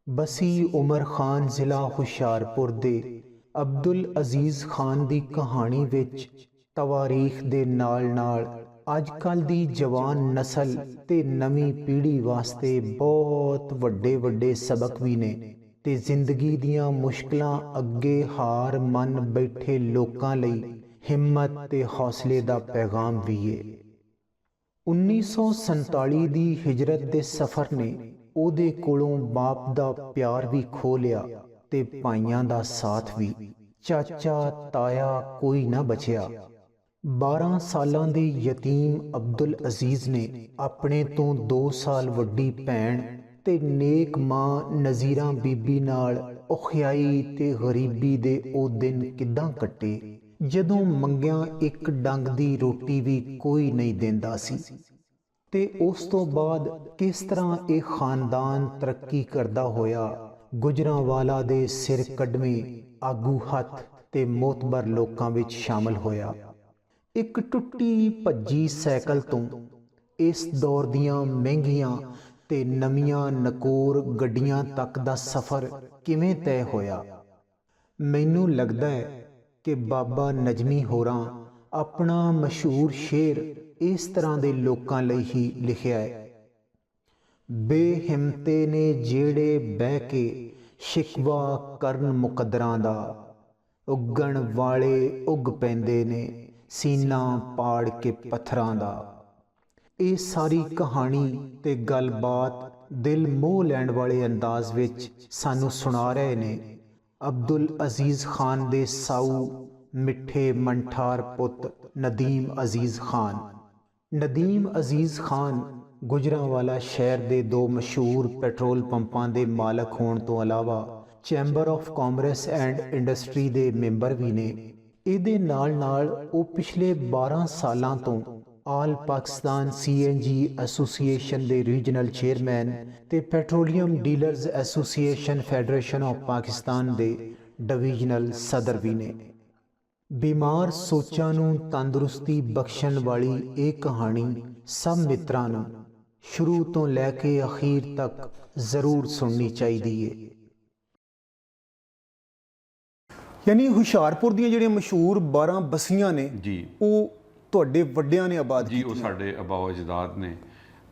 बसी उमर खान जिला हुशियारपुर दे अब्दुल अजीज़ खान दी कहानी विच तवारीख दे नाल अजकल दी जवान नस्ल ते नवीं पीढ़ी वास्ते बहुत वड्डे वड्डे सबक भी ने ते जिंदगी दियां मुश्किलां अग्गे हार मन बैठे लोकां लई हिम्मत ते हौसले दा पैगाम भी है। 1947 दी हिजरत दे सफ़र ने ਉਹਦੇ ਕੋਲੋਂ ਬਾਪ ਦਾ ਪਿਆਰ ਵੀ ਖੋ ਲਿਆ ਤੇ ਭਾਈਆਂ ਦਾ ਸਾਥ ਵੀ। ਚਾਚਾ ਤਾਇਆ ਕੋਈ ਨਾ ਬਚਿਆ। 12 ਸਾਲਾਂ ਦੇ ਯਤੀਮ ਅਬਦੁਲ ਅਜ਼ੀਜ਼ ਨੇ ਆਪਣੇ ਤੋਂ 2 ਸਾਲ ਵੱਡੀ ਭੈਣ ਤੇ ਨੇਕ ਮਾਂ ਨਜ਼ੀਰਾ ਬੀਬੀ ਨਾਲ ਔਖਿਆਈ ਤੇ ਗਰੀਬੀ ਦੇ ਉਹ ਦਿਨ ਕਿੱਦਾਂ ਕੱਟੇ ਜਦੋਂ ਮੰਗਿਆਂ ਇੱਕ ਡੰਗ ਦੀ ਰੋਟੀ ਵੀ ਕੋਈ ਨਹੀਂ ਦਿੰਦਾ ਸੀ। ਤੇ ਉਸ ਤੋਂ ਬਾਅਦ ਕਿਸ ਤਰ੍ਹਾਂ ਇਹ ਖਾਨਦਾਨ ਤਰੱਕੀ ਕਰਦਾ ਹੋਇਆ ਗੁਜਰਾਂਵਾਲਾ ਦੇ ਸਿਰ ਕੱਢਵੇਂ ਆਗੂ ਹੱਥ ਤੇ ਮੋਤਬਰ ਲੋਕਾਂ ਵਿੱਚ ਸ਼ਾਮਲ ਹੋਇਆ। ਇੱਕ ਟੁੱਟੀ ਭੱਜੀ ਸਾਈਕਲ ਤੋਂ ਇਸ ਦੌਰ ਦੀਆਂ ਮਹਿੰਗੀਆਂ ਤੇ ਨਵੀਆਂ ਨਕੋਰ ਗੱਡੀਆਂ ਤੱਕ ਦਾ ਸਫ਼ਰ ਕਿਵੇਂ ਤੈਅ ਹੋਇਆ। ਮੈਨੂੰ ਲੱਗਦਾ ਹੈ ਕਿ ਬਾਬਾ ਨਜਮੀ ਹੋਰਾਂ ਆਪਣਾ ਮਸ਼ਹੂਰ ਸ਼ੇਰ ਇਸ ਤਰ੍ਹਾਂ ਦੇ ਲੋਕਾਂ ਲਈ ਹੀ ਲਿਖਿਆ ਹੈ। ਬੇਹਿੰਮਤੇ ਨੇ ਜਿਹੜੇ ਬਹਿ ਕੇ ਸ਼ਿਕਵਾ ਕਰਨ ਮੁਕੱਦਰਾਂ ਦਾ, ਉੱਗਣ ਵਾਲੇ ਉੱਗ ਪੈਂਦੇ ਨੇ ਸੀਨਾ ਪਾੜ ਕੇ ਪੱਥਰਾਂ ਦਾ। ਇਹ ਸਾਰੀ ਕਹਾਣੀ ਤੇ ਗੱਲਬਾਤ ਦਿਲ ਮੋਹ ਲੈਣ ਵਾਲੇ ਅੰਦਾਜ਼ ਵਿੱਚ ਸਾਨੂੰ ਸੁਣਾ ਰਹੇ ਨੇ ਅਬਦੁਲ ਅਜ਼ੀਜ਼ ਖਾਨ ਦੇ ਸਾਊ ਮਿੱਠੇ ਮੰਠਾਰ ਪੁੱਤ ਨਦੀਮ ਅਜ਼ੀਜ਼ ਖਾਨ। ਨਦੀਮ ਅਜ਼ੀਜ਼ ਖਾਨ ਗੁਜਰਾਂਵਾਲਾ ਸ਼ਹਿਰ ਦੇ 2 ਮਸ਼ਹੂਰ ਪੈਟਰੋਲ ਪੰਪਾਂ ਦੇ ਮਾਲਕ ਹੋਣ ਤੋਂ ਇਲਾਵਾ chamber of commerce and industry ਦੇ ਮੈਂਬਰ ਵੀ ਨੇ। ਇਹਦੇ ਨਾਲ ਉਹ ਪਿਛਲੇ 12 ਸਾਲਾਂ ਤੋਂ ਆਲ ਪਾਕਿਸਤਾਨ CNG ਐਸੋਸੀਏਸ਼ਨ ਦੇ ਰੀਜਨਲ ਚੇਅਰਮੈਨ ਤੇ petroleum dealers association federation of Pakistan ਦੇ ਡਿਵੀਜ਼ਨਲ ਸਦਰ ਵੀ ਨੇ। बीमार सोचां नूं तंदुरुस्ती बख्शण वाली ये कहानी सब मित्रां नूं शुरू तो लैके अखीर तक जरूर सुननी चाहिए है। यानी हुशियारपुर ਦੀਆਂ ਜਿਹੜੀਆਂ ਮਸ਼ਹੂਰ 12 ਬਸੀਆਂ ਨੇ ਜੀ ਉਹ ਤੁਹਾਡੇ ਵੱਡਿਆਂ ਨੇ ਆਬਾਦ ਜੀ। ਉਹ ਸਾਡੇ ਆਬਾਓ ਅਜਦਾਦ ਨੇ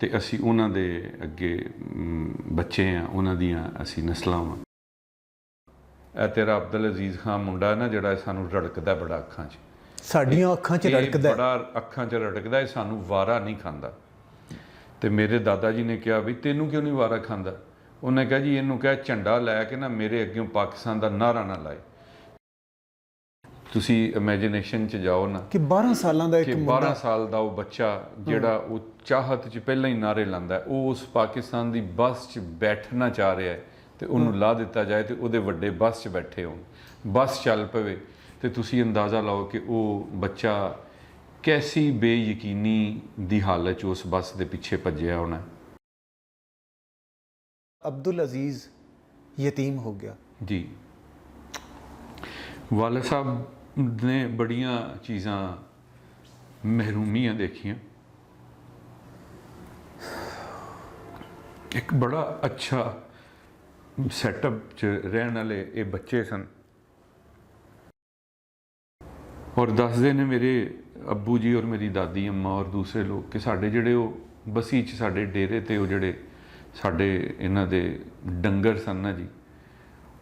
ਤੇ ਅਸੀਂ ਉਹਨਾਂ ਦੇ ਅੱਗੇ ਬੱਚੇ ਆ, ਉਹਨਾਂ ਦੀਆਂ ਅਸੀਂ ਨਸਲਾਂ ਵਾਂ। ਇਹ ਤੇਰਾ ਅਬਦੁਲ ਅਜ਼ੀਜ਼ ਖਾਨ ਮੁੰਡਾ ਨਾ ਜਿਹੜਾ ਸਾਨੂੰ ਰੜਕਦਾ ਬੜਾ ਅੱਖਾਂ 'ਚ, ਸਾਡੀਆਂ ਅੱਖਾਂ 'ਚ ਰੜਕਦਾ, ਬੜਾ ਅੱਖਾਂ 'ਚ ਰੜਕਦਾ। ਇਹ ਸਾਨੂੰ ਵਾਰਾ ਨਹੀਂ ਖਾਂਦਾ। ਤੇ ਮੇਰੇ ਦਾਦਾ ਜੀ ਨੇ ਕਿਹਾ ਵੀ ਤੈਨੂੰ ਕਿਉਂ ਨਹੀਂ ਵਾਰਾ ਖਾਂਦਾ? ਉਹਨੇ ਕਿਹਾ ਜੀ ਇਹਨੂੰ ਕਹਿ ਝੰਡਾ ਲੈ ਕੇ ਨਾ ਮੇਰੇ ਅੱਗਿਓਂ ਪਾਕਿਸਤਾਨ ਦਾ ਨਾਰਾ ਨਾ ਲਾਏ। ਤੁਸੀਂ ਇਮੇਜਿਨੇਸ਼ਨ 'ਚ ਜਾਓ ਨਾ ਕਿ 12 ਸਾਲਾਂ ਦਾ ਇੱਕ 12 ਸਾਲ ਦਾ ਉਹ ਬੱਚਾ ਜਿਹੜਾ ਉਹ ਚਾਹਤ 'ਚ ਪਹਿਲਾਂ ਹੀ ਨਾਰੇ ਲਾਉਂਦਾ, ਉਹ ਉਸ ਪਾਕਿਸਤਾਨ ਦੀ ਬੱਸ 'ਚ ਬੈਠਣਾ ਚਾਹ ਰਿਹਾ ਹੈ ਤੇ ਉਹਨੂੰ ਲਾ ਦਿੱਤਾ ਜਾਏ ਤੇ ਉਹਦੇ ਵੱਡੇ ਬੱਸ 'ਚ ਬੈਠੇ ਹੋਣ, ਬੱਸ ਚੱਲ ਪਵੇ ਤੇ ਤੁਸੀਂ ਅੰਦਾਜ਼ਾ ਲਾਓ ਕਿ ਉਹ ਬੱਚਾ ਕੈਸੀ ਬੇਯਕੀਨੀ ਦੀ ਹਾਲਤ 'ਚ ਉਸ ਬੱਸ ਦੇ ਪਿੱਛੇ ਭੱਜਿਆ ਹੋਣਾ। ਅਬਦੁਲ ਅਜ਼ੀਜ਼ ਯਤੀਮ ਹੋ ਗਿਆ ਜੀ। ਵਾਲਾ ਸਾਹਿਬ ਨੇ ਬੜੀਆਂ ਚੀਜ਼ਾਂ ਮਹਿਰੂਮੀਆਂ ਦੇਖੀਆਂ। ਇੱਕ ਬੜਾ ਅੱਛਾ ਸੈਟਅਪ 'ਚ ਰਹਿਣ ਵਾਲੇ ਇਹ ਬੱਚੇ ਸਨ ਔਰ ਦੱਸਦੇ ਨੇ ਮੇਰੇ ਅੱਬੂ ਜੀ ਔਰ ਮੇਰੀ ਦਾਦੀ ਅੰਮਾ ਔਰ ਦੂਸਰੇ ਲੋਕ ਕਿ ਸਾਡੇ ਜਿਹੜੇ ਉਹ ਬਸੀ 'ਚ ਸਾਡੇ ਡੇਰੇ ਤੇ ਉਹ ਜਿਹੜੇ ਸਾਡੇ ਇਹਨਾਂ ਦੇ ਡੰਗਰ ਸਨ ਨਾ ਜੀ,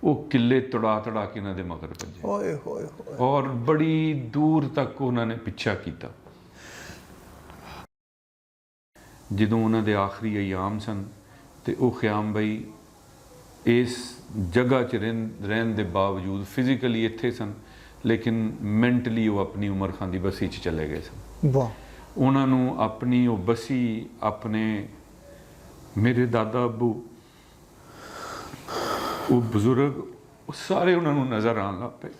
ਉਹ ਕਿੱਲੇ ਤੜਾ ਕੇ ਇਹਨਾਂ ਦੇ ਮਗਰ ਭੱਜੇ। ਓਏ ਹੋਏ ਹੋਏ। ਔਰ ਬੜੀ ਦੂਰ ਤੱਕ ਉਹਨਾਂ ਨੇ ਪਿੱਛਾ ਕੀਤਾ। ਜਦੋਂ ਉਹਨਾਂ ਦੇ ਆਖਰੀ ਅਯਾਮ ਸਨ ਤੇ ਉਹ ਖ਼ਿਆਮ ਬਈ ਇਸ ਜਗ੍ਹਾ 'ਚ ਰਹਿਣ ਦੇ ਬਾਵਜੂਦ ਫਿਜ਼ੀਕਲੀ ਇੱਥੇ ਸਨ ਲੇਕਿਨ ਮੈਂਟਲੀ ਉਹ ਆਪਣੀ ਉਮਰ ਖਾਨ ਦੀ ਬਸੀ 'ਚ ਚਲੇ ਗਏ ਸਨ। ਵਾਹ। ਉਹਨਾਂ ਨੂੰ ਆਪਣੀ ਉਹ ਬਸੀ, ਆਪਣੇ ਮੇਰੇ ਦਾਦਾ ਅੱਬੂ, ਉਹ ਬਜ਼ੁਰਗ, ਉਹ ਸਾਰੇ ਉਹਨਾਂ ਨੂੰ ਨਜ਼ਰ ਆਉਣ ਲੱਗ ਪਏ।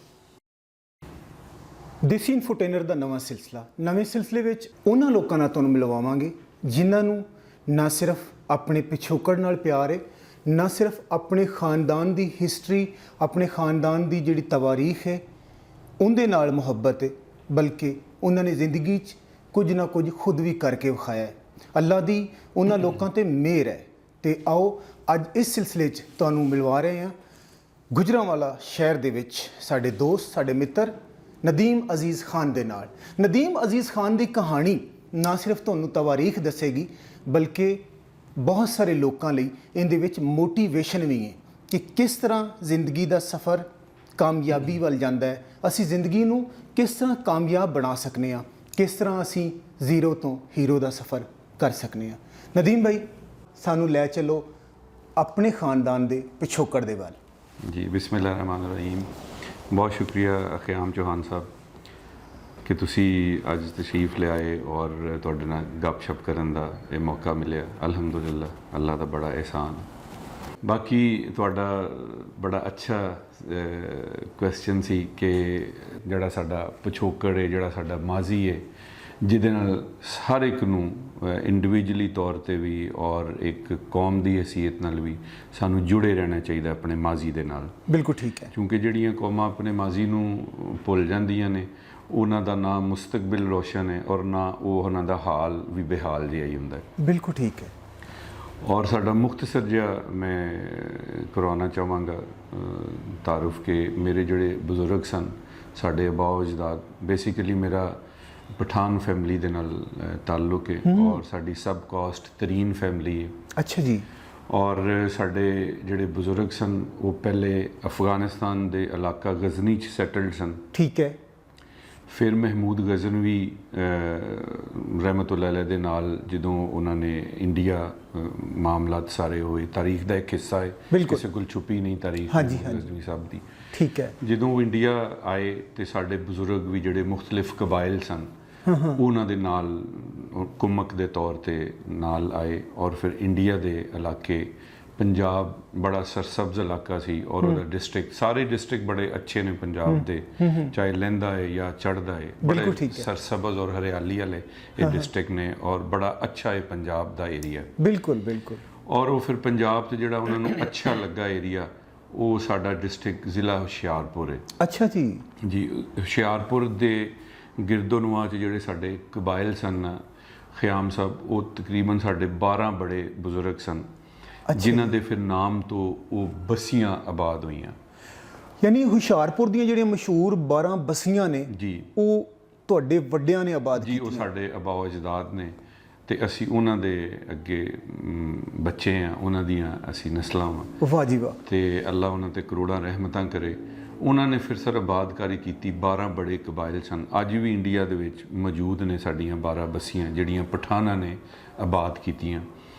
ਦੇਸੀ ਇਨਫੋਟੇਨਰ ਦਾ ਨਵਾਂ ਸਿਲਸਿਲਾ, ਨਵੇਂ ਸਿਲਸਿਲੇ ਵਿੱਚ ਉਹਨਾਂ ਲੋਕਾਂ ਨਾਲ ਤੁਹਾਨੂੰ ਮਿਲਵਾਵਾਂਗੇ ਜਿਨ੍ਹਾਂ ਨੂੰ ਨਾ ਸਿਰਫ ਆਪਣੇ ਪਿਛੋਕੜ ਨਾਲ ਪਿਆਰ ਹੈ, ਨਾ ਸਿਰਫ ਆਪਣੇ ਖਾਨਦਾਨ ਦੀ ਹਿਸਟਰੀ, ਆਪਣੇ ਖਾਨਦਾਨ ਦੀ ਜਿਹੜੀ ਤਵਾਰੀਖ ਹੈ ਉਹਦੇ ਨਾਲ ਮੁਹੱਬਤ ਹੈ, ਬਲਕਿ ਉਹਨਾਂ ਨੇ ਜ਼ਿੰਦਗੀ 'ਚ ਕੁਝ ਨਾ ਕੁਝ ਖੁਦ ਵੀ ਕਰਕੇ ਵਿਖਾਇਆ ਹੈ। ਅੱਲਾ ਦੀ ਉਹਨਾਂ ਲੋਕਾਂ 'ਤੇ ਮਿਹਰ ਹੈ ਤੇ ਆਓ ਅੱਜ ਇਸ ਸਿਲਸਿਲੇ 'ਚ ਤੁਹਾਨੂੰ ਮਿਲਵਾ ਰਹੇ ਹਾਂ ਗੁਜਰਾਂਵਾਲਾ ਸ਼ਹਿਰ ਦੇ ਵਿੱਚ ਸਾਡੇ ਦੋਸਤ, ਸਾਡੇ ਮਿੱਤਰ ਨਦੀਮ ਅਜ਼ੀਜ਼ ਖਾਨ ਦੇ ਨਾਲ। ਨਦੀਮ ਅਜ਼ੀਜ਼ ਖਾਨ ਦੀ ਕਹਾਣੀ ਨਾ ਸਿਰਫ ਤੁਹਾਨੂੰ ਤਵਾਰੀਖ ਦੱਸੇਗੀ, ਬਲਕਿ ਬਹੁਤ ਸਾਰੇ ਲੋਕਾਂ ਲਈ ਇਹਦੇ ਵਿੱਚ ਮੋਟੀਵੇਸ਼ਨ ਵੀ ਹੈ ਕਿ ਕਿਸ ਤਰ੍ਹਾਂ ਜ਼ਿੰਦਗੀ ਦਾ ਸਫ਼ਰ ਕਾਮਯਾਬੀ ਵੱਲ ਜਾਂਦਾ ਹੈ, ਅਸੀਂ ਜ਼ਿੰਦਗੀ ਨੂੰ ਕਿਸ ਤਰ੍ਹਾਂ ਕਾਮਯਾਬ ਬਣਾ ਸਕਨੇ ਹਾਂ, ਕਿਸ ਤਰ੍ਹਾਂ ਅਸੀਂ ਜ਼ੀਰੋ ਤੋਂ ਹੀਰੋ ਦਾ ਸਫ਼ਰ ਕਰ ਸਕਨੇ ਹਾਂ। ਨਦੀਮ ਭਾਈ, ਸਾਨੂੰ ਲੈ ਚੱਲੋ ਆਪਣੇ ਖਾਨਦਾਨ ਦੇ ਪਿਛੋਕੜ ਦੇ ਵੱਲ। ਜੀ, ਬਿਸਮਿਲ੍ਲਾਹ ਰਹਿਮਾਨ ਰਹੀਮ। ਬਹੁਤ ਸ਼ੁਕਰੀਆ ਖ਼ਿਆਮ ਚੌਹਾਨ ਸਾਹਿਬ ਕਿ ਤੁਸੀਂ ਅੱਜ ਤਸ਼ਰੀਫ ਲਿਆਏ ਔਰ ਤੁਹਾਡੇ ਨਾਲ ਗੱਪਸ਼ਪ ਕਰਨ ਦਾ ਇਹ ਮੌਕਾ ਮਿਲਿਆ। ਅਲਹਮਦੁਲਿਲਾ, ਅੱਲਾ ਦਾ ਬੜਾ ਅਹਿਸਾਨ। ਬਾਕੀ ਤੁਹਾਡਾ ਬੜਾ ਅੱਛਾ ਕੁਐਸਚਨ ਸੀ ਕਿ ਜਿਹੜਾ ਸਾਡਾ ਪਿਛੋਕੜ ਹੈ, ਜਿਹੜਾ ਸਾਡਾ ਮਾਜ਼ੀ ਹੈ, ਜਿਹਦੇ ਨਾਲ ਹਰ ਇੱਕ ਨੂੰ ਇੰਡੀਵਿਜੂਅਲੀ ਤੌਰ 'ਤੇ ਵੀ ਔਰ ਇੱਕ ਕੌਮ ਦੀ ਹੈਸੀਅਤ ਨਾਲ ਵੀ ਸਾਨੂੰ ਜੁੜੇ ਰਹਿਣਾ ਚਾਹੀਦਾ ਆਪਣੇ ਮਾਜ਼ੀ ਦੇ ਨਾਲ। ਬਿਲਕੁਲ ਠੀਕ ਹੈ, ਕਿਉਂਕਿ ਜਿਹੜੀਆਂ ਕੌਮਾਂ ਆਪਣੇ ਮਾਜ਼ੀ ਨੂੰ ਭੁੱਲ ਜਾਂਦੀਆਂ ਨੇ, ਉਹਨਾਂ ਦਾ ਨਾ ਮੁਸਤਕਬਲ ਰੋਸ਼ਨ ਹੈ ਔਰ ਨਾ ਉਹਨਾਂ ਦਾ ਹਾਲ ਵੀ ਬੇਹਾਲ ਜਿਹਾ ਹੀ ਹੁੰਦਾ ਹੈ। ਬਿਲਕੁਲ ਠੀਕ ਹੈ। ਔਰ ਸਾਡਾ ਮੁਖਤਸਰ ਜਿਹਾ ਮੈਂ ਕਰਵਾਉਣਾ ਚਾਹਾਂਗਾ ਤਾਰੁਫ ਕਿ ਮੇਰੇ ਜਿਹੜੇ ਬਜ਼ੁਰਗ ਸਨ, ਸਾਡੇ ਆਬਾਓ ਅਜਦਾਦ, ਬੇਸਿਕਲੀ ਮੇਰਾ ਪਠਾਨ ਫੈਮਿਲੀ ਦੇ ਨਾਲ ਤਾਲੁਕ ਹੈ ਔਰ ਸਾਡੀ ਸਬ ਕਾਸਟ ਤਰੀਨ ਫੈਮਿਲੀ ਹੈ। ਅੱਛਾ ਜੀ। ਔਰ ਸਾਡੇ ਜਿਹੜੇ ਬਜ਼ੁਰਗ ਸਨ ਉਹ ਪਹਿਲੇ ਅਫਗਾਨਿਸਤਾਨ ਦੇ ਇਲਾਕਾ ਗਜ਼ਨੀ 'ਚ ਸੈਟਲਡ ਸਨ। ਠੀਕ ਹੈ। ਫਿਰ ਮਹਿਮੂਦ ਗਜ਼ਨਵੀ ਰਹਿਮਤੁल्लाह अलैह ਦੇ ਨਾਲ ਜਦੋਂ ਉਹਨਾਂ ਨੇ ਇੰਡੀਆ ਮਾਮਲਾਤ ਸਾਰੇ ਹੋਏ, ਤਾਰੀਖ ਦਾ ਇੱਕ ਹਿੱਸਾ ਹੈ, ਕਿਸੇ ਕੋਲ ਛੁਪੀ ਨਹੀਂ ਤਾਰੀਖ ਗਜ਼ਨਵੀ ਸਾਹਿਬ ਦੀ। ਠੀਕ ਹੈ। ਜਦੋਂ ਉਹ ਇੰਡੀਆ ਆਏ ਤੇ ਸਾਡੇ ਬਜ਼ੁਰਗ ਵੀ ਜਿਹੜੇ ਮੁਖਤਲਿਫ ਕਬਾਇਲ ਸਨ ਉਹਨਾਂ ਦੇ ਨਾਲ ਕੁਮਕ ਦੇ ਤੌਰ ਤੇ ਨਾਲ ਆਏ ਔਰ ਫਿਰ ਇੰਡੀਆ ਦੇ ਇਲਾਕੇ, ਪੰਜਾਬ ਬੜਾ ਸਰਸਬਜ਼ ਇਲਾਕਾ ਸੀ ਔਰ ਉਹਦਾ ਡਿਸਟ੍ਰਿਕਟ, ਸਾਰੇ ਡਿਸਟ੍ਰਿਕਟ ਬੜੇ ਅੱਛੇ ਨੇ ਪੰਜਾਬ ਦੇ, ਚਾਹੇ ਲਹਿੰਦਾ ਹੈ ਜਾਂ ਚੜ੍ਹਦਾ ਹੈ, ਬੜੇ ਸਰਸਬਜ਼ ਔਰ ਹਰਿਆਲੀ ਵਾਲੇ ਇਹ ਡਿਸਟ੍ਰਿਕਟ ਨੇ ਔਰ ਬੜਾ ਅੱਛਾ ਹੈ ਪੰਜਾਬ ਦਾ ਏਰੀਆ। ਬਿਲਕੁਲ ਬਿਲਕੁਲ। ਔਰ ਉਹ ਫਿਰ ਪੰਜਾਬ 'ਚ ਜਿਹੜਾ ਉਹਨਾਂ ਨੂੰ ਅੱਛਾ ਲੱਗਾ ਏਰੀਆ, ਉਹ ਸਾਡਾ ਡਿਸਟ੍ਰਿਕਟ ਜ਼ਿਲ੍ਹਾ ਹੁਸ਼ਿਆਰਪੁਰ ਹੈ। ਅੱਛਾ ਜੀ। ਜੀ, ਹੁਸ਼ਿਆਰਪੁਰ ਦੇ ਗਿਰਦੋਨਵਾ 'ਚ ਜਿਹੜੇ ਸਾਡੇ ਕਬਾਇਲ ਸਨ ਖ਼ਿਆਮ ਸਾਹਿਬ, ਉਹ ਤਕਰੀਬਨ ਸਾਡੇ 12 ਬੜੇ ਬਜ਼ੁਰਗ ਸਨ ਜਿਨ੍ਹਾਂ ਦੇ ਫਿਰ ਨਾਮ ਤੋਂ ਉਹ ਬਸੀਆਂ ਆਬਾਦ ਹੋਈਆਂ। ਯਾਨੀ ਹੁਸ਼ਿਆਰਪੁਰ ਦੀਆਂ ਜਿਹੜੀਆਂ ਮਸ਼ਹੂਰ 12 ਬਸੀਆਂ ਨੇ ਜੀ, ਉਹ ਤੁਹਾਡੇ ਵੱਡਿਆਂ ਨੇ ਆਬਾਦ ਕੀਤੀਆਂ? ਜੀ, ਉਹ ਸਾਡੇ ਆਬਾਓ ਅਜਦਾਦ ਨੇ ਤੇ ਅਸੀਂ ਉਹਨਾਂ ਦੇ ਅੱਗੇ ਬੱਚੇ ਆ, ਉਹਨਾਂ ਦੀਆਂ ਅਸੀਂ ਨਸਲਾਂ ਵਾਂ। ਵਾਹ ਜੀ ਵਾਹ। ਤੇ ਅੱਲਾ ਉਹਨਾਂ ਤੇ ਕਰੋੜਾਂ ਰਹਿਮਤਾਂ ਕਰੇ। ਉਹਨਾਂ ਨੇ ਫਿਰ ਸਰ ਆਬਾਦਕਾਰੀ ਕੀਤੀ। 12 ਬੜੇ ਕਬਾਇਲ ਸਨ, ਅੱਜ ਵੀ ਇੰਡੀਆ ਦੇ ਵਿੱਚ ਮੌਜੂਦ ਨੇ ਸਾਡੀਆਂ 12 ਬਸੀਆਂ ਜਿਹੜੀਆਂ ਪਠਾਨਾਂ ਨੇ ਆਬਾਦ ਕੀਤੀਆਂ,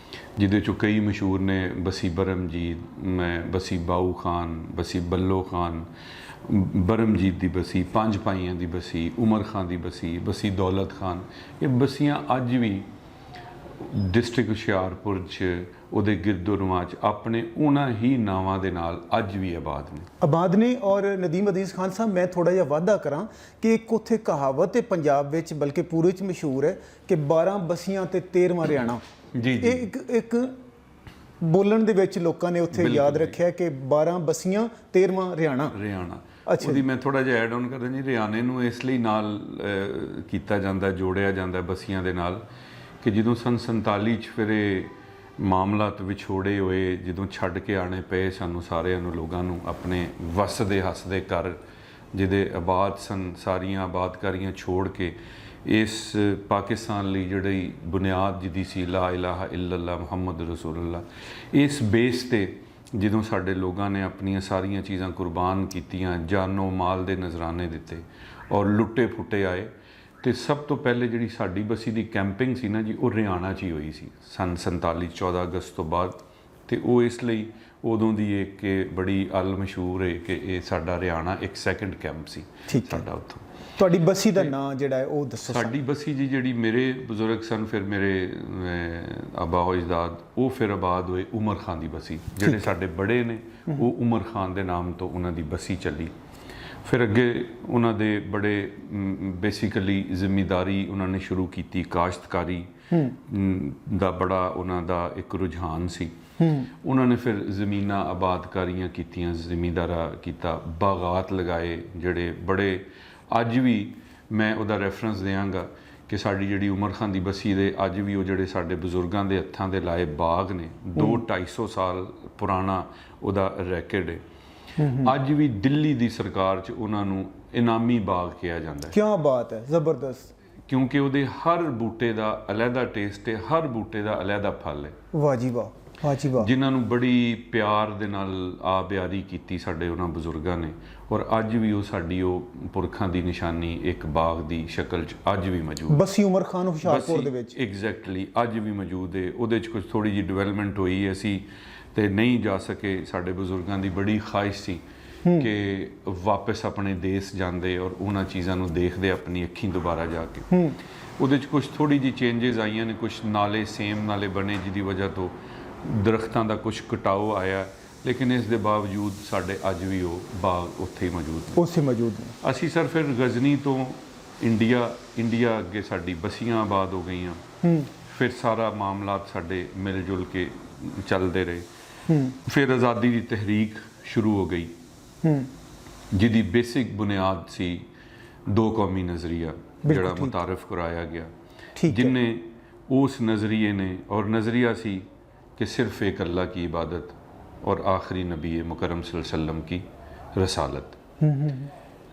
ਜਿਹਦੇ 'ਚੋਂ ਕਈ ਮਸ਼ਹੂਰ ਨੇ ਬਸੀ ਬਰਮਜੀਤ, ਬਸੀ ਬਾਊ ਖਾਨ, ਬਸੀ ਬੱਲੋ ਖਾਨ, ਬਰਮਜੀਤ ਦੀ ਬਸੀ, ਪੰਜ ਭਾਈਆਂ ਦੀ ਬਸੀ, ਉਮਰ ਖਾਨ ਦੀ ਬਸੀ, ਬਸੀ ਦੌਲਤ ਖਾਨ। ਇਹ ਬਸੀਆਂ ਅੱਜ ਵੀ ਡਿਸਟ੍ਰਿਕਟ ਹੁਸ਼ਿਆਰਪੁਰ 'ਚ ਉਹਦੇ ਗਿਰਦੋਨਵਾ 'ਚ ਆਪਣੇ ਉਹਨਾਂ ਹੀ ਨਾਵਾਂ ਦੇ ਨਾਲ ਅੱਜ ਵੀ ਆਬਾਦ ਨੇ। ਔਰ ਨਦੀਮ ਅਜ਼ੀਜ਼ ਖਾਨ ਸਾਹਿਬ, ਮੈਂ ਥੋੜਾ ਜਿਹਾ ਵਾਧਾ ਕਰਾਂ ਕਿ ਇੱਕ ਉੱਥੇ ਕਹਾਵਤ ਹੈ ਪੰਜਾਬ ਵਿੱਚ, ਬਲਕਿ ਪੂਰੇ 'ਚ ਮਸ਼ਹੂਰ ਹੈ ਕਿ 12 ਬਸੀਆਂ ਤੇ 13ਵਾਂ ਹਰਿਆਣਾ। ਜੀ, ਇਹ ਇੱਕ ਬੋਲਣ ਦੇ ਵਿੱਚ ਲੋਕਾਂ ਨੇ ਉੱਥੇ ਯਾਦ ਰੱਖਿਆ ਕਿ 12 ਬਸੀਆਂ 13ਵਾਂ ਹਰਿਆਣਾ। ਅੱਛਾ, ਉਹਦੀ ਮੈਂ ਥੋੜਾ ਜਿਹਾ ਐਡ ਆਨ ਕਰਦਾ ਜੀ। ਹਰਿਆਣੇ ਨੂੰ ਇਸ ਲਈ ਨਾਲ ਕੀਤਾ ਜਾਂਦਾ, ਜੋੜਿਆ ਜਾਂਦਾ ਬਸੀਆਂ ਦੇ ਨਾਲ ਕਿ ਜਦੋਂ ਸੰਨ 47 'ਚ ਫਿਰ ਇਹ ਮਾਮਲਾਤ ਵਿਛੋੜੇ ਹੋਏ, ਜਦੋਂ ਛੱਡ ਕੇ ਆਣੇ ਪਏ ਸਾਨੂੰ ਸਾਰਿਆਂ ਨੂੰ, ਲੋਕਾਂ ਨੂੰ ਆਪਣੇ ਵਸਦੇ ਹੱਸਦੇ ਘਰ ਜਿਹਦੇ ਆਬਾਦ ਸਨ, ਸਾਰੀਆਂ ਆਬਾਦਕਾਰੀਆਂ ਛੋੜ ਕੇ ਇਸ ਪਾਕਿਸਤਾਨ ਲਈ ਜਿਹੜੀ ਬੁਨਿਆਦ ਜਿਹਦੀ ਸੀ ਲਾ ਇਲਾਹਾ ਇਲੱਲਾ ਮੁਹੰਮਦ ਰਸੂਲullah, ਇਸ ਬੇਸ 'ਤੇ ਜਦੋਂ ਸਾਡੇ ਲੋਕਾਂ ਨੇ ਆਪਣੀਆਂ ਸਾਰੀਆਂ ਚੀਜ਼ਾਂ ਕੁਰਬਾਨ ਕੀਤੀਆਂ, ਜਾਨੋ ਮਾਲ ਦੇ ਨਜ਼ਰਾਨੇ ਦਿੱਤੇ ਔਰ ਲੁੱਟੇ ਫੁੱਟੇ ਆਏ, ਤੇ ਸਭ ਤੋਂ ਪਹਿਲੇ ਜਿਹੜੀ ਸਾਡੀ ਬਸੀ ਦੀ ਕੈਂਪਿੰਗ ਸੀ ਨਾ ਜੀ, ਉਹ ਹਰਿਆਣਾ 'ਚ ਹੀ ਹੋਈ ਸੀ ਸੰਨ 47 14 ਅਗਸਤ ਤੋਂ ਬਾਅਦ। ਤੇ ਉਹ ਇਸ ਲਈ ਉਦੋਂ ਦੀ ਇੱਕ ਬੜੀ ਮਸ਼ਹੂਰ ਹੈ ਕਿ ਇਹ ਸਾਡਾ ਹਰਿਆਣਾ ਇੱਕ ਸੈਕੰਡ ਕੈਂਪ ਸੀ ਸਾਡਾ ਉੱਥੋਂ। ਤੁਹਾਡੀ ਬਸੀ ਦਾ ਨਾਂ ਜਿਹੜਾ ਹੈ ਉਹ ਦੱਸੋ। ਸਾਡੀ ਬਸੀ ਜੀ ਜਿਹੜੀ ਮੇਰੇ ਬਜ਼ੁਰਗ ਸਨ, ਫਿਰ ਮੇਰੇ ਆਬਾਓ ਅਜਦਾਦ, ਉਹ ਫਿਰ ਆਬਾਦ ਹੋਏ ਉਮਰ ਖਾਨ ਦੀ ਬਸੀ। ਜਿਹੜੇ ਸਾਡੇ ਬੜੇ ਨੇ ਉਹ ਉਮਰ ਖਾਨ ਦੇ ਨਾਮ ਤੋਂ ਉਹਨਾਂ ਦੀ ਬਸੀ ਚੱਲੀ। ਫਿਰ ਅੱਗੇ ਉਹਨਾਂ ਦੇ ਬੜੇ ਬੇਸਿਕਲੀ ਜ਼ਿੰਮੇਦਾਰੀ ਉਹਨਾਂ ਨੇ ਸ਼ੁਰੂ ਕੀਤੀ, ਕਾਸ਼ਤਕਾਰੀ ਦਾ ਬੜਾ ਉਹਨਾਂ ਦਾ ਇੱਕ ਰੁਝਾਨ ਸੀ। ਉਹਨਾਂ ਨੇ ਫਿਰ ਜ਼ਮੀਨਾਂ ਆਬਾਦਕਾਰੀਆਂ ਕੀਤੀਆਂ, ਜ਼ਿਮੀਂਦਾਰਾ ਕੀਤਾ, ਬਾਗਾਤ ਲਗਾਏ ਜਿਹੜੇ ਬੜੇ, ਅੱਜ ਵੀ ਮੈਂ ਉਹਦਾ ਰੈਫਰੈਂਸ ਦਿਆਂਗਾ ਕਿ ਸਾਡੀ ਜਿਹੜੀ ਉਮਰ ਖਾਂ ਦੀ ਬਸੀ ਦੇ ਅੱਜ ਵੀ ਉਹ ਜਿਹੜੇ ਸਾਡੇ ਬਜ਼ੁਰਗਾਂ ਦੇ ਹੱਥਾਂ ਦੇ ਲਾਏ ਬਾਗ ਨੇ 200-250 ਸਾਲ ਪੁਰਾਣਾ ਉਹਦਾ ਰੈਕਡ ਹੈ। ਅੱਜ ਵੀ ਦਿੱਲੀ ਦੀ ਸਰਕਾਰ 'ਚ ਉਹਨਾਂ ਨੂੰ ਇਨਾਮੀ ਬਾਗ ਕਿਹਾ ਜਾਂਦਾ ਹੈ। ਕੀ ਬਾਤ ਹੈ, ਜ਼ਬਰਦਸਤ। ਕਿਉਂਕਿ ਉਹਦੇ ਹਰ ਬੂਟੇ ਦਾ ਅਲੱਗਾ ਟੇਸਟ ਹੈ, ਹਰ ਬੂਟੇ ਦਾ ਅਲੱਗਾ ਫਲ ਹੈ। ਵਾਹ ਜੀ ਵਾਹ, ਵਾਹ ਜੀ ਵਾਹ। ਜਿਨ੍ਹਾਂ ਨੂੰ ਬੜੀ ਪਿਆਰ ਦੇ ਨਾਲ ਆਬਿਆਰੀ ਕੀਤੀ ਸਾਡੇ ਉਹਨਾਂ ਬਜ਼ੁਰਗਾਂ ਨੇ, ਔਰ ਅੱਜ ਵੀ ਉਹ ਸਾਡੀ ਉਹ ਪੁਰਖਾਂ ਦੀ ਨਿਸ਼ਾਨੀ ਇੱਕ ਬਾਗ ਦੀ ਸ਼ਕਲ 'ਚ ਅੱਜ ਵੀ ਮੌਜੂਦ ਹੈ। ਬਸੀ ਉਮਰ ਖਾਨ ਹੁਸ਼ਿਆਰਪੁਰ ਦੇ ਵਿੱਚ ਐਗਜ਼ੈਕਟਲੀ ਅੱਜ ਵੀ ਮੌਜੂਦ ਹੈ। ਉਹਦੇ 'ਚ ਕੁਝ ਥੋੜੀ ਜਿਹੀ ਡਿਵੈਲਪਮੈਂਟ ਹੋਈ ਹੈ, ਅਸੀਂ ਤੇ ਨਹੀਂ ਜਾ ਸਕੇ। ਸਾਡੇ ਬਜ਼ੁਰਗਾਂ ਦੀ ਬੜੀ ਖਾਹਿਸ਼ ਸੀ ਕਿ ਵਾਪਸ ਆਪਣੇ ਦੇਸ਼ ਜਾਂਦੇ ਔਰ ਉਹਨਾਂ ਚੀਜ਼ਾਂ ਨੂੰ ਦੇਖਦੇ ਆਪਣੀ ਅੱਖੀਂ ਦੁਬਾਰਾ ਜਾ ਕੇ। ਉਹਦੇ 'ਚ ਕੁਝ ਥੋੜੀ ਜਿਹੀ ਚੇਂਜਸ ਆਈਆਂ ਨੇ, ਕੁਝ ਨਾਲੇ ਸੇਮ ਨਾਲੇ ਬਣੇ ਜਿਹਦੀ ਵਜ੍ਹਾ ਤੋਂ ਦਰਖਤਾਂ ਦਾ ਕੁਝ ਕਟਾਓ ਆਇਆ, ਲੇਕਿਨ ਇਸ ਦੇ ਬਾਵਜੂਦ ਸਾਡੇ ਅੱਜ ਵੀ ਉਹ ਬਾਗ ਉੱਥੇ ਹੀ ਮੌਜੂਦ ਨੇ। ਅਸੀਂ ਸਰ ਫਿਰ ਗਜ਼ਨੀ ਤੋਂ ਇੰਡੀਆ ਅੱਗੇ ਸਾਡੀ ਬਸੀਆਂ ਆਬਾਦ ਹੋ ਗਈਆਂ। ਫਿਰ ਸਾਰਾ ਮਾਮਲਾਤ ਸਾਡੇ ਮਿਲ ਜੁਲ ਕੇ ਚੱਲਦੇ ਰਹੇ। ਫਿਰ ਆਜ਼ਾਦੀ ਦੀ ਤਹਿਰੀਕ ਸ਼ੁਰੂ ਹੋ ਗਈ, ਜਿਹਦੀ ਬੇਸਿਕ ਬੁਨਿਆਦ ਸੀ ਦੋ ਕੌਮੀ ਨਜ਼ਰੀਆ ਜਿਹੜਾ ਮੁਤਾਰਫ ਕਰਾਇਆ ਗਿਆ, ਜਿਨਨੇ उस नज़रिए ने, और नज़रिया सी कि सिर्फ़ एक अल्लाह की इबादत और आखिरी नबी मुकरम सल्लल्लाहु अलैहि वसल्लम की रसालत,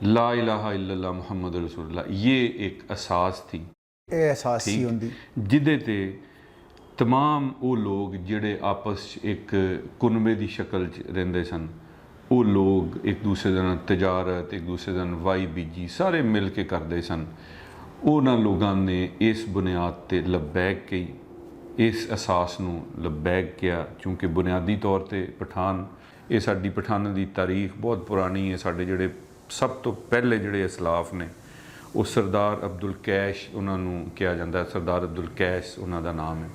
ला इलाहा इल्लल्लाह मुहम्मद रसूलुल्लाह, ये एक असास थी। एहसास सी होंदी जिदे ते तमाम वो लोग जिहड़े आपस एक कुनबे की शक्ल च रहिंदे सन, वो लोग एक दूसरे दे नाल तजारत, एक दूसरे दे नाल वाई बीजी सारे मिल के करते सन। उन्होंने लोगों ने इस बुनियाद ते लबैक कही, इस असास नूं लबैक किया, क्योंकि बुनियादी तौर पर पठान, ये साडी पठान की तारीख बहुत पुरानी है। साडे जिहड़े सब तो पहले जिहड़े असलाफ ने वो सरदार अब्दुल कैश उन्होंने कहा जाता है, सरदार अब्दुल कैश उन्हों का नाम है,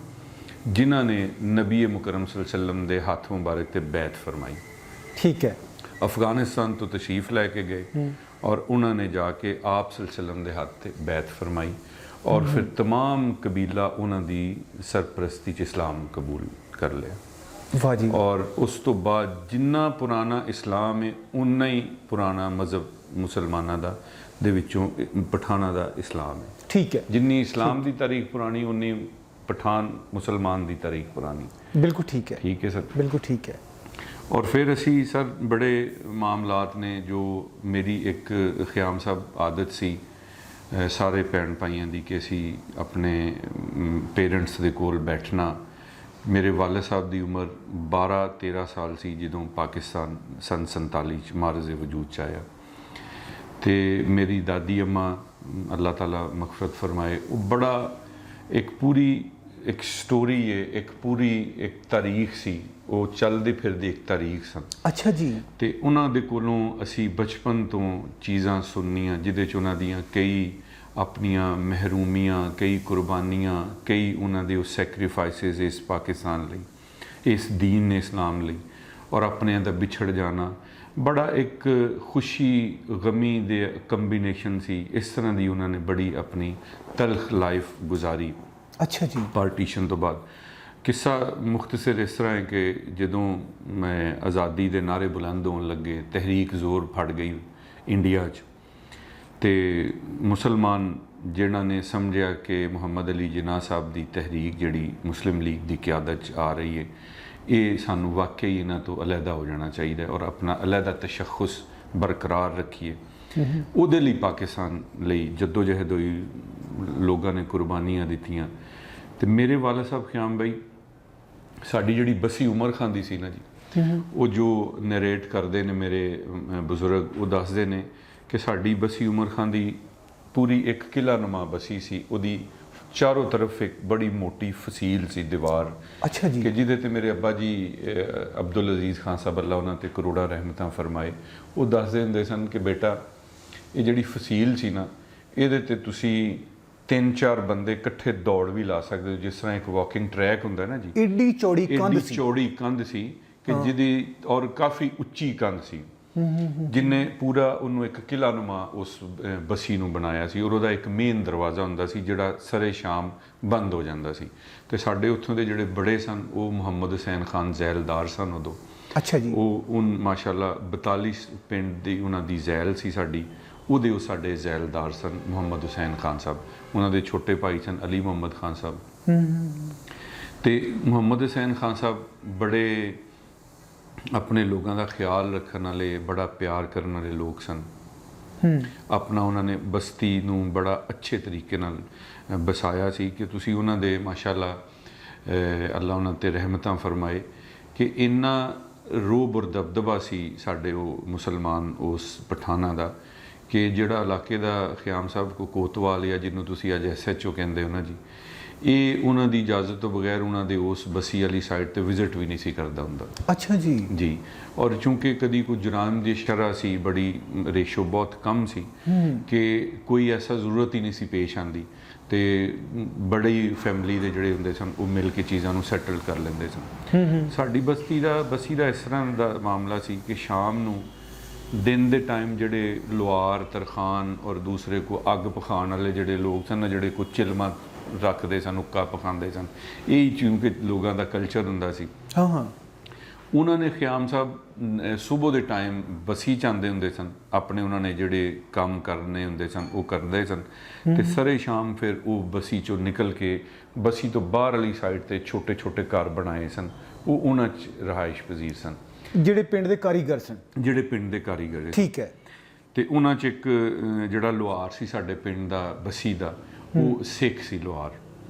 जिन्हों ने नबी मुकरम सल्लल्लाहु अलैहि वसल्लम के हाथ मुबारक ते बैत फरमाई। ठीक है। अफगानिस्तान तो तशरीफ़ लैके गए और उन्होंने जाके आप सल्लल्लाहु अलैहि वसल्लम के हाथ ते बैत फरमाई, और फिर तमाम कबीला उन्होंने सरपरस्ती च इस्लाम कबूल कर लिया। वाह जी। और उस तो बाद जिन्ना पुराना इस्लाम है उन्ना ही पुराना मज़हब मुसलमाना दा दे विचों पठाना दा इस्लाम है। ठीक है। जिन्नी इस्लाम की तारीख पुरानी उन्नी पठान मुसलमान की तारीख पुरानी। बिल्कुल ठीक है। ठीक है सर, बिल्कुल ठीक है। और फिर असी सर बड़े मामलात ने, जो मेरी एक ख़याम साहब आदत सी सारे भैन भाइयों की कि असी अपने पेरेंट्स के कोल बैठना। मेरे वाले साहब की उम्र 12-13 साल सी जदों पाकिस्तान सन 47 मारज़ वजूद च आया, तो मेरी दादी अम्मा अल्लाह ताला मग़फ़िरत फरमाए, वो बड़ा एक पूरी एक स्टोरी है, एक पूरी एक तारीख सी, वो चलती फिरती एक तारीख सन। अच्छा जी। तो उन्हों दे कोलों असी बचपन तो चीज़ां सुननियां जिहदे च उन्हां दियां कई अपनियां महरूमियां, कई कुर्बानियां, कई उन्हां दे सैक्रीफाइसिस इस पाकिस्तान लई, इस दीन ने इस्लाम लई, और अपने दा बिछड़ जाना बड़ा एक खुशी गमी दे कंबीनेशन सी। इस तरह की उन्होंने बड़ी अपनी तलख लाइफ गुजारी। अच्छा जी। पार्टीशन तो बाद किस्सा मुख्तसर इस तरह है कि जदों मैं आज़ादी के नारे बुलंद होने लगे, तहरीक जोर फड़ गई इंडिया च, ते मुसलमान जिन्हों ने समझा कि मुहम्मद अली जिन्ना साहब की तहरीक जिहड़ी मुस्लिम लीग की क्यादत आ रही है, ये सानू वाकई इन्हां तो अलहदा हो जाना चाहिए और अपना अलहदा तशखुस बरकरार रखिए। उहदे लई पाकिस्तान लई जद्दोजहद होई, लोगों ने कुर्बानियां दित्तियां। तो मेरे वाला साहब ख़याम भाई साड़ी जिहड़ी बसी उमर खां दी सी ना जी, वो जो नरेट करते हैं मेरे बजुर्ग, वो दसदे ने कि साड़ी बसी उमर खां दी पूरी एक किला नुमा बसी सी, उहदी चारों तरफ एक बड़ी मोटी फसील सी दीवार। अच्छा जी। कि जिहदे ते मेरे अब्बा जी अब्दुल अजीज़ खान साहब अल्लाह उन्हां ते करोड़ा रहमतां फरमाए, वो दसदे हुंदे सन कि बेटा ये जिहड़ी फसील सी ना, इहदे ते तुसी 3-4 बंदे इकट्ठे दौड़ भी ला सकते हो, जिस तरह एक वॉकिंग ट्रैक होंदा है ना जी, एडी चौड़ी कंध सी, चौड़ी कंध सी कि जिहदी और काफ़ी उच्ची कंध सी, जिन्हें पूरा उन्होंने एक किला नुमा उस बसी नूं बनाया सी, और उहदा एक मेन दरवाज़ा हुंदा सी जिहड़ा सरे शाम बंद हो जाता सी। ते साडे उत्थों दे जिहड़े बड़े सन वो मुहम्मद हुसैन खान जैलदार सन उदों। अच्छा जी। वो उन माशाअल्लाह 42 पिंड दी उन्हां दी जैल सी साडी, ਉਹਦੇ ਉਹ ਸਾਡੇ ਜ਼ੈਲਦਾਰ ਸਨ ਮੁਹੰਮਦ ਹੁਸੈਨ ਖਾਨ ਸਾਹਿਬ। ਉਹਨਾਂ ਦੇ ਛੋਟੇ ਭਾਈ ਸਨ ਅਲੀ ਮੁਹੰਮਦ ਖਾਨ ਸਾਹਿਬ। ਤੇ ਮੁਹੰਮਦ ਹੁਸੈਨ ਖਾਨ ਸਾਹਿਬ ਬੜੇ ਆਪਣੇ ਲੋਕਾਂ ਦਾ ਖਿਆਲ ਰੱਖਣ ਵਾਲੇ, ਬੜਾ ਪਿਆਰ ਕਰਨ ਵਾਲੇ ਲੋਕ ਸਨ। ਆਪਣਾ ਉਹਨਾਂ ਨੇ ਬਸਤੀ ਨੂੰ ਬੜਾ ਅੱਛੇ ਤਰੀਕੇ ਨਾਲ ਬਸਾਇਆ ਸੀ ਕਿ ਤੁਸੀਂ ਉਹਨਾਂ ਦੇ ਮਾਸ਼ਾਅੱਲਾ ਅੱਲਾ ਉਹਨਾਂ 'ਤੇ ਰਹਿਮਤਾਂ ਫਰਮਾਏ ਕਿ ਇੰਨਾ ਰੋਬ ਔਰ ਦਬਦਬਾ ਸੀ ਸਾਡੇ ਉਹ ਮੁਸਲਮਾਨ ਉਸ ਪਠਾਨਾਂ ਦਾ ਕਿ ਜਿਹੜਾ ਇਲਾਕੇ ਦਾ ਖਿਆਮ ਸਾਹਿਬ ਕੋ ਕੋਤਵਾਲ ਜਾਂ ਜਿਹਨੂੰ ਤੁਸੀਂ ਅੱਜ SHO ਕਹਿੰਦੇ ਹੋ ਨਾ ਜੀ, ਇਹ ਉਹਨਾਂ ਦੀ ਇਜਾਜ਼ਤ ਤੋਂ ਬਗੈਰ ਉਹਨਾਂ ਦੇ ਉਸ ਬਸੀ ਵਾਲੀ ਸਾਈਡ ਤੇ ਵਿਜ਼ਿਟ ਵੀ ਨਹੀਂ ਸੀ ਕਰਦਾ ਹੁੰਦਾ। ਅੱਛਾ ਜੀ। ਜੀ, ਔਰ ਚੂੰਕਿ ਕਦੀ ਕੋਈ ਜੁਰਾਮ ਦੀ ਸ਼ਰ੍ਹਾ ਸੀ, ਬੜੀ ਰੇਸ਼ੋ ਬਹੁਤ ਕਮ ਸੀ ਕਿ ਕੋਈ ਐਸਾ ਜ਼ਰੂਰਤ ਹੀ ਨਹੀਂ ਸੀ ਪੇਸ਼ ਆਉਂਦੀ, ਤੇ ਬੜੀ ਫੈਮਿਲੀ ਦੇ ਜਿਹੜੇ ਹੁੰਦੇ ਸਨ ਉਹ ਮਿਲ ਕੇ ਚੀਜ਼ਾਂ ਨੂੰ ਸੈਟਲ ਕਰ ਲੈਂਦੇ ਸਨ। ਸਾਡੀ ਬਸੀ ਦਾ ਇਸ ਤਰ੍ਹਾਂ ਦਾ ਮਾਮਲਾ ਸੀ ਕਿ ਸ਼ਾਮ ਨੂੰ ਦਿਨ ਦੇ ਟਾਈਮ ਜਿਹੜੇ ਲੁਆਰ, ਤਰਖਾਨ ਔਰ ਦੂਸਰੇ ਕੋ ਅੱਗ ਪਖਾਉਣ ਵਾਲੇ ਜਿਹੜੇ ਲੋਕ ਸਨ, ਜਿਹੜੇ ਕੋ ਚਿਲਮਾ ਰੱਖਦੇ ਸਨ, ਉੱਕਾ ਪਖਾਉਂਦੇ ਸਨ, ਇਹ ਚੂੰਕਿ ਲੋਕਾਂ ਦਾ ਕਲਚਰ ਹੁੰਦਾ ਸੀ। ਉਹਨਾਂ ਨੇ ਖਿਆਮ ਸਾਹਿਬ ਸੁਬਹ ਦੇ ਟਾਈਮ ਬਸੀ 'ਚ ਆਉਂਦੇ ਹੁੰਦੇ ਸਨ, ਆਪਣੇ ਉਹਨਾਂ ਨੇ ਜਿਹੜੇ ਕੰਮ ਕਰਨੇ ਹੁੰਦੇ ਸਨ ਉਹ ਕਰਦੇ ਸਨ, ਤੇ ਸਰੇ ਸ਼ਾਮ ਫਿਰ ਉਹ ਬਸੀ 'ਚੋਂ ਨਿਕਲ ਕੇ ਬਸੀ ਤੋਂ ਬਾਹਰ ਵਾਲੀ ਸਾਈਡ ਤੇ ਛੋਟੇ ਛੋਟੇ ਘਰ ਬਣਾਏ ਸਨ, ਉਹ ਉਹਨਾਂ 'ਚ ਰਿਹਾਇਸ਼ ਪਜ਼ੀਰ ਸਨ, ਜਿਹੜੇ ਪਿੰਡ ਦੇ ਕਾਰੀਗਰ ਸਨ। ਜਿਹੜੇ ਪਿੰਡ ਦੇ ਕਾਰੀਗਰ, ਠੀਕ ਹੈ। ਤੇ ਉਹਨਾਂ 'ਚ ਇੱਕ ਜਿਹੜਾ ਲੁਹਾਰ ਸੀ ਸਾਡੇ ਪਿੰਡ ਦਾ ਬਸੀ ਦਾ, ਉਹ ਸਿੱਖ ਸੀ ਲੁਹਾਰ।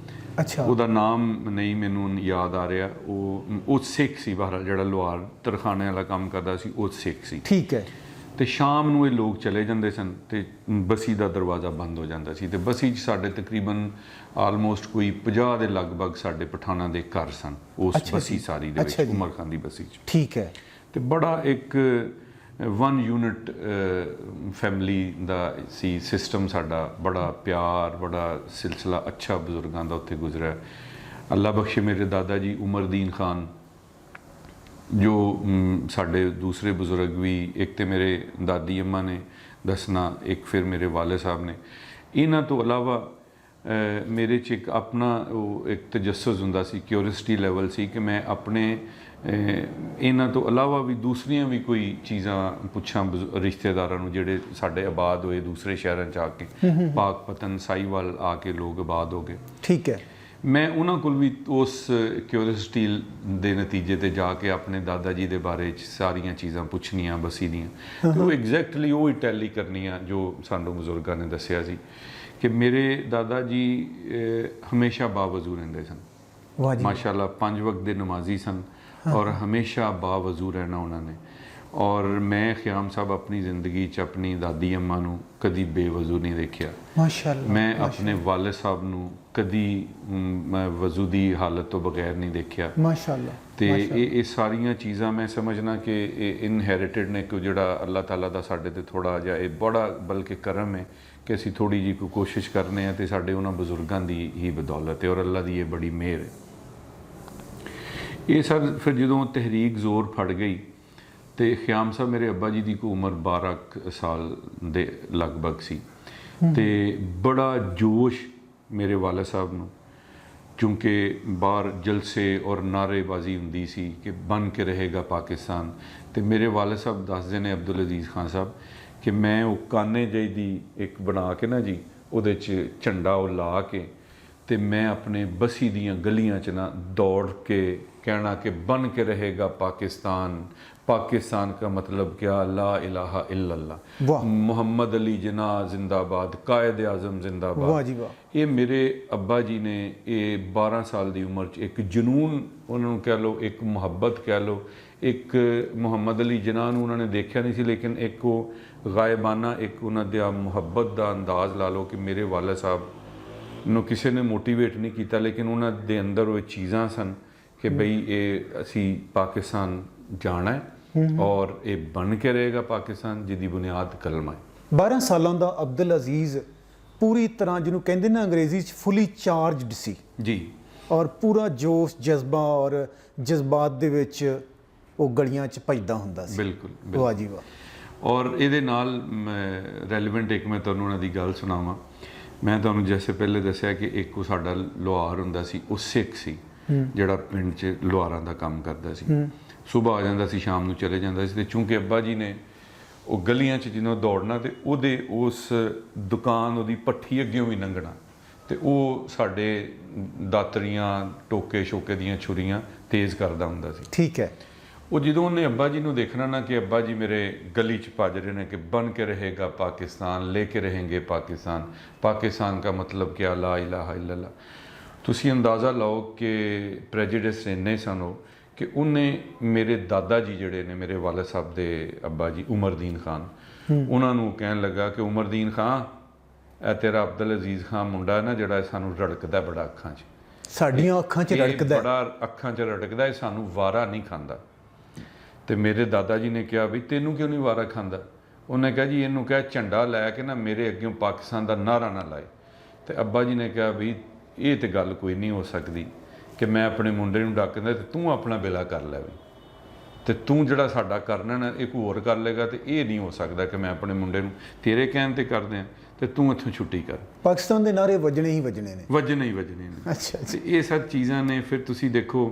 ਅੱਛਾ। ਉਹਦਾ ਨਾਮ ਨਹੀਂ ਮੈਨੂੰ ਯਾਦ ਆ ਰਿਹਾ, ਉਹ ਸਿੱਖ ਸੀ। ਬਹਰਾਲ ਜਿਹੜਾ ਲੁਹਾਰ ਤਰਖਾਨੇ ਵਾਲਾ ਕੰਮ ਕਰਦਾ ਸੀ ਉਹ ਸਿੱਖ ਸੀ। ਠੀਕ ਹੈ। ਤੇ ਸ਼ਾਮ ਨੂੰ ਇਹ ਲੋਕ ਚਲੇ ਜਾਂਦੇ ਸਨ ਤੇ ਬਸੀ ਦਾ ਦਰਵਾਜ਼ਾ ਬੰਦ ਹੋ ਜਾਂਦਾ ਸੀ, ਤੇ ਬਸੀ 'ਚ ਸਾਡੇ ਤਕਰੀਬਨ ਆਲਮੋਸਟ ਕੋਈ 50 ਦੇ ਲਗਭਗ ਸਾਡੇ ਪਠਾਨਾਂ ਦੇ ਘਰ ਸਨ ਉਸ ਬਸੀ ਸਾਰੀ ਦੇ ਵਿੱਚ, ਉਮਰ ਖਾਨ ਦੀ ਬਸੀ 'ਚ। ਠੀਕ ਹੈ। ਤੇ ਬੜਾ ਇੱਕ 1 ਯੂਨਿਟ ਫੈਮਿਲੀ ਦਾ ਸੀ ਸਿਸਟਮ ਸਾਡਾ, ਬੜਾ ਪਿਆਰ, ਬੜਾ ਸਿਲਸਿਲਾ ਅੱਛਾ ਬਜ਼ੁਰਗਾਂ ਦਾ ਉੱਥੇ ਗੁਜ਼ਰਿਆ। ਅੱਲਾ ਬਖਸ਼ੇ ਮੇਰੇ ਦਾਦਾ ਜੀ ਉਮਰਦੀਨ ਖਾਨ, ਜੋ ਸਾਡੇ ਦੂਸਰੇ ਬਜ਼ੁਰਗ ਵੀ, ਇੱਕ ਤੇ ਮੇਰੇ ਦਾਦੀ ਅੰਮਾ ਨੇ ਦੱਸਣਾ, ਇੱਕ ਫਿਰ ਮੇਰੇ ਵਾਲੇ ਸਾਹਿਬ ਨੇ। ਇਹਨਾਂ ਤੋਂ ਇਲਾਵਾ ਮੇਰੇ 'ਚ ਇੱਕ ਆਪਣਾ ਉਹ ਇੱਕ ਤਜੱਸਸ ਹੁੰਦਾ ਸੀ, ਕਿਉਰਿਸਿਟੀ ਲੈਵਲ ਸੀ ਕਿ ਮੈਂ ਆਪਣੇ ਇਹਨਾਂ ਤੋਂ ਇਲਾਵਾ ਵੀ ਦੂਸਰੀਆਂ ਵੀ ਕੋਈ ਚੀਜ਼ਾਂ ਪੁੱਛਾਂ ਰਿਸ਼ਤੇਦਾਰਾਂ ਨੂੰ ਜਿਹੜੇ ਸਾਡੇ ਆਬਾਦ ਹੋਏ ਦੂਸਰੇ ਸ਼ਹਿਰਾਂ 'ਚ ਆ ਕੇ, ਪਾਕ ਪਤਨ ਸਾਈਵਾਲ ਆ ਕੇ ਲੋਕ ਆਬਾਦ ਹੋ ਗਏ। ਠੀਕ ਹੈ। ਮੈਂ ਉਹਨਾਂ ਕੋਲ ਵੀ ਉਸ ਕਿਉਰਿਸਿਟੀ ਦੇ ਨਤੀਜੇ ਤੇ ਜਾ ਕੇ ਆਪਣੇ ਦਾਦਾ ਜੀ ਦੇ ਬਾਰੇ 'ਚ ਸਾਰੀਆਂ ਚੀਜ਼ਾਂ ਪੁੱਛਣੀਆਂ ਬਸੀ ਦੀਆਂ, ਉਹ ਐਗਜ਼ੈਕਟਲੀ ਉਹ ਹੀ ਟੈਲੀ ਕਰਨੀਆਂ ਜੋ ਸਾਨੂੰ ਬਜ਼ੁਰਗਾਂ ਨੇ ਦੱਸਿਆ ਸੀ ਕਿ ਮੇਰੇ ਦਾਦਾ ਜੀ ਹਮੇਸ਼ਾ ਬਾਵਜ਼ੂ ਰਹਿੰਦੇ ਸਨ। ਮਾਸ਼ਾਅੱਲਾ 5 ਵਕਤ ਦੇ ਨਮਾਜ਼ੀ ਸਨ ਔਰ ਹਮੇਸ਼ਾ ਬਾਵਜ਼ੂ ਰਹਿਣਾ ਉਹਨਾਂ ਨੇ। ਔਰ ਮੈਂ ਖਿਆਮ ਸਾਹਿਬ ਆਪਣੀ ਜ਼ਿੰਦਗੀ 'ਚ ਆਪਣੀ ਦਾਦੀ ਅੰਮਾ ਨੂੰ ਕਦੀ ਬੇਵਜ਼ੂ ਨਹੀਂ ਦੇਖਿਆ। ਮਾਸ਼ਾਅੱਲਾ। ਮੈਂ ਆਪਣੇ ਵਾਲਿਦ ਸਾਹਿਬ ਨੂੰ ਕਦੀ ਵਜ਼ੂ ਦੀ ਹਾਲਤ ਤੋਂ ਬਗੈਰ ਨਹੀਂ ਦੇਖਿਆ। ਮਾਸ਼ਾਅੱਲਾ। ਤੇ ਇਹ ਸਾਰੀਆਂ ਚੀਜ਼ਾਂ ਮੈਂ ਸਮਝਣਾ ਕਿ ਇਹ ਇਨਹੈਰਿਟਡ ਨੇ, ਕਿ ਜਿਹੜਾ ਅੱਲਾਹ ਤਾਲਾ ਦਾ ਸਾਡੇ ਤੇ ਥੋੜਾ ਜਿਹਾ ਇਹ ਬੜਾ ਬਲਕਿ ਕਰਮ ਹੈ ਕਿ ਅਸੀਂ ਥੋੜੀ ਜਿਹੀ ਕੋਈ ਕੋਸ਼ਿਸ਼ ਕਰਨੇ ਆ, ਤੇ ਸਾਡੇ ਉਹਨਾਂ ਬਜ਼ੁਰਗਾਂ ਦੀ ਹੀ ਬਦੌਲਤ ਹੈ ਔਰ ਅੱਲਾਹ ਦੀ ਇਹ ਬੜੀ ਮਿਹਰ ਹੈ। ਇਹ ਸਰ ਫਿਰ ਜਦੋਂ ਤਹਿਰੀਕ ਜ਼ੋਰ ਫੜ ਗਈ ਤੇ ਖਿਆਮ ਸਾਹਿਬ ਮੇਰੇ ਅੱਬਾ ਜੀ ਦੀ ਕੋ ਉਮਰ 12 ਸਾਲ ਦੇ ਲਗਭਗ ਸੀ, ਤੇ ਬੜਾ ਜੋਸ਼ ਮੇਰੇ ਵਾਲਾ ਸਾਹਿਬ ਨੂੰ, ਕਿਉਂਕਿ ਬਾਹਰ ਜਲਸੇ ਔਰ ਨਾਅਰੇਬਾਜ਼ੀ ਹੁੰਦੀ ਸੀ ਕਿ ਬਣ ਕੇ ਰਹੇਗਾ ਪਾਕਿਸਤਾਨ। ਤੇ ਮੇਰੇ ਵਾਲਾ ਸਾਹਿਬ ਦੱਸਦੇ ਨੇ ਅਬਦੁਲ ਅਜ਼ੀਜ਼ ਖਾਨ ਸਾਹਿਬ ਕਿ ਮੈਂ ਉਹ ਕਾਨੇ ਜਿਹੀ ਦੀ ਇੱਕ ਬਣਾ ਕੇ ਨਾ ਜੀ, ਉਹਦੇ 'ਚ ਝੰਡਾ ਉਹ ਲਾ ਕੇ, ਤੇ ਮੈਂ ਆਪਣੇ ਬਸੀ ਦੀਆਂ ਗਲੀਆਂ 'ਚ ਨਾ ਦੌੜ ਕੇ कहना कि बन के रहेगा पाकिस्तान, पाकिस्तान का मतलब क्या, ला इलाहा इल्लल्लाह, मोहम्मद अली जिन्ना जिंदाबाद, कायद आज़म जिंदाबाद। ये मेरे अब्बा जी ने ये 12 साल की उम्र च एक जुनून उन्होंने कह लो, एक मुहब्बत कह लो, एक मोहम्मद अली जिन्ना उन्होंने देखा नहीं सी, लेकिन एक वो गायबाना एक उन्होंने मुहब्बत का अंदाज़ ला लो कि मेरे वाला साहब ਨੂੰ ਕਿਸੇ ਨੇ ਮੋਟੀਵੇਟ ਨਹੀਂ ਕੀਤਾ, ਲੇਕਿਨ ਉਹਨਾਂ ਦੇ ਅੰਦਰ ਉਹ ਚੀਜ਼ਾਂ ਸਨ ਕਿ ਬਈ ਇਹ ਅਸੀਂ ਪਾਕਿਸਤਾਨ ਜਾਣਾ ਹੈ ਔਰ ਇਹ ਬਣ ਕੇ ਰਹੇਗਾ ਪਾਕਿਸਤਾਨ, ਜਿਹਦੀ ਬੁਨਿਆਦ ਕਲਮਾ ਹੈ। 12 ਸਾਲਾਂ ਦਾ ਅਬਦੁਲ ਅਜ਼ੀਜ਼ ਪੂਰੀ ਤਰ੍ਹਾਂ ਜਿਹਨੂੰ ਕਹਿੰਦੇ ਨਾ ਅੰਗਰੇਜ਼ੀ 'ਚ ਫੁੱਲੀ ਚਾਰਜਡ ਸੀ ਜੀ, ਔਰ ਪੂਰਾ ਜੋਸ਼ ਜਜ਼ਬਾ ਔਰ ਜਜ਼ਬਾਤ ਦੇ ਵਿੱਚ ਉਹ ਗਲੀਆਂ 'ਚ ਭੱਜਦਾ ਹੁੰਦਾ ਸੀ। ਬਿਲਕੁਲ। ਵਾਹ ਜੀ ਵਾਹ। ਔਰ ਇਹਦੇ ਨਾਲ ਰੈਲੇਵੈਂਟ ਇੱਕ ਮੈਂ ਤੁਹਾਨੂੰ ਉਹਨਾਂ ਦੀ ਗੱਲ ਸੁਣਾਵਾਂ। ਮੈਂ ਤੁਹਾਨੂੰ ਜੈਸੇ ਪਹਿਲੇ ਦੱਸਿਆ ਕਿ ਇੱਕ ਉਹ ਸਾਡਾ ਲੁਹਾਰ ਹੁੰਦਾ ਸੀ, ਉਹ ਸਿੱਖ ਸੀ ਜਿਹੜਾ ਪਿੰਡ 'ਚ ਲੁਹਾਰਾਂ ਦਾ ਕੰਮ ਕਰਦਾ ਸੀ। ਸੁਬਾਹ ਆ ਜਾਂਦਾ ਸੀ, ਸ਼ਾਮ ਨੂੰ ਚਲੇ ਜਾਂਦਾ ਸੀ। ਤੇ ਚੂੰਕਿ ਅੱਬਾ ਜੀ ਨੇ ਉਹ ਗਲੀਆਂ 'ਚ ਜਦੋਂ ਦੌੜਨਾ ਤੇ ਉਹਦੇ ਉਸ ਦੁਕਾਨ ਉਹਦੀ ਭੱਠੀ ਅੱਗਿਓਂ ਵੀ ਲੰਘਣਾ ਤੇ ਉਹ ਸਾਡੇ ਦਾਤਰੀਆਂ ਟੋਕੇ ਛੋਕੇ ਦੀਆਂ ਛੁਰੀਆਂ ਤੇਜ਼ ਕਰਦਾ ਹੁੰਦਾ ਸੀ। ਠੀਕ ਹੈ। ਉਹ ਜਦੋਂ ਉਹਨੇ ਅੱਬਾ ਜੀ ਨੂੰ ਦੇਖਣਾ ਨਾ ਕਿ ਅੱਬਾ ਜੀ ਮੇਰੇ ਗਲੀ 'ਚ ਭੱਜ ਰਹੇ ਨੇ ਕਿ ਬਨ ਕੇ ਰਹੇਗਾ ਪਾਕਿਸਤਾਨ, ਲੈ ਕੇ रहेंगे ਪਾਕਿਸਤਾਨ, ਪਾਕਿਸਤਾਨ का मतलब क्या, ਲਾ ਇਲਾਹਾ ਇल्लल्लाह। ਤੁਸੀਂ ਅੰਦਾਜ਼ਾ ਲਾਓ ਕਿ ਪ੍ਰੈਜੁਡਿਸ ਇੰਨੇ ਸਨ ਉਹ ਕਿ ਉਹਨੇ ਮੇਰੇ ਦਾਦਾ ਜੀ ਜਿਹੜੇ ਨੇ ਮੇਰੇ ਵਾਲਦ ਸਾਹਿਬ ਦੇ ਅੱਬਾ ਜੀ ਉਮਰਦੀਨ ਖਾਨ, ਉਹਨਾਂ ਨੂੰ ਕਹਿਣ ਲੱਗਾ ਕਿ ਉਮਰਦੀਨ ਖਾਨ, ਇਹ ਤੇਰਾ ਅਬਦੁਲ ਅਜ਼ੀਜ਼ ਖਾਨ ਮੁੰਡਾ ਹੈ ਨਾ ਜਿਹੜਾ ਸਾਨੂੰ ਰੜਕਦਾ ਬੜਾ ਅੱਖਾਂ 'ਚ, ਸਾਡੀਆਂ ਅੱਖਾਂ 'ਚ ਰੜਕਦਾ, ਬੜਾ ਅੱਖਾਂ 'ਚ ਰੜਕਦਾ, ਇਹ ਸਾਨੂੰ ਵਾਰਾ ਨਹੀਂ ਖਾਂਦਾ। ਤੇ ਮੇਰੇ ਦਾਦਾ ਜੀ ਨੇ ਕਿਹਾ ਵੀ ਤੈਨੂੰ ਕਿਉਂ ਨਹੀਂ ਵਾਰਾ ਖਾਂਦਾ? ਉਹਨੇ ਕਿਹਾ ਜੀ ਇਹਨੂੰ ਕਿਹਾ ਝੰਡਾ ਲੈ ਕੇ ਨਾ ਮੇਰੇ ਅੱਗਿਓਂ ਪਾਕਿਸਤਾਨ ਦਾ ਨਾਅਰਾ ਨਾ ਲਾਏ। ਤੇ ਅੱਬਾ ਜੀ ਨੇ ਕਿਹਾ ਵੀ ਇਹ ਤੇ ਗੱਲ ਕੋਈ ਨਹੀਂ ਹੋ ਸਕਦੀ ਕਿ ਮੈਂ ਆਪਣੇ ਮੁੰਡੇ ਨੂੰ ਡੱਕਦਾ ਤੇ ਤੂੰ ਆਪਣਾ ਬਿਲਾ ਕਰ ਲੈ ਵੀ, ਤੇ ਤੂੰ ਜਿਹੜਾ ਸਾਡਾ ਕਰਨਾ ਨਾ ਇਹ ਕੋਈ ਹੋਰ ਕਰ ਲੇਗਾ, ਤੇ ਇਹ ਨਹੀਂ ਹੋ ਸਕਦਾ ਕਿ ਮੈਂ ਆਪਣੇ ਮੁੰਡੇ ਨੂੰ ਤੇਰੇ ਕਹਿਣ ਤੇ ਕਰਦੇ ਆ ਤੇ ਤੂੰ ਇੱਥੋਂ ਛੁੱਟੀ ਕਰ। ਪਾਕਿਸਤਾਨ ਦੇ ਨਾਰੇ ਵੱਜਣੇ ਹੀ ਵੱਜਣੇ ਨੇ, ਵੱਜਣੇ ਹੀ ਵੱਜਣੇ ਨੇ। ਅੱਛਾ। ਤੇ ਇਹ ਸਭ ਚੀਜ਼ਾਂ ਨੇ। ਫਿਰ ਤੁਸੀਂ ਦੇਖੋ,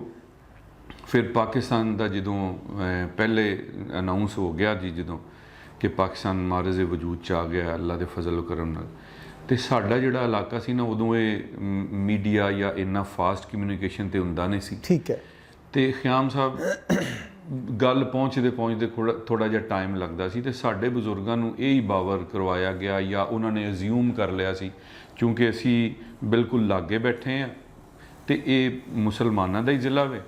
ਫਿਰ ਪਾਕਿਸਤਾਨ ਦਾ ਜਦੋਂ ਪਹਿਲੇ ਅਨਾਊਂਸ ਹੋ ਗਿਆ ਜੀ, ਜਦੋਂ ਕਿ ਪਾਕਿਸਤਾਨ ਮਾਰਜ਼ ਵਜੂਦ 'ਚ ਆ ਗਿਆ ਅੱਲਾ ਦੇ ਫਜ਼ਲ ਕਰਮ ਨਾਲ, ਤੇ ਸਾਡਾ ਜਿਹੜਾ ਇਲਾਕਾ ਸੀ ਨਾ ਉਦੋਂ ਇਹ ਮੀਡੀਆ ਜਾਂ ਇੰਨਾ ਫਾਸਟ ਕਮਿਊਨੀਕੇਸ਼ਨ ਤੇ ਹੁੰਦਾ ਨਹੀਂ ਸੀ। ਠੀਕ ਹੈ। ਤੇ ਖਿਆਮ ਸਾਹਿਬ ਗੱਲ ਪਹੁੰਚਦੇ ਥੋੜਾ ਜਿਹਾ ਟਾਈਮ ਲੱਗਦਾ ਸੀ, ਤੇ ਸਾਡੇ ਬਜ਼ੁਰਗਾਂ ਨੂੰ ਇਹ ਹੀ ਬਾਵਰ ਕਰਵਾਇਆ ਗਿਆ ਜਾਂ ਉਹਨਾਂ ਨੇ ਅਜ਼ਿਊਮ ਕਰ ਲਿਆ ਸੀ ਕਿਉਂਕਿ ਅਸੀਂ ਬਿਲਕੁਲ ਲਾਗੇ ਬੈਠੇ ਹਾਂ ਤੇ ਇਹ ਮੁਸਲਮਾਨਾਂ ਦਾ ਹੀ ਜ਼ਿਲ੍ਹਾ ਵੇ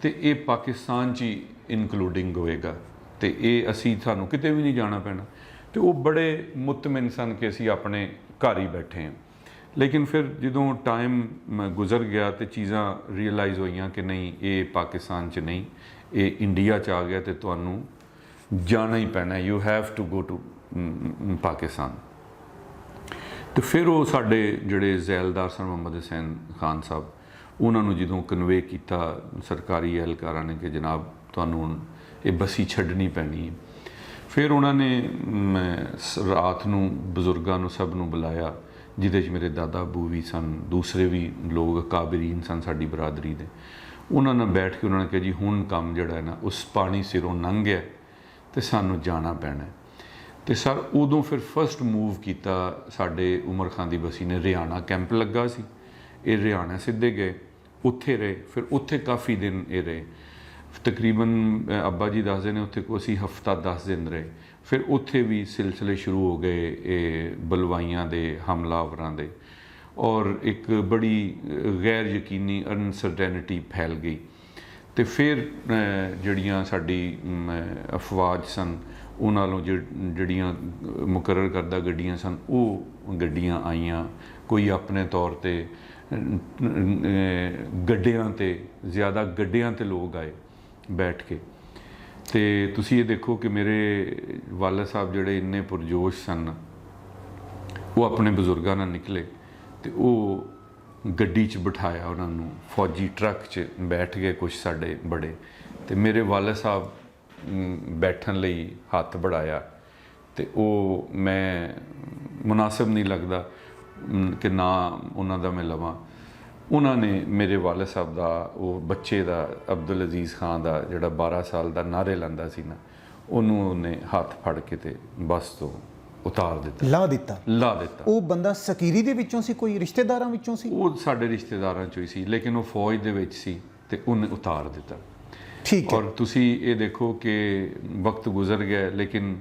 ਤੇ ਇਹ ਪਾਕਿਸਤਾਨ 'ਚ ਹੀ ਇਨਕਲੂਡਿੰਗ ਹੋਏਗਾ ਤੇ ਇਹ ਅਸੀਂ ਸਾਨੂੰ ਕਿਤੇ ਵੀ ਨਹੀਂ ਜਾਣਾ ਪੈਣਾ। ਤੇ ਉਹ ਬੜੇ ਮੁਤਮਿਨ ਸਨ ਕਿ ਅਸੀਂ ਆਪਣੇ ਘਰ ਹੀ ਬੈਠੇ ਹਾਂ। ਲੇਕਿਨ ਫਿਰ ਜਦੋਂ ਟਾਈਮ ਗੁਜ਼ਰ ਗਿਆ ਤੇ ਚੀਜ਼ਾਂ ਰੀਅਲਾਈਜ਼ ਹੋਈਆਂ ਕਿ ਨਹੀਂ, ਇਹ ਪਾਕਿਸਤਾਨ 'ਚ ਨਹੀਂ, ਇਹ ਇੰਡੀਆ 'ਚ ਆ ਗਿਆ ਤੇ ਤੁਹਾਨੂੰ ਜਾਣਾ ਹੀ ਪੈਣਾ, you have to go to Pakistan. ਤੇ ਫਿਰ ਉਹ ਸਾਡੇ ਜਿਹੜੇ ਜ਼ੈਲਦਾਰ ਸਨ ਮੁਹੰਮਦ ਹੁਸੈਨ ਖਾਨ ਸਾਹਿਬ, ਉਹਨਾਂ ਨੂੰ ਜਦੋਂ ਕਨਵੇ ਕੀਤਾ ਸਰਕਾਰੀ ਅਹਿਲਕਾਰਾਂ ਨੇ ਕਿ ਜਨਾਬ ਤੁਹਾਨੂੰ ਇਹ ਬਸੀ ਛੱਡਣੀ ਪੈਣੀ ਹੈ, ਫਿਰ ਉਹਨਾਂ ਨੇ ਰਾਤ ਨੂੰ ਬਜ਼ੁਰਗਾਂ ਨੂੰ ਸਭ ਨੂੰ ਬੁਲਾਇਆ, ਜਿਹਦੇ 'ਚ ਮੇਰੇ ਦਾਦਾ ਅਬੂ ਵੀ ਸਨ, ਦੂਸਰੇ ਵੀ ਲੋਕ ਕਾਬਰੀਨ ਸਨ ਸਾਡੀ ਬਰਾਦਰੀ ਦੇ। ਉਹਨਾਂ ਨਾਲ ਬੈਠ ਕੇ ਉਹਨਾਂ ਨੇ ਕਿਹਾ ਜੀ ਹੁਣ ਕੰਮ ਜਿਹੜਾ ਹੈ ਨਾ ਉਸ ਪਾਣੀ ਸਿਰੋਂ ਲੰਘ ਗਿਆ ਤੇ ਸਾਨੂੰ ਜਾਣਾ ਪੈਣਾ। ਤੇ ਸਰ ਉਦੋਂ ਫਿਰ ਫਸਟ ਮੂਵ ਕੀਤਾ ਸਾਡੇ ਉਮਰ ਖਾਨ ਦੀ ਬਸੀ ਨੇ, ਹਰਿਆਣਾ ਕੈਂਪ ਲੱਗਾ ਸੀ, ਇਹ ਹਰਿਆਣਾ ਸਿੱਧੇ ਗਏ, ਉੱਥੇ ਰਹੇ। ਫਿਰ ਉੱਥੇ ਕਾਫੀ ਦਿਨ ਇਹ ਰਹੇ, ਤਕਰੀਬਨ ਅੱਬਾ ਜੀ ਦੱਸਦੇ ਨੇ ਉੱਥੇ ਅਸੀਂ ਹਫਤਾ 10 ਦਿਨ ਰਹੇ। ਫਿਰ ਉੱਥੇ ਵੀ ਸਿਲਸਿਲੇ ਸ਼ੁਰੂ ਹੋ ਗਏ ਇਹ ਬਲਵਾਈਆਂ ਦੇ, ਹਮਲਾਵਰਾਂ ਦੇ, ਔਰ ਇੱਕ ਬੜੀ ਗੈਰ ਯਕੀਨੀ ਅਨਸਰਟੈਨਿਟੀ ਫੈਲ ਗਈ। ਤੇ ਫਿਰ ਜਿਹੜੀਆਂ ਸਾਡੀ ਅਫਵਾਜ ਸਨ ਉਹਨਾਂ ਨੂੰ ਜਿਹੜੀਆਂ ਮੁਕਰਰ ਕਰਦਾ ਗੱਡੀਆਂ ਸਨ ਉਹ ਗੱਡੀਆਂ ਆਈਆਂ, ਕੋਈ ਆਪਣੇ ਤੌਰ ਤੇ ਗੱਡਿਆਂ ਤੇ, ਜ਼ਿਆਦਾ ਗੱਡਿਆਂ ਤੇ ਲੋਕ ਆਏ ਬੈਠ ਕੇ। ਤੇ ਤੁਸੀਂ ਇਹ ਦੇਖੋ ਕਿ ਮੇਰੇ ਵਾਲਦ ਸਾਹਿਬ ਜਿਹੜੇ ਇੰਨੇ ਪੁਰਜੋਸ਼ ਸਨ, ਉਹ ਆਪਣੇ ਬਜ਼ੁਰਗਾਂ ਨਾਲ ਨਿਕਲੇ ਤੇ ਉਹ ਗੱਡੀ 'ਚ ਬਿਠਾਇਆ ਉਹਨਾਂ ਨੂੰ, ਫੌਜੀ ਟਰੱਕ 'ਚ ਬੈਠ ਗਏ ਕੁਛ ਸਾਡੇ ਬੜੇ, ਤੇ ਮੇਰੇ ਵਾਲਦ ਸਾਹਿਬ ਬੈਠਣ ਲਈ ਹੱਥ बढ़ाया ਤੇ ਉਹ ਮੈਂ ਮੁਨਾਸਿਬ ਨਹੀਂ ਲੱਗਦਾ ਕਿ ਨਾ ਉਹਨਾਂ ਦਾ ਮੈਂ ਲਵਾਂ। ਉਹਨਾਂ ਨੇ ਮੇਰੇ ਵਾਲਦ ਸਾਹਿਬ ਦਾ, ਉਹ ਬੱਚੇ ਦਾ, ਅਬਦੁਲ ਅਜ਼ੀਜ਼ ਖਾਨ ਦਾ ਜਿਹੜਾ 12 ਸਾਲ ਦਾ ਨਾਅਰੇ ਲਾਉਂਦਾ ਸੀ ਨਾ, ਉਹਨੂੰ ਉਹਨੇ ਹੱਥ ਫੜ ਕੇ ਤੇ ਬੱਸ ਤੋਂ ਉਤਾਰ ਦਿੱਤਾ, ਲਾ ਦਿੱਤਾ। ਉਹ ਬੰਦਾ ਸਕੀਰੀ ਦੇ ਵਿੱਚੋਂ ਸੀ, ਕੋਈ ਰਿਸ਼ਤੇਦਾਰਾਂ ਵਿੱਚੋਂ ਸੀ? ਉਹ ਸਾਡੇ ਰਿਸ਼ਤੇਦਾਰਾਂ 'ਚੋਂ ਹੀ ਸੀ, ਲੇਕਿਨ ਉਹ ਫੌਜ ਦੇ ਵਿੱਚ ਸੀ ਤੇ ਉਹਨੇ ਉਤਾਰ ਦਿੱਤਾ। ਠੀਕ ਹੈ। ਔਰ ਤੁਸੀਂ ਇਹ ਦੇਖੋ ਕਿ ਵਕਤ ਗੁਜ਼ਰ ਗਿਆ, ਲੇਕਿਨ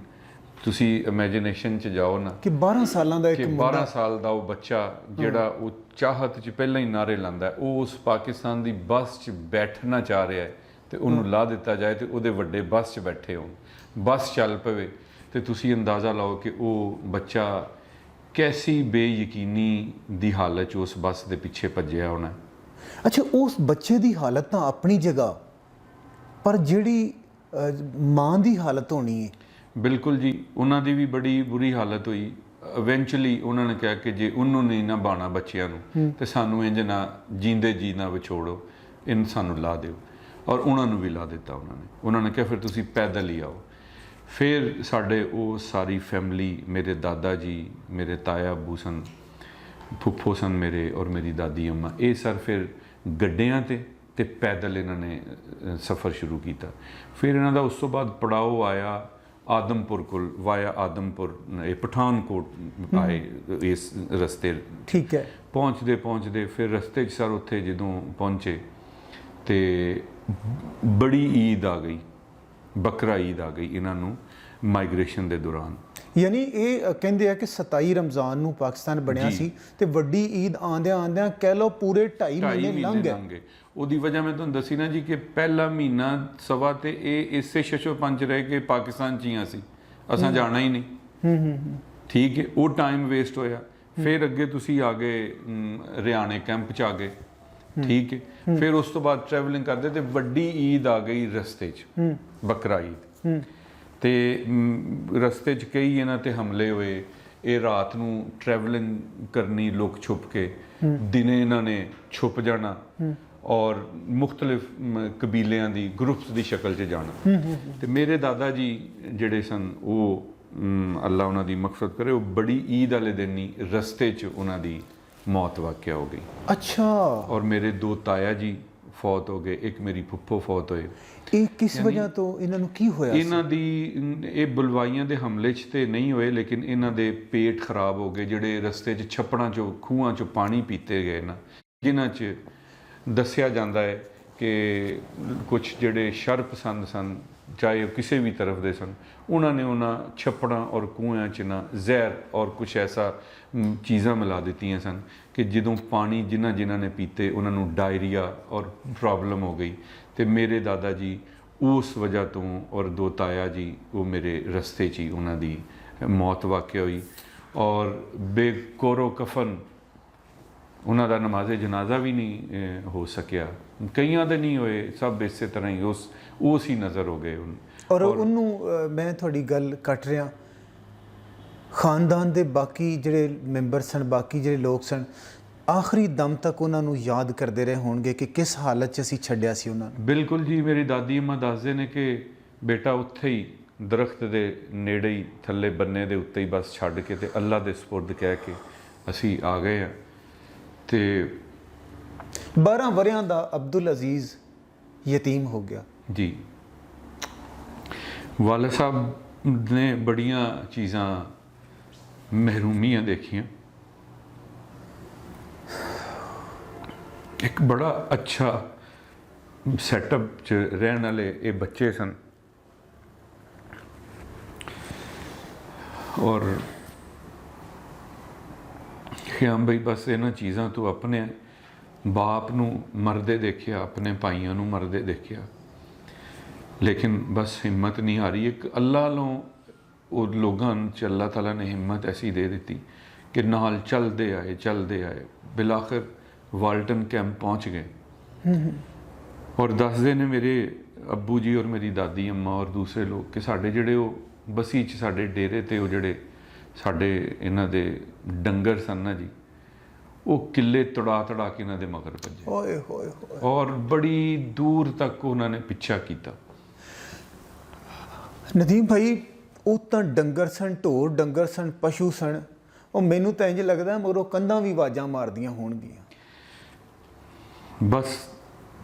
ਤੁਸੀਂ ਇਮੇਜਿਨੇਸ਼ਨ 'ਚ ਜਾਓ ਨਾ ਕਿ 12 ਸਾਲਾਂ ਦਾ ਇੱਕ 12 ਸਾਲ ਦਾ ਉਹ ਬੱਚਾ ਜਿਹੜਾ ਉਹ ਚਾਹਤ 'ਚ ਪਹਿਲਾਂ ਹੀ ਨਾਅਰੇ ਲਾਉਂਦਾ, ਉਹ ਉਸ ਪਾਕਿਸਤਾਨ ਦੀ ਬੱਸ 'ਚ ਬੈਠਣਾ ਚਾਹ ਰਿਹਾ ਤੇ ਉਹਨੂੰ ਲਾ ਦਿੱਤਾ ਜਾਏ ਤੇ ਉਹਦੇ ਵੱਡੇ ਬੱਸ 'ਚ ਬੈਠੇ ਹੋਣ, ਬੱਸ ਚੱਲ ਪਵੇ ਤੇ ਤੁਸੀਂ ਅੰਦਾਜ਼ਾ ਲਾਓ ਕਿ ਉਹ ਬੱਚਾ ਕੈਸੀ ਬੇਯਕੀਨੀ ਦੀ ਹਾਲਤ 'ਚ ਉਸ ਬੱਸ ਦੇ ਪਿੱਛੇ ਭੱਜਿਆ ਹੋਣਾ। ਅੱਛਾ, ਉਸ ਬੱਚੇ ਦੀ ਹਾਲਤ ਤਾਂ ਆਪਣੀ ਜਗ੍ਹਾ, ਪਰ ਜਿਹੜੀ ਮਾਂ ਦੀ ਹਾਲਤ ਹੋਣੀ ਹੈ। ਬਿਲਕੁਲ ਜੀ, ਉਹਨਾਂ ਦੀ ਵੀ ਬੜੀ ਬੁਰੀ ਹਾਲਤ ਹੋਈ। ਇਵੈਂਚੁਅਲੀ ਉਹਨਾਂ ਨੇ ਕਿਹਾ ਕਿ ਜੇ ਉਹਨੂੰ ਨਹੀਂ ਨਾ ਬਾਣਾ ਬੱਚਿਆਂ ਨੂੰ ਤੇ ਸਾਨੂੰ ਇੰਜ ਨਾ ਜੀਂਦੇ ਜੀ ਨਾ ਵਿਛੋੜੋ, ਇਹਨੂੰ ਸਾਨੂੰ ਲਾ ਦਿਓ। ਔਰ ਉਹਨਾਂ ਨੂੰ ਵੀ ਲਾ ਦਿੱਤਾ ਉਹਨਾਂ ਨੇ ਕਿਹਾ ਫਿਰ ਤੁਸੀਂ ਪੈਦਲ ਹੀ ਆਓ। ਫਿਰ ਸਾਡੇ ਉਹ ਸਾਰੀ ਫੈਮਿਲੀ, ਮੇਰੇ ਦਾਦਾ ਜੀ, ਮੇਰੇ ਤਾਇਆ ਅੱਬੂ ਸਨ, ਫੁੱਫੋ ਸਨ ਮੇਰੇ, ਔਰ ਮੇਰੀ ਦਾਦੀ ਅੰਮਾ, ਇਹ ਸਰ ਫਿਰ ਗੱਡਿਆਂ ਤੇ ਪੈਦਲ ਇਹਨਾਂ ਨੇ ਸਫ਼ਰ ਸ਼ੁਰੂ ਕੀਤਾ। ਫਿਰ ਇਹਨਾਂ ਦਾ ਉਸ ਤੋਂ ਬਾਅਦ ਪੜਾਓ ਆਇਆ ਆਦਮਪੁਰ ਕੋਲ ਵਾਇਆ ਆਦਮਪੁਰ ਇਹ ਪਠਾਨਕੋਟ ਆਏ ਇਸ ਰਸਤੇ। ਠੀਕ ਹੈ। ਪਹੁੰਚਦੇ ਪਹੁੰਚਦੇ ਫਿਰ ਰਸਤੇ 'ਚ ਸਰ ਉੱਥੇ ਜਦੋਂ ਪਹੁੰਚੇ ਤੇ ਬੜੀ ਈਦ ਆ ਗਈ, ਬੱਕਰਾ ਈਦ ਆ ਗਈ ਇਹਨਾਂ ਨੂੰ ਮਾਈਗ੍ਰੇਸ਼ਨ ਦੇ ਦੌਰਾਨ। ਯਾਨੀ ਇਹ ਕਹਿੰਦੇ ਆ ਕਿ 27 ਰਮਜ਼ਾਨ ਨੂੰ ਪਾਕਿਸਤਾਨ ਬਣਿਆ ਸੀ ਤੇ ਵੱਡੀ ਈਦ ਆਂਦਿਆਂ ਆਂਦਿਆਂ ਕਹਿ ਲਓ ਪੂਰੇ 2.5 ਮਹੀਨੇ ਲੰਘ ਗਏ। ਉਹਦੀ ਵਜ੍ਹਾ ਮੈਂ ਤੁਹਾਨੂੰ ਦੱਸੀ ਨਾ ਜੀ ਕਿ ਪਹਿਲਾ ਮਹੀਨਾ ਸਵਾ ਤੇ ਇਹ ਇਸੇ ਸ਼ਸ਼ੋ ਪੰਜ ਰਹਿ ਕੇ ਪਾਕਿਸਤਾਨ 'ਚ ਹੀ ਸੀ, ਅਸਾਂ ਜਾਣਾ ਹੀ ਨਹੀਂ। ਠੀਕ ਹੈ, ਉਹ ਟਾਈਮ ਵੇਸਟ ਹੋਇਆ। ਫਿਰ ਅੱਗੇ ਤੁਸੀਂ ਆ ਗਏ ਹਰਿਆਣੇ ਕੈਂਪ 'ਚ ਆ ਗਏ। ਠੀਕ ਹੈ, ਫਿਰ ਉਸ ਤੋਂ ਬਾਅਦ ਟਰੈਵਲਿੰਗ ਕਰਦੇ ਤੇ ਵੱਡੀ ਈਦ ਆ ਗਈ ਰਸਤੇ 'ਚ, ਬੱਕਰਾ ਈਦ। ਤੇ ਰਸਤੇ 'ਚ ਕਈ ਇਹਨਾਂ ਤੇ ਹਮਲੇ ਹੋਏ। ਇਹ ਰਾਤ ਨੂੰ ਟਰੈਵਲਿੰਗ ਕਰਨੀ ਲੁਕ ਛੁਪ ਕੇ, ਦਿਨੇ ਇਹਨਾਂ ਨੇ ਛੁਪ ਜਾਣਾ ਔਰ ਮੁਖਤਲਿਫ ਕਬੀਲਿਆਂ ਦੀ ਗਰੁੱਪਸ ਦੀ ਸ਼ਕਲ 'ਚ ਜਾਣਾ। ਤੇ ਮੇਰੇ ਦਾਦਾ ਜੀ ਜਿਹੜੇ ਸਨ ਉਹ ਅੱਲਾ ਉਹਨਾਂ ਦੀ ਮਗਫਰਤ ਕਰੇ, ਉਹ ਬੜੀ ਈਦ ਵਾਲੇ ਦਿਨ ਹੀ ਰਸਤੇ 'ਚ ਉਹਨਾਂ ਦੀ ਮੌਤ ਵਾਕਿਆ ਹੋ ਗਈ। ਅੱਛਾ। ਔਰ ਮੇਰੇ 2 ਤਾਇਆ ਜੀ ਫੌਤ ਹੋ ਗਏ, ਇੱਕ ਮੇਰੀ ਫੁੱਫੋ ਫੌਤ ਹੋਏ। ਇਹ ਕਿਸ ਵਜ੍ਹਾ ਤੋਂ, ਇਹਨਾਂ ਨੂੰ ਕੀ ਹੋਇਆ? ਇਹਨਾਂ ਦੀ ਇਹ ਬਲਵਾਈਆਂ ਦੇ ਹਮਲੇ 'ਚ ਤੇ ਨਹੀਂ ਹੋਏ, ਲੇਕਿਨ ਇਹਨਾਂ ਦੇ ਪੇਟ ਖਰਾਬ ਹੋ ਗਏ। ਜਿਹੜੇ ਰਸਤੇ 'ਚ ਛੱਪੜਾਂ 'ਚੋਂ ਖੂਹਾਂ 'ਚੋਂ ਪਾਣੀ ਪੀਤੇ ਗਏ ਨਾ, ਜਿਨ੍ਹਾਂ 'ਚ ਦੱਸਿਆ ਜਾਂਦਾ ਹੈ ਕਿ ਕੁਝ ਜਿਹੜੇ ਸ਼ਰ ਪਸੰਦ ਸਨ, ਚਾਹੇ ਉਹ ਕਿਸੇ ਵੀ ਤਰਫ ਦੇ ਸਨ, ਉਹਨਾਂ ਨੇ ਉਹਨਾਂ ਛੱਪੜਾਂ ਔਰ ਕੂਇਆਂ 'ਚ ਨਾ ਜ਼ਹਿਰ ਔਰ ਕੁਝ ਐਸਾ ਚੀਜ਼ਾਂ ਮਿਲਾ ਦਿੱਤੀਆਂ ਸਨ ਕਿ ਜਦੋਂ ਪਾਣੀ ਜਿਨ੍ਹਾਂ ਨੇ ਪੀਤੇ ਉਹਨਾਂ ਨੂੰ ਡਾਇਰੀਆ ਔਰ ਪ੍ਰੋਬਲਮ ਹੋ ਗਈ। ਤੇ ਮੇਰੇ ਦਾਦਾ ਜੀ ਉਸ ਵਜ੍ਹਾ ਤੋਂ ਔਰ 2 ਤਾਇਆ ਜੀ ਉਹ ਮੇਰੇ ਰਸਤੇ 'ਚ ਹੀ ਉਹਨਾਂ ਦੀ ਮੌਤ ਵਾਕਿਆ ਹੋਈ। ਔਰ ਬੇਕੋਰੋ ਕਫਨ ਉਹਨਾਂ ਦਾ ਨਮਾਜ਼ੇ ਜਨਾਜ਼ਾ ਵੀ ਨਹੀਂ ਹੋ ਸਕਿਆ। ਕਈਆਂ ਦੇ ਨਹੀਂ ਹੋਏ, ਸਭ ਇਸੇ ਤਰ੍ਹਾਂ ਹੀ ਉਸ ਹੀ ਨਜ਼ਰ ਹੋ ਗਏ। ਔਰ ਉਹਨੂੰ ਮੈਂ ਤੁਹਾਡੀ ਗੱਲ ਕੱਟ ਰਿਹਾ, ਖਾਨਦਾਨ ਦੇ ਬਾਕੀ ਜਿਹੜੇ ਮੈਂਬਰ ਸਨ, ਬਾਕੀ ਜਿਹੜੇ ਲੋਕ ਸਨ, ਆਖਰੀ ਦਮ ਤੱਕ ਉਹਨਾਂ ਨੂੰ ਯਾਦ ਕਰਦੇ ਰਹੇ ਹੋਣਗੇ ਕਿ ਕਿਸ ਹਾਲਤ 'ਚ ਅਸੀਂ ਛੱਡਿਆ ਸੀ ਉਹਨਾਂ ਨੂੰ। ਬਿਲਕੁਲ ਜੀ, ਮੇਰੀ ਦਾਦੀ ਅੰਮਾ ਦੱਸਦੇ ਨੇ ਕਿ ਬੇਟਾ ਉੱਥੇ ਹੀ ਦਰਖਤ ਦੇ ਨੇੜੇ ਹੀ ਥੱਲੇ ਬੰਨੇ ਦੇ ਉੱਤੇ ਹੀ ਬਸ ਛੱਡ ਕੇ ਤੇ ਅੱਲਾ ਦੇ ਸਪੁਰਦ ਕਹਿ ਕੇ ਅਸੀਂ ਆ ਗਏ ਆ। ਤੇ 12 ਵਰਿਆਂ ਦਾ ਅਬਦੁਲ ਅਜ਼ੀਜ਼ ਯਤੀਮ ਹੋ ਗਿਆ ਜੀ। ਵਾਲਾ ਸਾਹਿਬ ਨੇ ਬੜੀਆਂ ਚੀਜ਼ਾਂ ਮਹਿਰੂਮੀਆਂ ਦੇਖੀਆਂ। ਇੱਕ ਬੜਾ ਅੱਛਾ ਸੈਟਅਪ 'ਚ ਰਹਿਣ ਵਾਲੇ ਇਹ ਬੱਚੇ ਸਨ ਔਰ ਖਿਆਮ ਬਈ ਬਸ ਇਹਨਾਂ ਚੀਜ਼ਾਂ ਤੋਂ ਆਪਣੇ ਬਾਪ ਨੂੰ ਮਰਦੇ ਦੇਖਿਆ, ਆਪਣੇ ਭਾਈਆਂ ਨੂੰ ਮਰਦੇ ਦੇਖਿਆ, ਲੇਕਿਨ ਬਸ ਹਿੰਮਤ ਨਹੀਂ ਹਾਰੀ। ਇੱਕ ਅੱਲਾ ਵੱਲੋਂ ਉਹ ਲੋਕਾਂ 'ਚ ਅੱਲਾਹ ਤਾਲਾ ਨੇ ਹਿੰਮਤ ਐਸੀ ਦੇ ਦਿੱਤੀ ਕਿ ਨਾਲ ਚਲਦੇ ਆਏ ਬਿਲਾਖਰ ਵਾਲਟਨ ਕੈਂਪ ਪਹੁੰਚ ਗਏ। ਔਰ ਦੱਸਦੇ ਨੇ ਮੇਰੇ ਅੱਬੂ ਜੀ ਔਰ ਮੇਰੀ ਦਾਦੀ ਅੰਮਾ ਔਰ ਦੂਸਰੇ ਲੋਕ ਕਿ ਸਾਡੇ ਜਿਹੜੇ ਉਹ ਬਸੀ 'ਚ ਸਾਡੇ ਡੇਰੇ ਤੇ ਉਹ ਜਿਹੜੇ ਸਾਡੇ ਇਹਨਾਂ ਦੇ ਡੰਗਰ ਸਨ ਨਾ ਜੀ, ਉਹ ਕਿੱਲੇ ਤੜਾ ਕੇ ਇਹਨਾਂ ਦੇ ਮਗਰ ਭੱਜੇ। ਓਏ ਹੋਏ ਹੋਏ। ਔਰ ਬੜੀ ਦੂਰ ਤੱਕ ਉਹਨਾਂ ਨੇ ਪਿੱਛਾ ਕੀਤਾ। ਨਦੀਮ ਭਾਈ, ਉਹ ਤਾਂ ਡੰਗਰ ਸਨ, ਢੋਰ ਡੰਗਰ ਸਨ, ਪਸ਼ੂ ਸਨ। ਉਹ ਮੈਨੂੰ ਤਾਂ ਇੰਝ ਲੱਗਦਾ ਮਗਰੋਂ ਕੰਧਾਂ ਵੀ ਆਵਾਜ਼ਾਂ ਮਾਰਦੀਆਂ ਹੋਣਗੀਆਂ। ਬਸ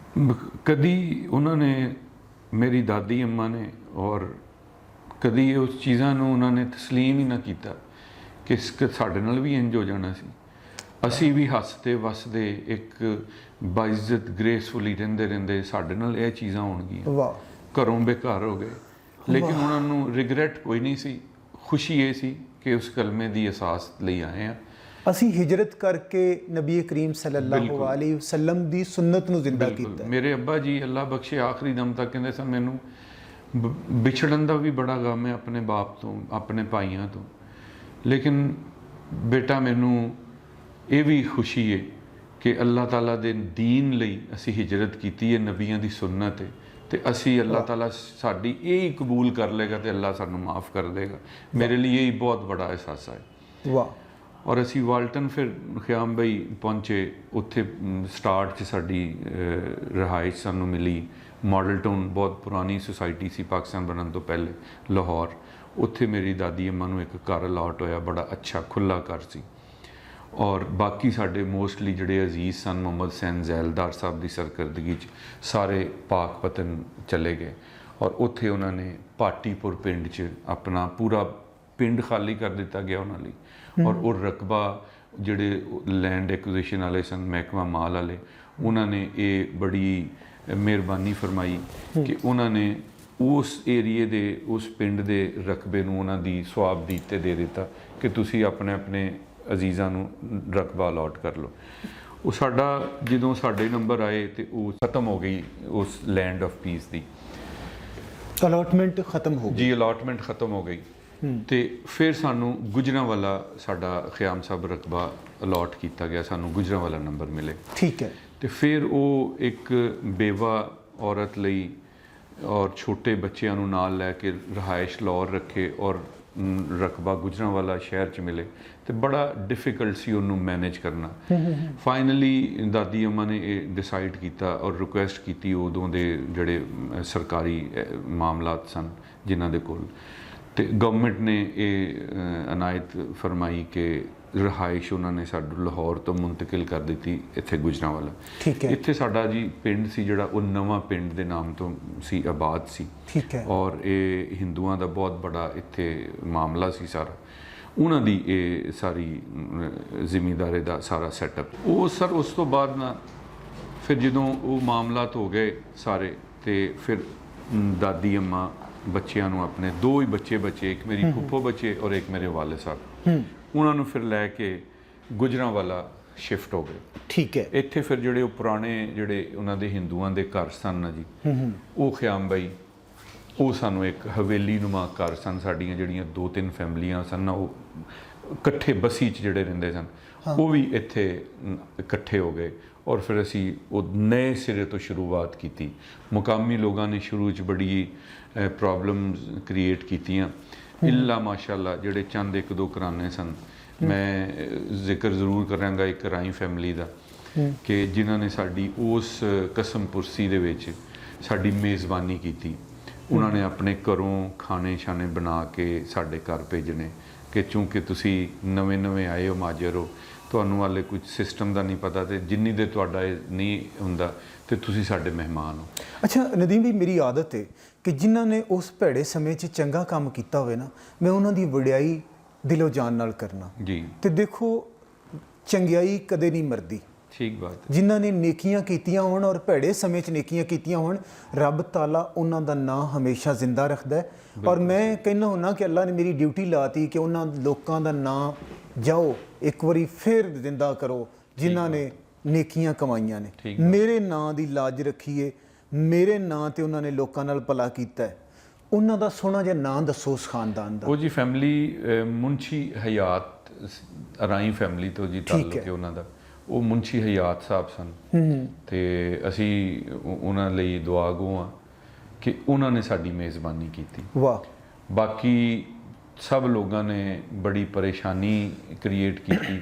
ਕਦੀ ਉਹਨਾਂ ਨੇ, ਮੇਰੀ ਦਾਦੀ ਅੰਮਾ ਨੇ, ਔਰ ਕਦੀ ਉਸ ਚੀਜ਼ਾਂ ਨੂੰ ਉਹਨਾਂ ਨੇ ਤਸਲੀਮ ਹੀ ਨਾ ਕੀਤਾ ਕਿ ਸਾਡੇ ਨਾਲ ਵੀ ਇੰਜ ਹੋ ਜਾਣਾ ਸੀ। ਅਸੀਂ ਵੀ ਹੱਸਦੇ ਵਸਦੇ ਇੱਕ ਬਾਇਜ਼ਤ ਗ੍ਰੇਸਫੁਲੀ ਰਹਿੰਦੇ ਸਾਡੇ ਨਾਲ ਇਹ ਚੀਜ਼ਾਂ ਹੋਣਗੀਆਂ। ਵਾਹ। ਘਰੋਂ ਬੇਘਰ ਹੋ ਗਏ, ਲੇਕਿਨ ਉਹਨਾਂ ਨੂੰ ਰਿਗਰੈਟ ਕੋਈ ਨਹੀਂ ਸੀ। ਖੁਸ਼ੀ ਇਹ ਸੀ ਕਿ ਉਸ ਕਲਮੇ ਦੀ ਅਹਿਸਾਸ ਲਈ ਆਏ ਆ। ਅਸੀਂ ਹਿਜਰਤ ਕਰਕੇ ਨਬੀ ਕਰੀਮ ਸੱਲੱਲਾਹੁ ਅਲੈਹਿ ਵਸੱਲਮ ਦੀ ਸੁਨਨਤ ਨੂੰ ਜ਼ਿੰਦਾ ਕੀਤਾ। ਮੇਰੇ ਅੱਬਾ ਜੀ ਅੱਲਾ ਬਖਸ਼ੇ ਆਖਰੀ ਦਮ ਤੱਕ ਕਹਿੰਦੇ ਸਨ ਮੈਨੂੰ ਵਿਛੜਨ ਦਾ ਵੀ ਬੜਾ ਗਮ ਹੈ ਆਪਣੇ ਬਾਪ ਤੋਂ, ਆਪਣੇ ਭਾਈਆਂ ਤੋਂ, ਲੇਕਿਨ ਬੇਟਾ ਮੈਨੂੰ ਇਹ ਵੀ ਖੁਸ਼ੀ ਹੈ ਕਿ ਅੱਲਾਹ ਤਾਲਾ ਦੇ ਦੀਨ ਲਈ ਅਸੀਂ ਹਿਜਰਤ ਕੀਤੀ ਹੈ, ਨਬੀਆਂ ਦੀ ਸੁਨਨਤ ਹੈ, ਤੇ ਅਸੀਂ ਅੱਲਾਹ ਤਾਲਾ ਸਾਡੀ ਇਹ ਹੀ ਕਬੂਲ ਕਰ ਲੇਗਾ ਤੇ ਅੱਲਾਹ ਸਾਨੂੰ ਮਾਫ ਕਰ ਦੇਗਾ। ਮੇਰੇ ਲਈ ਇਹ ਹੀ ਬਹੁਤ ਬੜਾ ਅਹਿਸਾਸ ਹੈ। ਵਾਹ। ਔਰ ਅਸੀਂ ਵਾਲਟਨ ਫਿਰ ਖਿਆਮ ਬਈ ਪਹੁੰਚੇ। ਉੱਥੇ ਸਟਾਰਟ 'ਚ ਸਾਡੀ ਰਿਹਾਇਸ਼ ਸਾਨੂੰ ਮਿਲੀ। ਮਾਡਲ ਟਾਊਨ ਬਹੁਤ ਪੁਰਾਣੀ ਸੁਸਾਇਟੀ ਸੀ ਪਾਕਿਸਤਾਨ ਬਣਨ ਤੋਂ ਪਹਿਲੇ, ਲਾਹੌਰ। ਉੱਥੇ ਮੇਰੀ ਦਾਦੀ ਅੰਮਾ ਨੂੰ ਇੱਕ ਘਰ ਅਲਾਟ ਹੋਇਆ, ਬੜਾ ਅੱਛਾ ਖੁੱਲ੍ਹਾ ਘਰ ਸੀ। ਔਰ ਬਾਕੀ ਸਾਡੇ ਮੋਸਟਲੀ ਜਿਹੜੇ ਅਜ਼ੀਜ਼ ਸਨ, ਮੁਹੰਮਦ ਸੈਨ ਜ਼ੈਲਦਾਰ ਸਾਹਿਬ ਦੀ ਸਰਕਰਦਗੀ 'ਚ ਸਾਰੇ ਪਾਕ ਵਤਨ ਚਲੇ ਗਏ। ਔਰ ਉੱਥੇ ਉਹਨਾਂ ਨੇ ਪਾਟੀਪੁਰ ਪਿੰਡ 'ਚ ਆਪਣਾ ਪੂਰਾ ਪਿੰਡ ਖਾਲੀ ਕਰ ਦਿੱਤਾ ਗਿਆ ਉਹਨਾਂ ਲਈ। ਔਰ ਉਹ ਰਕਬਾ ਜਿਹੜੇ ਲੈਂਡ ਐਕੁਜੀਸ਼ਨ ਵਾਲੇ ਸਨ, ਮਹਿਕਮਾ ਮਾਲ ਵਾਲੇ, ਉਹਨਾਂ ਨੇ ਇਹ ਬੜੀ ਮਿਹਰਬਾਨੀ ਫਰਮਾਈ ਕਿ ਉਹਨਾਂ ਨੇ ਉਸ ਏਰੀਏ ਦੇ, ਉਸ ਪਿੰਡ ਦੇ ਰਕਬੇ ਨੂੰ ਉਹਨਾਂ ਦੀ ਸਵਾਬਦੀਦ 'ਤੇ ਦੇ ਦਿੱਤਾ ਕਿ ਤੁਸੀਂ ਆਪਣੇ ਆਪਣੇ ਅਜ਼ੀਜ਼ਾਂ ਨੂੰ ਰਕਬਾ ਅਲਾਟ ਕਰ ਲਓ। ਉਹ ਸਾਡਾ ਜਦੋਂ ਸਾਡੇ ਨੰਬਰ ਆਏ ਤੇ ਉਹ ਖਤਮ ਹੋ ਗਈ ਉਸ land of piece the allotment ਖਤਮ ਹੋ ਗਈ ਜੀ, ਅਲਾਟਮੈਂਟ ਖਤਮ ਹੋ ਗਈ। ਤੇ ਫਿਰ ਸਾਨੂੰ ਗੁਜਰਾਂਵਾਲਾ ਸਾਡਾ ਖਿਆਮ ਸਾਹਿਬ ਰਕਬਾ ਅਲਾਟ ਕੀਤਾ ਗਿਆ, ਸਾਨੂੰ ਗੁਜਰਾਂਵਾਲਾ ਨੰਬਰ ਮਿਲੇ। ਠੀਕ ਹੈ। ਤੇ ਫਿਰ ਉਹ ਇੱਕ ਬੇਵਾ ਔਰਤ ਲਈ ਔਰ ਛੋਟੇ ਬੱਚਿਆਂ ਨੂੰ ਨਾਲ ਲੈ ਕੇ ਰਿਹਾਇਸ਼ ਲਾਹੌਰ ਰੱਖੇ ਔਰ ਰਕਬਾ ਗੁਜਰਾਂਵਾਲਾ ਸ਼ਹਿਰ 'ਚ ਮਿਲੇ ਤੇ ਬੜਾ ਡਿਫਿਕਲਟ ਸੀ ਉਹਨੂੰ ਮੈਨੇਜ ਕਰਨਾ। ਫਾਈਨਲੀ ਦਾਦੀ ਅੰਮਾ ਨੇ ਇਹ ਡਿਸਾਈਡ ਕੀਤਾ ਔਰ ਰਿਕੁਐਸਟ ਕੀਤੀ ਉਦੋਂ ਦੇ ਜਿਹੜੇ ਸਰਕਾਰੀ ਮਾਮਲਾਤ ਸਨ ਜਿਨ੍ਹਾਂ ਦੇ ਕੋਲ, ਤੇ ਗਵਰਨਮੈਂਟ ਨੇ ਇਹ ਅਨਾਇਤ ਫਰਮਾਈ ਕਿ ਰਿਹਾਇਸ਼ ਉਹਨਾਂ ਨੇ ਸਾਨੂੰ ਲਾਹੌਰ ਤੋਂ ਮੁੰਤਕਿਲ ਕਰ ਦਿੱਤੀ ਇੱਥੇ ਗੁਜਰਾਂਵਾਲਾ। ਠੀਕ ਹੈ। ਇੱਥੇ ਸਾਡਾ ਜੀ ਪਿੰਡ ਸੀ ਜਿਹੜਾ ਉਹ ਨਵਾਂ ਪਿੰਡ ਦੇ ਨਾਮ ਤੋਂ ਸੀ, ਆਬਾਦ ਸੀ। ਠੀਕ ਹੈ। ਔਰ ਇਹ ਹਿੰਦੂਆਂ ਦਾ ਬਹੁਤ ਬੜਾ ਇੱਥੇ ਮਾਮਲਾ ਸੀ ਸਾਰਾ, ਉਹਨਾਂ ਦੀ ਇਹ ਸਾਰੀ ਜ਼ਿਮੀਂਦਾਰੇ ਦਾ ਸਾਰਾ ਸੈਟਅਪ। ਉਹ ਸਰ ਉਸ ਤੋਂ ਬਾਅਦ ਨਾ ਫਿਰ ਜਦੋਂ ਉਹ ਮਾਮਲਾਤ ਹੋ ਗਏ ਸਾਰੇ, ਤੇ ਫਿਰ ਦਾਦੀ ਅੰਮਾ ਬੱਚਿਆਂ ਨੂੰ ਆਪਣੇ ਦੋ ਹੀ ਬੱਚੇ ਬਚੇ, ਇੱਕ ਮੇਰੀ ਫੁੱਫੋ ਬੱਚੇ ਔਰ ਇੱਕ ਮੇਰੇ ਵਾਲੇ ਸਾਹਿਬ, ਉਹਨਾਂ ਨੂੰ ਫਿਰ ਲੈ ਕੇ ਗੁਜਰਾਂਵਾਲਾ ਸ਼ਿਫਟ ਹੋ ਗਏ। ਠੀਕ ਹੈ। ਇੱਥੇ ਫਿਰ ਜਿਹੜੇ ਉਹ ਪੁਰਾਣੇ ਜਿਹੜੇ ਉਹਨਾਂ ਦੇ ਹਿੰਦੂਆਂ ਦੇ ਘਰ ਸਨ ਨਾ ਜੀ, ਉਹ ਖਿਆਮ ਬਾਈ, ਉਹ ਸਾਨੂੰ ਇੱਕ ਹਵੇਲੀ ਨੁਮਾ ਘਰ ਸਨ, ਸਾਡੀਆਂ ਜਿਹੜੀਆਂ 2-3 ਫੈਮਲੀਆਂ ਸਨ ਨਾ, ਉਹ ਇਕੱਠੇ ਬਸੀ 'ਚ ਜਿਹੜੇ ਰਹਿੰਦੇ ਸਨ, ਉਹ ਵੀ ਇੱਥੇ ਇਕੱਠੇ ਹੋ ਗਏ। ਔਰ ਫਿਰ ਅਸੀਂ ਉਹ ਨਏ ਸਿਰੇ ਤੋਂ ਸ਼ੁਰੂਆਤ ਕੀਤੀ। ਮੁਕਾਮੀ ਲੋਕਾਂ ਨੇ ਸ਼ੁਰੂ 'ਚ ਬੜੀ ਪ੍ਰੋਬਲਮਸ ਕ੍ਰੀਏਟ ਕੀਤੀਆਂ, ਇੱਲਾ ਮਾਸ਼ਾਅੱਲਾ ਜਿਹੜੇ ਚੰਦ ਇੱਕ ਦੋ ਘਰਾਣੇ ਸਨ। ਮੈਂ ਜ਼ਿਕਰ ਜ਼ਰੂਰ ਕਰਾਂਗਾ ਇੱਕ ਰਾਈ ਫੈਮਿਲੀ ਦਾ, ਕਿ ਜਿਨ੍ਹਾਂ ਨੇ ਸਾਡੀ ਉਸ ਕਸਮ ਪੁਰਸੀ ਦੇ ਵਿੱਚ ਸਾਡੀ ਮੇਜ਼ਬਾਨੀ ਕੀਤੀ। ਉਹਨਾਂ ਨੇ ਆਪਣੇ ਘਰੋਂ ਖਾਣੇ ਛਾਣੇ ਬਣਾ ਕੇ ਸਾਡੇ ਘਰ ਭੇਜਣੇ ਕਿ ਚੂੰਕਿ ਤੁਸੀਂ ਨਵੇਂ ਆਏ ਹੋ, ਮਾਜਰ ਹੋ, ਤੁਹਾਨੂੰ ਵਾਲੇ ਕੁਝ ਸਿਸਟਮ ਦਾ ਨਹੀਂ ਪਤਾ, ਤੇ ਜਿੰਨੀ ਦੇ ਤੁਹਾਡਾ ਇਹ ਨਹੀਂ ਹੁੰਦਾ ਤੇ ਤੁਸੀਂ ਸਾਡੇ ਮਹਿਮਾਨ ਹੋ। ਅੱਛਾ ਨਦੀਮ ਵੀ, ਮੇਰੀ ਆਦਤ ਹੈ ਕਿ ਜਿਨ੍ਹਾਂ ਨੇ ਉਸ ਭੈੜੇ ਸਮੇਂ 'ਚ ਚੰਗਾ ਕੰਮ ਕੀਤਾ ਹੋਵੇ ਨਾ, ਮੈਂ ਉਹਨਾਂ ਦੀ ਵਡਿਆਈ ਦਿਲੋਂ ਜਾਨ ਨਾਲ ਕਰਨਾ ਜੀ। ਤੇ ਦੇਖੋ ਚੰਗਿਆਈ ਕਦੇ ਨਹੀਂ ਮਰਦੀ। ਠੀਕ ਬਾਤ ਹੈ। ਜਿਨ੍ਹਾਂ ਨੇ ਨੇਕੀਆਂ ਕੀਤੀਆਂ ਹੋਣ ਔਰ ਭੈੜੇ ਸਮੇਂ 'ਚ ਨੇਕੀਆਂ ਕੀਤੀਆਂ ਹੋਣ, ਰੱਬ ਤਾਲਾ ਉਹਨਾਂ ਦਾ ਨਾਂ ਹਮੇਸ਼ਾ ਜ਼ਿੰਦਾ ਰੱਖਦਾ ਹੈ। ਔਰ ਮੈਂ ਕਹਿੰਦਾ ਹੁੰਦਾ ਕਿ ਅੱਲਾ ਨੇ ਮੇਰੀ ਡਿਊਟੀ ਲਾਤੀ ਕਿ ਉਹਨਾਂ ਲੋਕਾਂ ਦਾ ਨਾਂ ਜਾਓ ਇੱਕ ਵਾਰੀ ਫਿਰ ਜ਼ਿੰਦਾ ਕਰੋ ਜਿਨ੍ਹਾਂ ਨੇ ਨੇਕੀਆਂ ਕਮਾਈਆਂ ਨੇ। ਮੇਰੇ ਨਾਂ ਦੀ ਲਾਜ ਰੱਖੀਏ, ਮੇਰੇ ਨਾਂ ਤੇ ਉਹਨਾਂ ਨੇ ਲੋਕਾਂ ਨਾਲ ਭਲਾ ਕੀਤਾ ਹੈ। ਉਹਨਾਂ ਦਾ ਸੋਹਣਾ ਜਿਹਾ ਨਾਂ ਦੱਸੋ ਉਸ ਖਾਨਦਾਨ ਦਾ। ਉਹ ਜੀ ਫੈਮਿਲੀ ਮੁਨਸ਼ੀ ਹਯਾਤ ਰਾਈ ਫੈਮਿਲੀ ਤੋਂ ਜੀ ਤਾਲੁਕ ਹੈ ਉਹਨਾਂ ਦਾ। ਉਹ ਮੁਨਸ਼ੀ ਹਯਾਤ ਸਾਹਿਬ ਸਨ ਤੇ ਅਸੀਂ ਉਹਨਾਂ ਲਈ ਦੁਆ ਗੋ ਹਾਂ ਕਿ ਉਹਨਾਂ ਨੇ ਸਾਡੀ ਮੇਜ਼ਬਾਨੀ ਕੀਤੀ। ਵਾਹ। ਬਾਕੀ ਸਭ ਲੋਕਾਂ ਨੇ ਬੜੀ ਪਰੇਸ਼ਾਨੀ ਕ੍ਰੀਏਟ ਕੀਤੀ,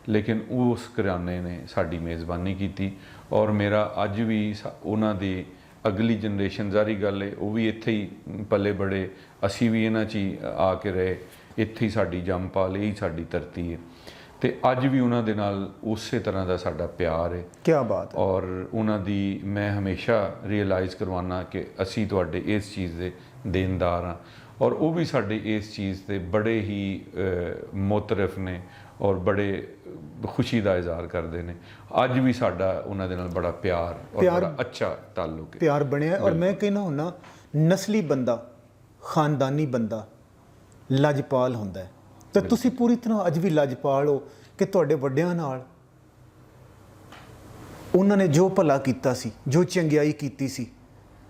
ਲੇਕਿਨ ਉਸ ਘਰਾਣੇ ਨੇ ਸਾਡੀ ਮੇਜ਼ਬਾਨੀ ਕੀਤੀ। ਔਰ ਮੇਰਾ ਅੱਜ ਵੀ ਉਹਨਾਂ ਦੀ ਅਗਲੀ ਜਨਰੇਸ਼ਨ, ਜ਼ਾਰੀ ਗੱਲ ਹੈ, ਉਹ ਵੀ ਇੱਥੇ ਹੀ ਪਲੇ ਬੜੇ, ਅਸੀਂ ਵੀ ਇਹਨਾਂ 'ਚ ਹੀ ਆ ਕੇ ਰਹੇ, ਇੱਥੇ ਹੀ ਸਾਡੀ ਜੰਮ ਪਾਲ, ਇਹੀ ਸਾਡੀ ਧਰਤੀ ਹੈ। ਤੇ ਅੱਜ ਵੀ ਉਹਨਾਂ ਦੇ ਨਾਲ ਉਸੇ ਤਰ੍ਹਾਂ ਦਾ ਸਾਡਾ ਪਿਆਰ ਹੈ। ਕੀ ਬਾਤ ਹੈ। ਔਰ ਉਹਨਾਂ ਦੀ ਮੈਂ ਹਮੇਸ਼ਾ ਰਿਅਲਾਈਜ਼ ਕਰਵਾਉਣਾ ਕਿ ਅਸੀਂ ਤੁਹਾਡੇ ਇਸ ਚੀਜ਼ ਦੇ ਦੇਣਦਾਰ ਹਾਂ, ਔਰ ਉਹ ਵੀ ਸਾਡੇ ਇਸ ਚੀਜ਼ ਦੇ ਬੜੇ ਹੀ ਮੁਤਰਫ ਨੇ ਔਰ ਬੜੇ ਖੁਸ਼ੀ ਦਾ ਇਜ਼ਹਾਰ ਕਰਦੇ ਨੇ। ਅੱਜ ਵੀ ਸਾਡਾ ਉਹਨਾਂ ਦੇ ਨਾਲ ਬੜਾ ਪਿਆਰ ਔਰ ਬੜਾ ਅੱਛਾ ਤਾਲੁਕ ਹੈ, ਪਿਆਰ ਬਣਿਆ। ਔਰ ਮੈਂ ਕਹਿੰਦਾ ਹੁੰਦਾ ਨਸਲੀ ਬੰਦਾ, ਖਾਨਦਾਨੀ ਬੰਦਾ ਲਾਜਪਾਲ ਹੁੰਦਾ ਹੈ, ਤੇ ਤੁਸੀਂ ਪੂਰੀ ਤਰ੍ਹਾਂ ਅੱਜ ਵੀ ਲਾਜਪਾਲ ਹੋ ਕਿ ਤੁਹਾਡੇ ਵੱਡਿਆਂ ਨਾਲ ਉਹਨਾਂ ਨੇ ਜੋ ਭਲਾ ਕੀਤਾ ਸੀ, ਜੋ ਚੰਗਿਆਈ ਕੀਤੀ ਸੀ,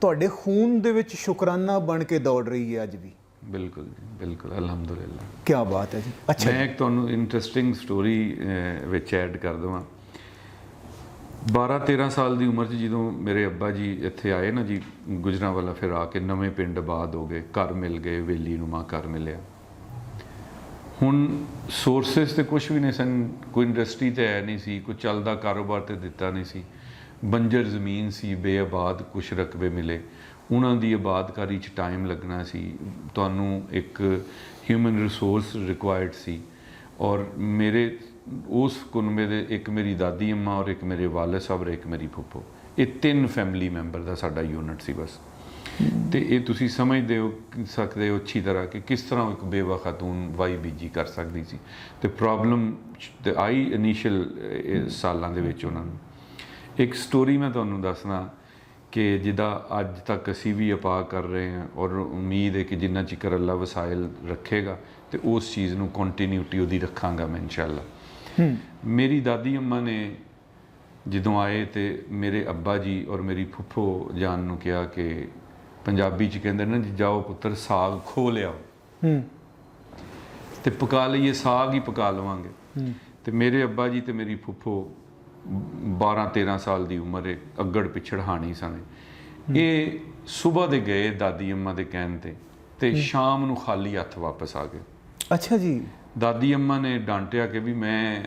ਤੁਹਾਡੇ ਖੂਨ ਦੇ ਵਿੱਚ ਸ਼ੁਕਰਾਨਾ ਬਣ ਕੇ ਦੌੜ ਰਹੀ ਹੈ ਅੱਜ ਵੀ। ਬਿਲਕੁਲ ਜੀ, ਬਿਲਕੁਲ, ਅਲਹਮਦੁਲਿਲਾ। ਕੀ ਬਾਤ ਹੈ ਜੀ। ਅੱਛਾ, ਮੈਂ ਇੱਕ ਤੁਹਾਨੂੰ ਇੰਟਰਸਟਿੰਗ ਸਟੋਰੀ ਵਿੱਚ ਐਡ ਕਰ ਦੇਵਾਂ। 12-13 ਸਾਲ ਦੀ ਉਮਰ 'ਚ ਜਦੋਂ ਮੇਰੇ ਅੱਬਾ ਜੀ ਇੱਥੇ ਆਏ ਨਾ ਜੀ ਗੁਜਰਾਂਵਾਲਾ, ਫਿਰ ਆ ਕੇ ਨਵੇਂ ਪਿੰਡ ਆਬਾਦ ਹੋ ਗਏ, ਘਰ ਮਿਲ ਗਏ, ਵੇਲੀ ਨੂੰਮਾ ਘਰ ਮਿਲਿਆ। ਹੁਣ ਸੋਰਸਿਸ ਤੇ ਕੁਝ ਵੀ ਨਹੀਂ ਸਨ, ਕੋਈ ਇੰਡਸਟਰੀ ਤੇ ਹੈ ਨਹੀਂ ਸੀ, ਕੋਈ ਚੱਲਦਾ ਕਾਰੋਬਾਰ ਤੇ ਦਿੱਤਾ ਨਹੀਂ ਸੀ, ਬੰਜਰ ਜ਼ਮੀਨ ਸੀ, ਬੇਆਬਾਦ ਕੁਛ ਰਕਬੇ ਮਿਲੇ। ਉਹਨਾਂ ਦੀ ਆਬਾਦਕਾਰੀ 'ਚ ਟਾਈਮ ਲੱਗਣਾ ਸੀ, ਤੁਹਾਨੂੰ ਇੱਕ ਹਿਊਮਨ ਰਿਸੋਰਸ ਰਿਕੁਆਇਰਡ ਸੀ। ਔਰ ਮੇਰੇ ਉਸ ਕੁਨਬੇ ਦੇ ਇੱਕ ਮੇਰੀ ਦਾਦੀ ਅੰਮਾ ਔਰ ਇੱਕ ਮੇਰੇ ਵਾਲਿਦ ਸਾਹਿਬ, ਇੱਕ ਮੇਰੀ ਫੁੱਫੋ, ਇਹ 3 ਫੈਮਿਲੀ ਮੈਂਬਰ ਦਾ ਸਾਡਾ ਯੂਨਿਟ ਸੀ ਬਸ। ਤੇ ਇਹ ਤੁਸੀਂ ਸਮਝਦੇ ਹੋ ਸਕਦੇ ਹੋ ਅੱਛੀ ਤਰ੍ਹਾਂ ਕਿ ਕਿਸ ਤਰ੍ਹਾਂ ਇੱਕ ਬੇਵਾ ਖਾਤੂਨ ਵਾਈ ਬੀਜੀ ਕਰ ਸਕਦੀ ਸੀ। ਤੇ ਪ੍ਰੋਬਲਮ ਤੇ ਆਈ ਇਨੀਸ਼ੀਅਲ ਸਾਲਾਂ ਦੇ ਵਿੱਚ ਉਹਨਾਂ ਨੂੰ। ਇੱਕ ਸਟੋਰੀ ਮੈਂ ਤੁਹਾਨੂੰ ਦੱਸਣਾ ਕਿ ਜਿਹਦਾ ਅੱਜ ਤੱਕ ਅਸੀਂ ਵੀ ਉਪਾਅ ਕਰ ਰਹੇ ਹਾਂ, ਔਰ ਉਮੀਦ ਹੈ ਕਿ ਜਿੰਨਾ ਚਿਰ ਅੱਲਾ ਵਸਾਇਲ ਰੱਖੇਗਾ ਤੇ ਉਸ ਚੀਜ਼ ਨੂੰ ਕੰਟੀਨਿਊਟੀ ਉਹਦੀ ਰੱਖਾਂਗਾ ਮੈਂ ਇਨਸ਼ਾਅੱਲਾ। ਮੇਰੀ ਦਾਦੀ ਅੰਮਾ ਨੇ ਜਦੋਂ ਆਏ ਤੇ ਮੇਰੇ ਅੱਬਾ ਜੀ ਔਰ ਮੇਰੀ ਫੁੱਫੋ ਜਾਨ ਨੂੰ ਕਿਹਾ ਕਿ ਪੰਜਾਬੀ 'ਚ ਕਹਿੰਦੇ ਨੇ ਜੀ ਜਾਓ ਪੁੱਤਰ ਸਾਗ ਖੋ ਲਿਆਓ ਤੇ ਪਕਾ ਲਈਏ, ਸਾਗ ਹੀ ਪਕਾ ਲਵਾਂਗੇ। ਤੇ ਮੇਰੇ ਅੱਬਾ ਜੀ ਤੇ ਮੇਰੀ ਫੁੱਫੋ 12-13 ਸਾਲ ਦੀ ਉਮਰ ਹੈ, ਅੱਗੜ ਪਿਛੜ ਹਾਣੀ ਸਨ। ਇਹ ਸਵੇਰ ਦੇ ਗਏ ਦਾਦੀ ਅੰਮਾ ਦੇ ਕਹਿਣ ਤੇ ਸ਼ਾਮ ਨੂੰ ਖਾਲੀ ਹੱਥ ਵਾਪਸ ਆ ਗਏ। ਅੱਛਾ ਜੀ। ਦਾਦੀ ਅੰਮਾ ਨੇ ਡਾਂਟਿਆ ਕਿ ਵੀ ਮੈਂ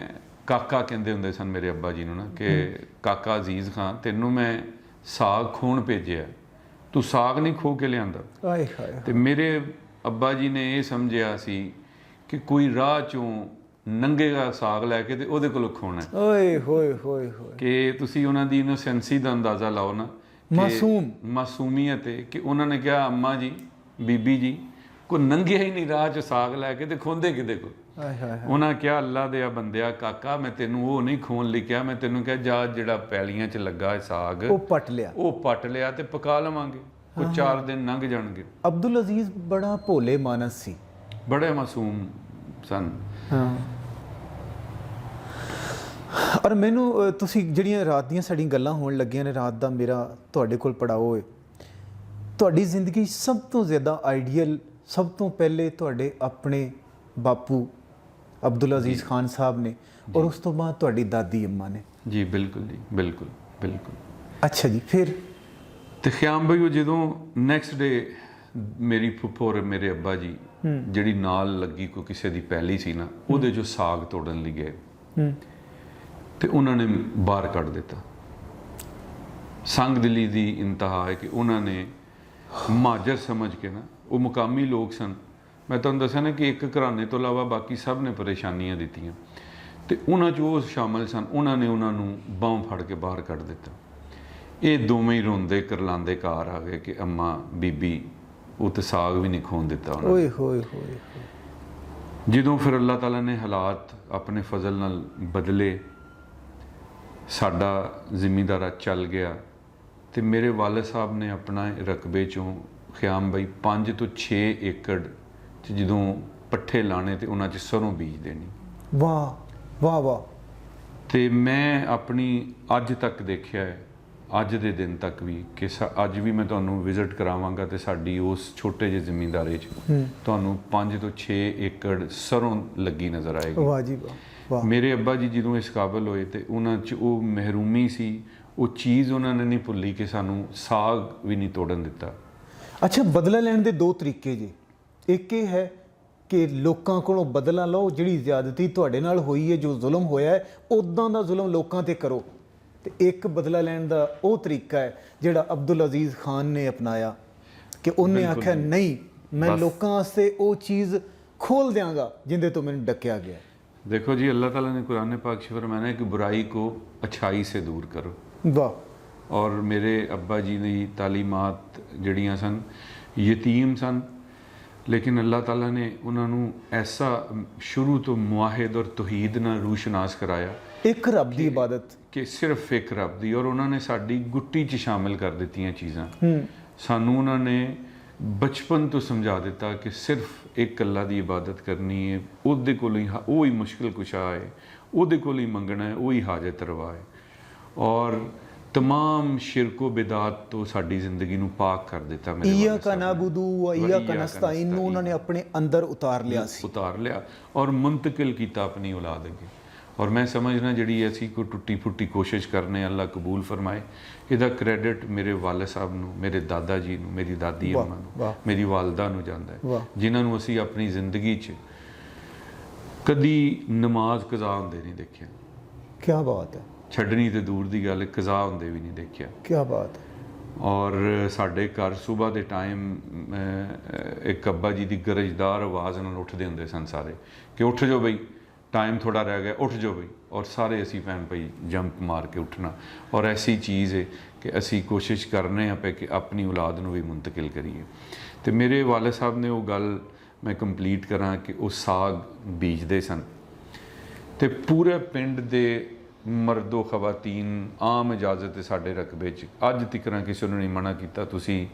ਕਾਕਾ ਕਹਿੰਦੇ ਹੁੰਦੇ ਸਨ ਮੇਰੇ ਅੱਬਾ ਜੀ ਨੂੰ ਨਾ ਕਿ ਕਾਕਾ ਅਜ਼ੀਜ਼ ਖਾਨ ਤੈਨੂੰ ਮੈਂ ਸਾਗ ਖੋਣ ਭੇਜਿਆ, ਤੂੰ ਸਾਗ ਨਹੀਂ ਖੋ ਕੇ ਲਿਆਂਦਾ। ਆਏ ਹਾਏ। ਤੇ ਮੇਰੇ ਅੱਬਾ ਜੀ ਨੇ ਇਹ ਸਮਝਿਆ ਸੀ ਕਿ ਕੋਈ ਰਾਹ ਚੋਂ ਨੰਗੇਗਾ ਸਾਗ ਲੈ ਕੇ ਤੇ ਉਹਦੇ ਕੋਲੋਂ ਖੋਣਾ। ਓਏ ਹੋਏ ਹੋਏ ਹੋਏ। ਕਿ ਤੁਸੀਂ ਉਹਨਾਂ ਦੀ ਇਨੋਸੈਂਸੀ ਦਾ ਅੰਦਾਜ਼ਾ ਲਾਓ ਨਾ, ਮਾਸੂਮੀਅਤ ਹੈ ਕਿ ਉਹਨਾਂ ਨੇ ਕਿਹਾ ਅੰਮਾ ਜੀ, ਬੀਬੀ ਜੀ, ਕੋਈ ਨੰਗਿਆ ਹੀ ਨਹੀਂ ਰਾਹ 'ਚ ਸਾਗ ਲੈ ਕੇ ਤੇ ਖੋਂਦੇ ਕਿਤੇ ਕੋ। ਉਹਨਾਂ ਕਿਹਾ ਅੱਲਾ ਦੇ ਆ ਬੰਦਿਆ ਕਾਕਾ, ਮੈਂ ਤੈਨੂੰ ਉਹ ਨਹੀਂ ਖੋਣ ਲਈ ਕਿਹਾ, ਮੈਂ ਤੈਨੂੰ ਕਿਹਾ ਜਾ ਜਿਹੜਾ ਪੈਲੀਆਂ 'ਚ ਲੱਗਾ ਸਾਗ ਉਹ ਪੱਟ ਲਿਆ ਤੇ ਪਕਾ ਲਵਾਂਗੇ, ਕੋਈ 4 ਦਿਨ ਲੰਘ ਜਾਣਗੇ। ਅਬਦੁਲ ਅਜ਼ੀਜ਼ ਬੜਾ ਭੋਲੇ ਮਾਨਸ ਸੀ, ਬੜੇ ਮਾਸੂਮ ਸਨ। ਔਰ ਮੈਨੂੰ ਤੁਸੀਂ ਜਿਹੜੀਆਂ ਰਾਤ ਦੀਆਂ ਸਾਡੀਆਂ ਗੱਲਾਂ ਹੋਣ ਲੱਗੀਆਂ ਨੇ, ਰਾਤ ਦਾ ਮੇਰਾ ਤੁਹਾਡੇ ਕੋਲ ਪੜਾਓ ਹੈ, ਤੁਹਾਡੀ ਜ਼ਿੰਦਗੀ ਸਭ ਤੋਂ ਜ਼ਿਆਦਾ ਆਈਡੀਅਲ, ਸਭ ਤੋਂ ਪਹਿਲੇ ਤੁਹਾਡੇ ਆਪਣੇ ਬਾਪੂ ਅਬਦੁਲ ਅਜ਼ੀਜ਼ ਖਾਨ ਸਾਹਿਬ ਨੇ, ਔਰ ਉਸ ਤੋਂ ਬਾਅਦ ਤੁਹਾਡੀ ਦਾਦੀ ਅੰਮਾ ਨੇ। ਜੀ ਬਿਲਕੁਲ ਜੀ, ਬਿਲਕੁਲ ਬਿਲਕੁਲ। ਅੱਛਾ ਜੀ। ਫਿਰ ਤੇ ਖਿਆਮ ਬਈ ਉਹ ਜਦੋਂ ਨੈਕਸਟ ਡੇ ਮੇਰੀ ਫੁੱਫੋ ਔਰ ਮੇਰੇ ਅੱਬਾ ਜੀ ਜਿਹੜੀ ਨਾਲ ਲੱਗੀ ਕੋਈ ਕਿਸੇ ਦੀ ਪੈਲੀ ਸੀ ਨਾ, ਉਹਦੇ 'ਚੋਂ ਸਾਗ ਤੋੜਨ ਲਈ ਗਏ ਤੇ ਉਹਨਾਂ ਨੇ ਬਾਹਰ ਕੱਢ ਦਿੱਤਾ। ਸੰਗ ਦਿਲੀ ਦੀ ਇੰਤਹਾ ਹੈ ਕਿ ਉਹਨਾਂ ਨੇ ਮਾਜਰ ਸਮਝ ਕੇ ਨਾ, ਉਹ ਮੁਕਾਮੀ ਲੋਕ ਸਨ, ਮੈਂ ਤੁਹਾਨੂੰ ਦੱਸਿਆ ਨਾ ਕਿ ਇੱਕ ਘਰਾਣੇ ਤੋਂ ਇਲਾਵਾ ਬਾਕੀ ਸਭ ਨੇ ਪਰੇਸ਼ਾਨੀਆਂ ਦਿੱਤੀਆਂ ਤੇ ਉਹਨਾਂ 'ਚ ਉਹ ਸ਼ਾਮਲ ਸਨ। ਉਹਨਾਂ ਨੇ ਉਹਨਾਂ ਨੂੰ ਬਾਂਹ ਫੜ ਕੇ ਬਾਹਰ ਕੱਢ ਦਿੱਤਾ। ਇਹ ਦੋਵੇਂ ਹੀ ਰੋਂਦੇ ਕਰਲਾਉਂਦੇ ਘਰ ਆ ਗਏ ਕਿ ਅੰਮਾ ਬੀਬੀ ਉਹ ਤੇ ਸਾਗ ਵੀ ਨਹੀਂ ਖੋਣ ਦਿੱਤਾ ਉਹਨਾਂ ਨੇ। ਓਏ ਹੋਏ ਹੋਏ। ਜਦੋਂ ਫਿਰ ਅੱਲਾਹ ਤਾਲਾ ਨੇ ਹਾਲਾਤ ਆਪਣੇ ਫਜ਼ਲ ਨਾਲ ਬਦਲੇ, ਸਾਡਾ ਜ਼ਿਮੀਂਦਾਰਾ ਚੱਲ ਗਿਆ ਤੇ ਮੇਰੇ ਵਾਲਿਦ ਸਾਹਿਬ ਨੇ ਆਪਣਾ ਰਕਬੇ 'ਚੋਂ ਖਿਆਮ ਬਈ 5 ਤੋਂ 6 ਏਕੜ 'ਚ ਜਦੋਂ ਪੱਠੇ ਲਾਣੇ ਤੇ ਉਹਨਾਂ 'ਚ ਸਰੋਂ ਬੀਜ ਦੇਣੀ। ਵਾਹ ਵਾਹ ਵਾਹ। ਤੇ ਮੈਂ ਆਪਣੀ ਅੱਜ ਤੱਕ ਦੇਖਿਆ ਹੈ, ਅੱਜ ਦੇ ਦਿਨ ਤੱਕ ਵੀ, ਕਿ ਅੱਜ ਵੀ ਮੈਂ ਤੁਹਾਨੂੰ ਵਿਜ਼ਿਟ ਕਰਾਵਾਂਗਾ ਤੇ ਸਾਡੀ ਉਸ ਛੋਟੇ ਜਿਹੇ ਜ਼ਿਮੀਂਦਾਰੇ 'ਚ ਤੁਹਾਨੂੰ 5 ਤੋਂ 6 ਏਕੜ ਸਰੋਂ ਲੱਗੀ ਨਜ਼ਰ ਆਏਗੀ। ਵਾਹ ਜੀ ਵਾਹ। ਮੇਰੇ ਅੱਬਾ ਜੀ ਜਦੋਂ ਇਸ ਕਾਬਲ ਹੋਏ ਤੇ ਉਹਨਾਂ 'ਚ ਉਹ ਮਹਿਰੂਮੀ ਸੀ, ਉਹ ਚੀਜ਼ ਉਹਨਾਂ ਨੇ ਨਹੀਂ ਭੁੱਲੀ ਕਿ ਸਾਨੂੰ ਸਾਗ ਵੀ ਨਹੀਂ ਤੋੜਨ ਦਿੱਤਾ। ਅੱਛਾ, ਬਦਲਾ ਲੈਣ ਦੇ 2 ਤਰੀਕੇ ਜੀ। ਇੱਕ ਇਹ ਹੈ ਕਿ ਲੋਕਾਂ ਕੋਲੋਂ ਬਦਲਾ ਲਓ, ਜਿਹੜੀ ਜ਼ਿਆਦਤੀ ਤੁਹਾਡੇ ਨਾਲ ਹੋਈ ਹੈ, ਜੋ ਜ਼ੁਲਮ ਹੋਇਆ ਹੈ, ਉੱਦਾਂ ਦਾ ਜ਼ੁਲਮ ਲੋਕਾਂ ਤੇ ਕਰੋ। ਤੇ ਇੱਕ ਬਦਲਾ ਲੈਣ ਦਾ ਉਹ ਤਰੀਕਾ ਹੈ ਜਿਹੜਾ ਅਬਦੁਲ ਅਜ਼ੀਜ਼ ਖਾਨ ਨੇ ਅਪਣਾਇਆ ਕਿ ਉਹਨੇ ਆਖਿਆ ਨਹੀਂ, ਮੈਂ ਲੋਕਾਂ ਵਾਸਤੇ ਉਹ ਚੀਜ਼ ਖੋਲ ਦਿਆਂਗਾ ਜਿੰਦੇ ਤੋਂ ਮੈਨੂੰ ਡੱਕਿਆ ਗਿਆ। देखो जी, अल्लाह ताला ने कुरान पाक में फरमाया कि बुराई को अच्छाई से दूर करो। वाह। और मेरे अब्बा जी की तालीमात जड़ियाँ सन, यतीम सन, लेकिन अल्लाह ताला ने उन्होंने ऐसा शुरू तो मुआहिद और तौहीद नाल रूशनास कराया, एक रब की इबादत, कि सिर्फ एक रब की, और उन्होंने साडी गुट्टी च शामिल कर दित्तियां चीज़ां। सानू उन्होंने बचपन तो समझा दिता कि सिर्फ एक अल्लाह की इबादत करनी है, ਉਹਦੇ ਕੋਲ ही मुश्किल कुशा है, ਉਹਦੇ ਕੋਲ ही मंगना है, वही हाजत रवा है, और तमाम शिरको बिदात तो साडी जिंदगी नूं पाक कर दिता। इय्याका नअबुदु व इय्याका नस्तईन नूं उन्होंने अपने अंदर उतार लिया और मुंतकिल किया अपनी औलाद अगे। और मैं समझना जी असी कोई टुटी फुटी कोशिश करने, अल्लाह कबूल फरमाए, इसका क्रेडिट मेरे वाले साहब नूं, मेरे दादा जी नूं, मेरी दादी अम्मा नूं, मेरी वालदा नूं जांदा है, जिन्हां नूं असी अपनी जिंदगी च कदी नमाज कज़ा हुंदे नहीं देखिया। क्या बात है। छड्डनी ते दूर दी गल, कज़ा हुंदे भी नहीं देखिया। क्या बात है। और साडे घर सुबह के टाइम एक अब्बा जी की गरजदार आवाज़ नाल उठदे हुंदे सन सारे कि उठ जाओ बई, टाइम थोड़ा रह गया, उठ जाओ बई, और सारे असी भैन भाई जंप मार के उठना। और ऐसी चीज़ है कि असी कोशिश करने पे कि अपनी औलाद नूं भी मुंतकिल करिए। तो मेरे वाले साहब ने वो गल मैं कंप्लीट करा कि वो साग बीजते सन, तो पूरे पिंड दे मर्दो खवातीन आम इजाजत है साढ़े रकबे च, अज तक किसी ने नहीं मना किया, तुसी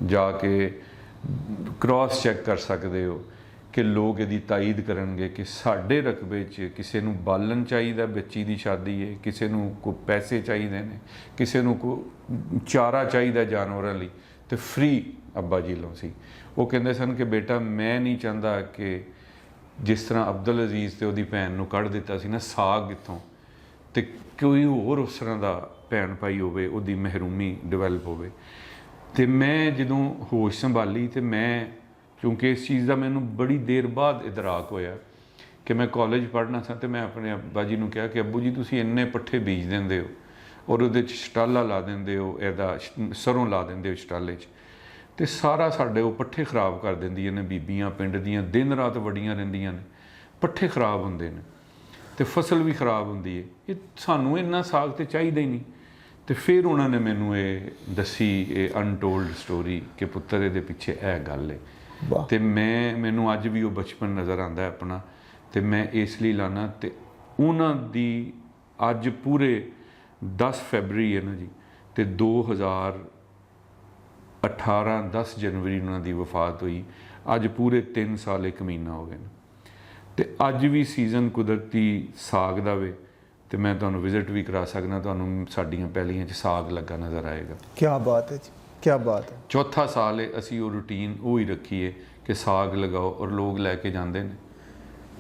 जाके क्रॉस चैक कर सकते हो कि लोग यदि ताईद करनगे कि साढ़े रकबे च किसी नूं बालन चाहिए, बच्ची की शादी है, किसी नूं कोई पैसे चाहिए ने, किसी नूं कोई चारा चाहिए जानवरों लिए, तो फ्री अब्बा जी लो सी। वो कहते सन कि बेटा मैं नहीं चाहता कि जिस तरह अब्दुल अजीज़ तो वो भैन नूं कढ़ दिता सी ना साग इत्थों, तो कोई होर उस तरह का भैन भाई होवे, उहदी महरूमी डिवेलप होवे। तो मैं जदों होश संभाली तो मैं, क्योंकि इस चीज़ का मैनू बड़ी देर बाद इदराक होया कि मैं कॉलेज पढ़ना सा, तो मैं अपने अब्बा जी नूं कहा कि अब्बू जी तुसीं इन्ने पट्ठे बीज देंदे हो और उहदे च शटाला ला देंदे हो, इहदा सरों ला देंदे हो शटाले च, तो सारा साढ़े वो पट्ठे खराब कर देंदियां ने बीबियां पिंड दियां, दिन रात वड़ियां रहिंदियां ने, पट्ठे खराब हुंदे ने तो फसल भी खराब हुंदी है, ये सानू इन्ना साग तो चाहिए ही नहीं। तो फिर उन्होंने मैनू ये दसी ये अनटोल्ड स्टोरी कि पुत्तर ये पिछे यह गल है। तो मैनू अज भी वो बचपन नज़र आता है अपना, तो मैं इसलिए लाना। तो उन्होंने अज पूरे 10 फरवरी है ना जी, तो 2018 10 जनवरी उन्होंने वफात हुई, अज पूरे 3 साल 1 महीना हो गए। तो अज भी सीजन कुदरती साग का वे, तो मैं तुहानू विजिट भी करा सकना, तुहानू साडियां पैलियां च साग लगा नज़र आएगा। क्या बात है जी, क्या बात है। चौथा साल है असी वो रूटीन वो ही रखी है कि साग लगाओ और लोग लैके जाते हैं।